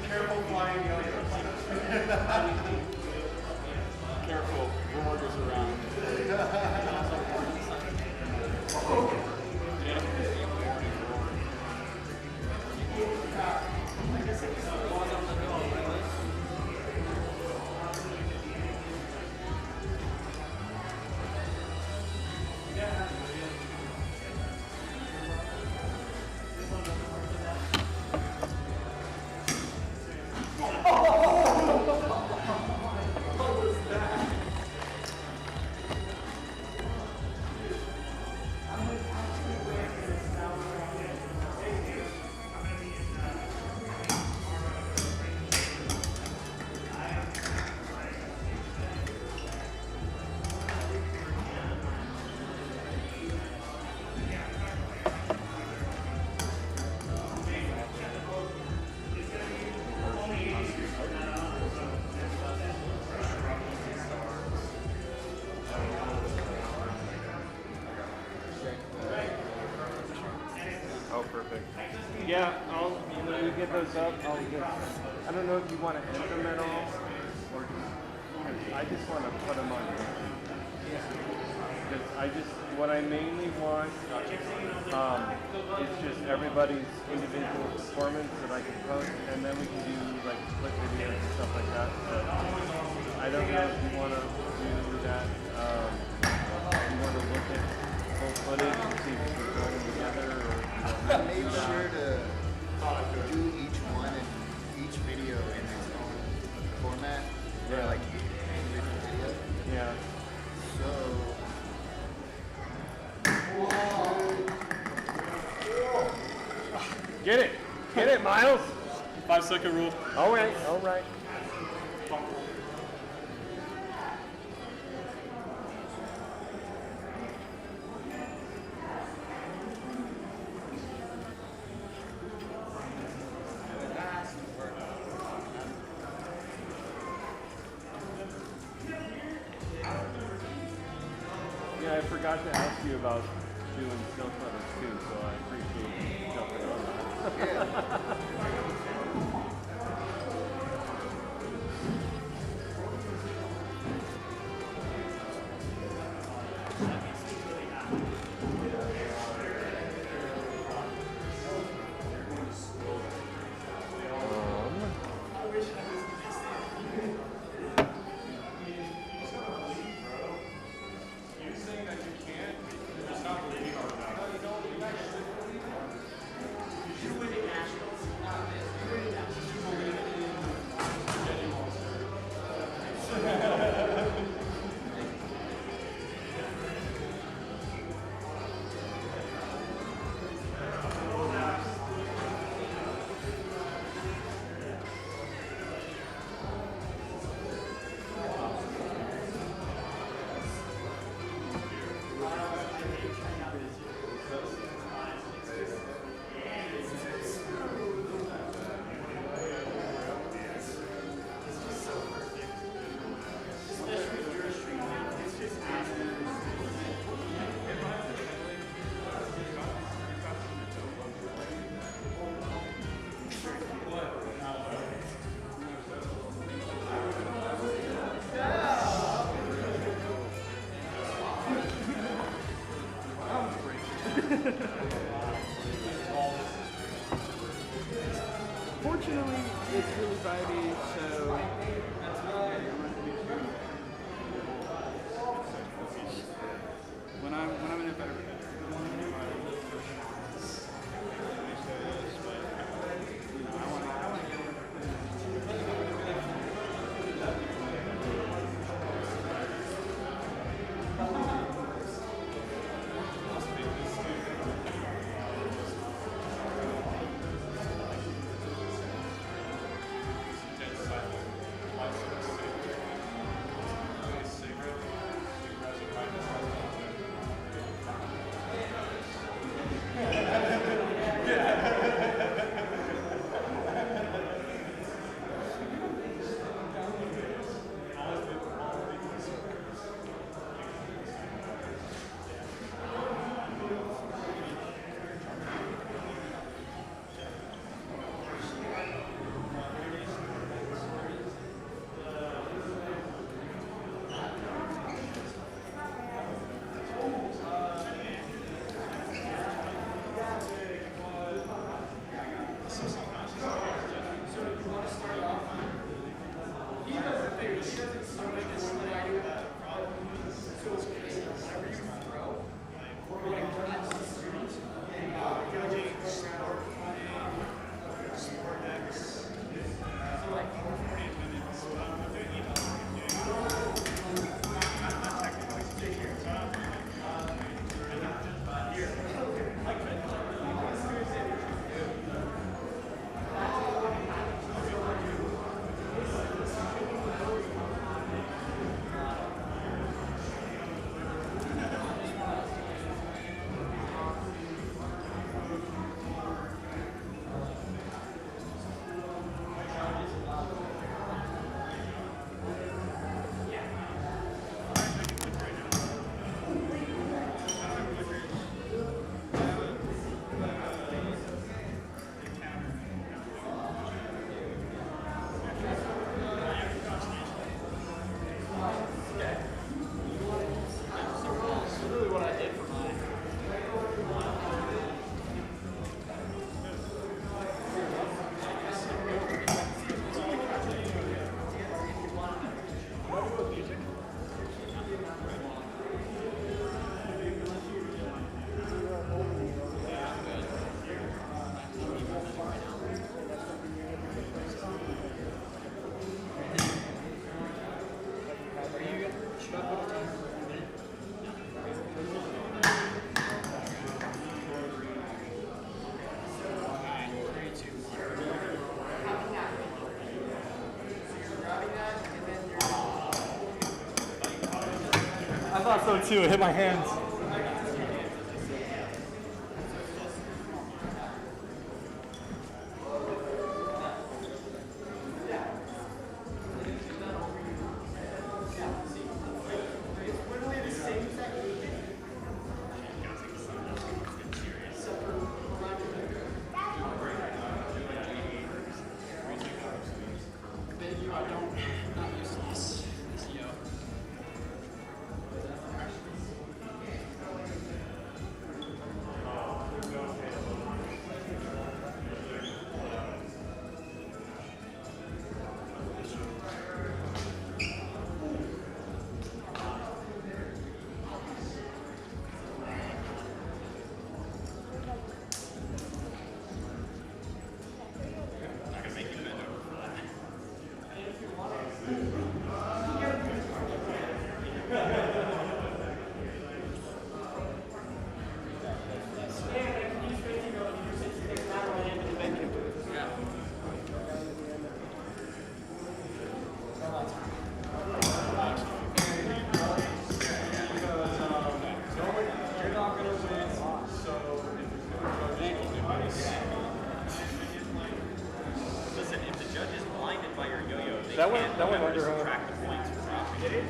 [SPEAKER 7] Careful flying yo-yos. Careful, borders around.
[SPEAKER 13] Oh, perfect. Yeah, when you get those up, I don't know if you want to end them at all, or I just want to put them on. Because what I mainly want is just everybody's individual performance that I can post, and then we can do like split videos and stuff like that. But I don't know if you want to do that. You want to look at full footage and see if we're going together, or
[SPEAKER 5] I made sure to do each one and each video in its own format.
[SPEAKER 13] Yeah.
[SPEAKER 5] Like individual video.
[SPEAKER 13] Yeah.
[SPEAKER 5] So.
[SPEAKER 13] Get it, Miles.
[SPEAKER 7] 5-second rule.
[SPEAKER 13] All right. Yeah, I forgot to ask you about doing skill cutters too, so I appreciate you jumping on that.
[SPEAKER 15] Fortunately, it's really vibey, so when I'm in a better
[SPEAKER 4] I thought so too. It hit my hands.
[SPEAKER 6] Listen, if the judge is blinded by your yo-yo, they
[SPEAKER 4] That went
[SPEAKER 6] can't
[SPEAKER 4] under
[SPEAKER 6] remember to
[SPEAKER 4] her.
[SPEAKER 6] subtract the points for dropping.
[SPEAKER 4] Did it?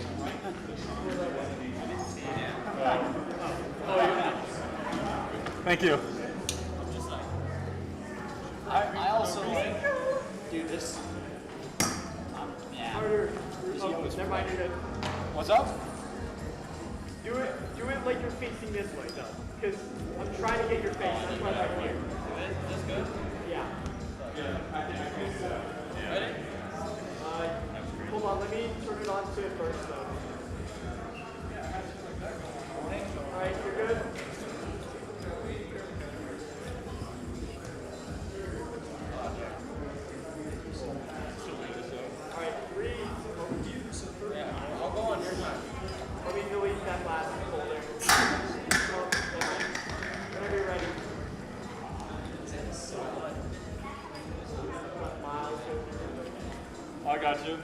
[SPEAKER 4] Thank you.
[SPEAKER 16] I also like do this. Yeah.
[SPEAKER 7] Never mind, you're good.
[SPEAKER 16] What's up?
[SPEAKER 7] Do it like you're facing this way, though. Because I'm trying to get your face. That's why I'm right here.
[SPEAKER 16] That's good?
[SPEAKER 7] Yeah.
[SPEAKER 16] Ready?
[SPEAKER 7] Hold on, let me turn it on to it first, though. Alright, you're good? Alright, 3.
[SPEAKER 16] Yeah, I'll go on your time.
[SPEAKER 7] Let me delete that last folder. Whenever you're ready.
[SPEAKER 4] I got you.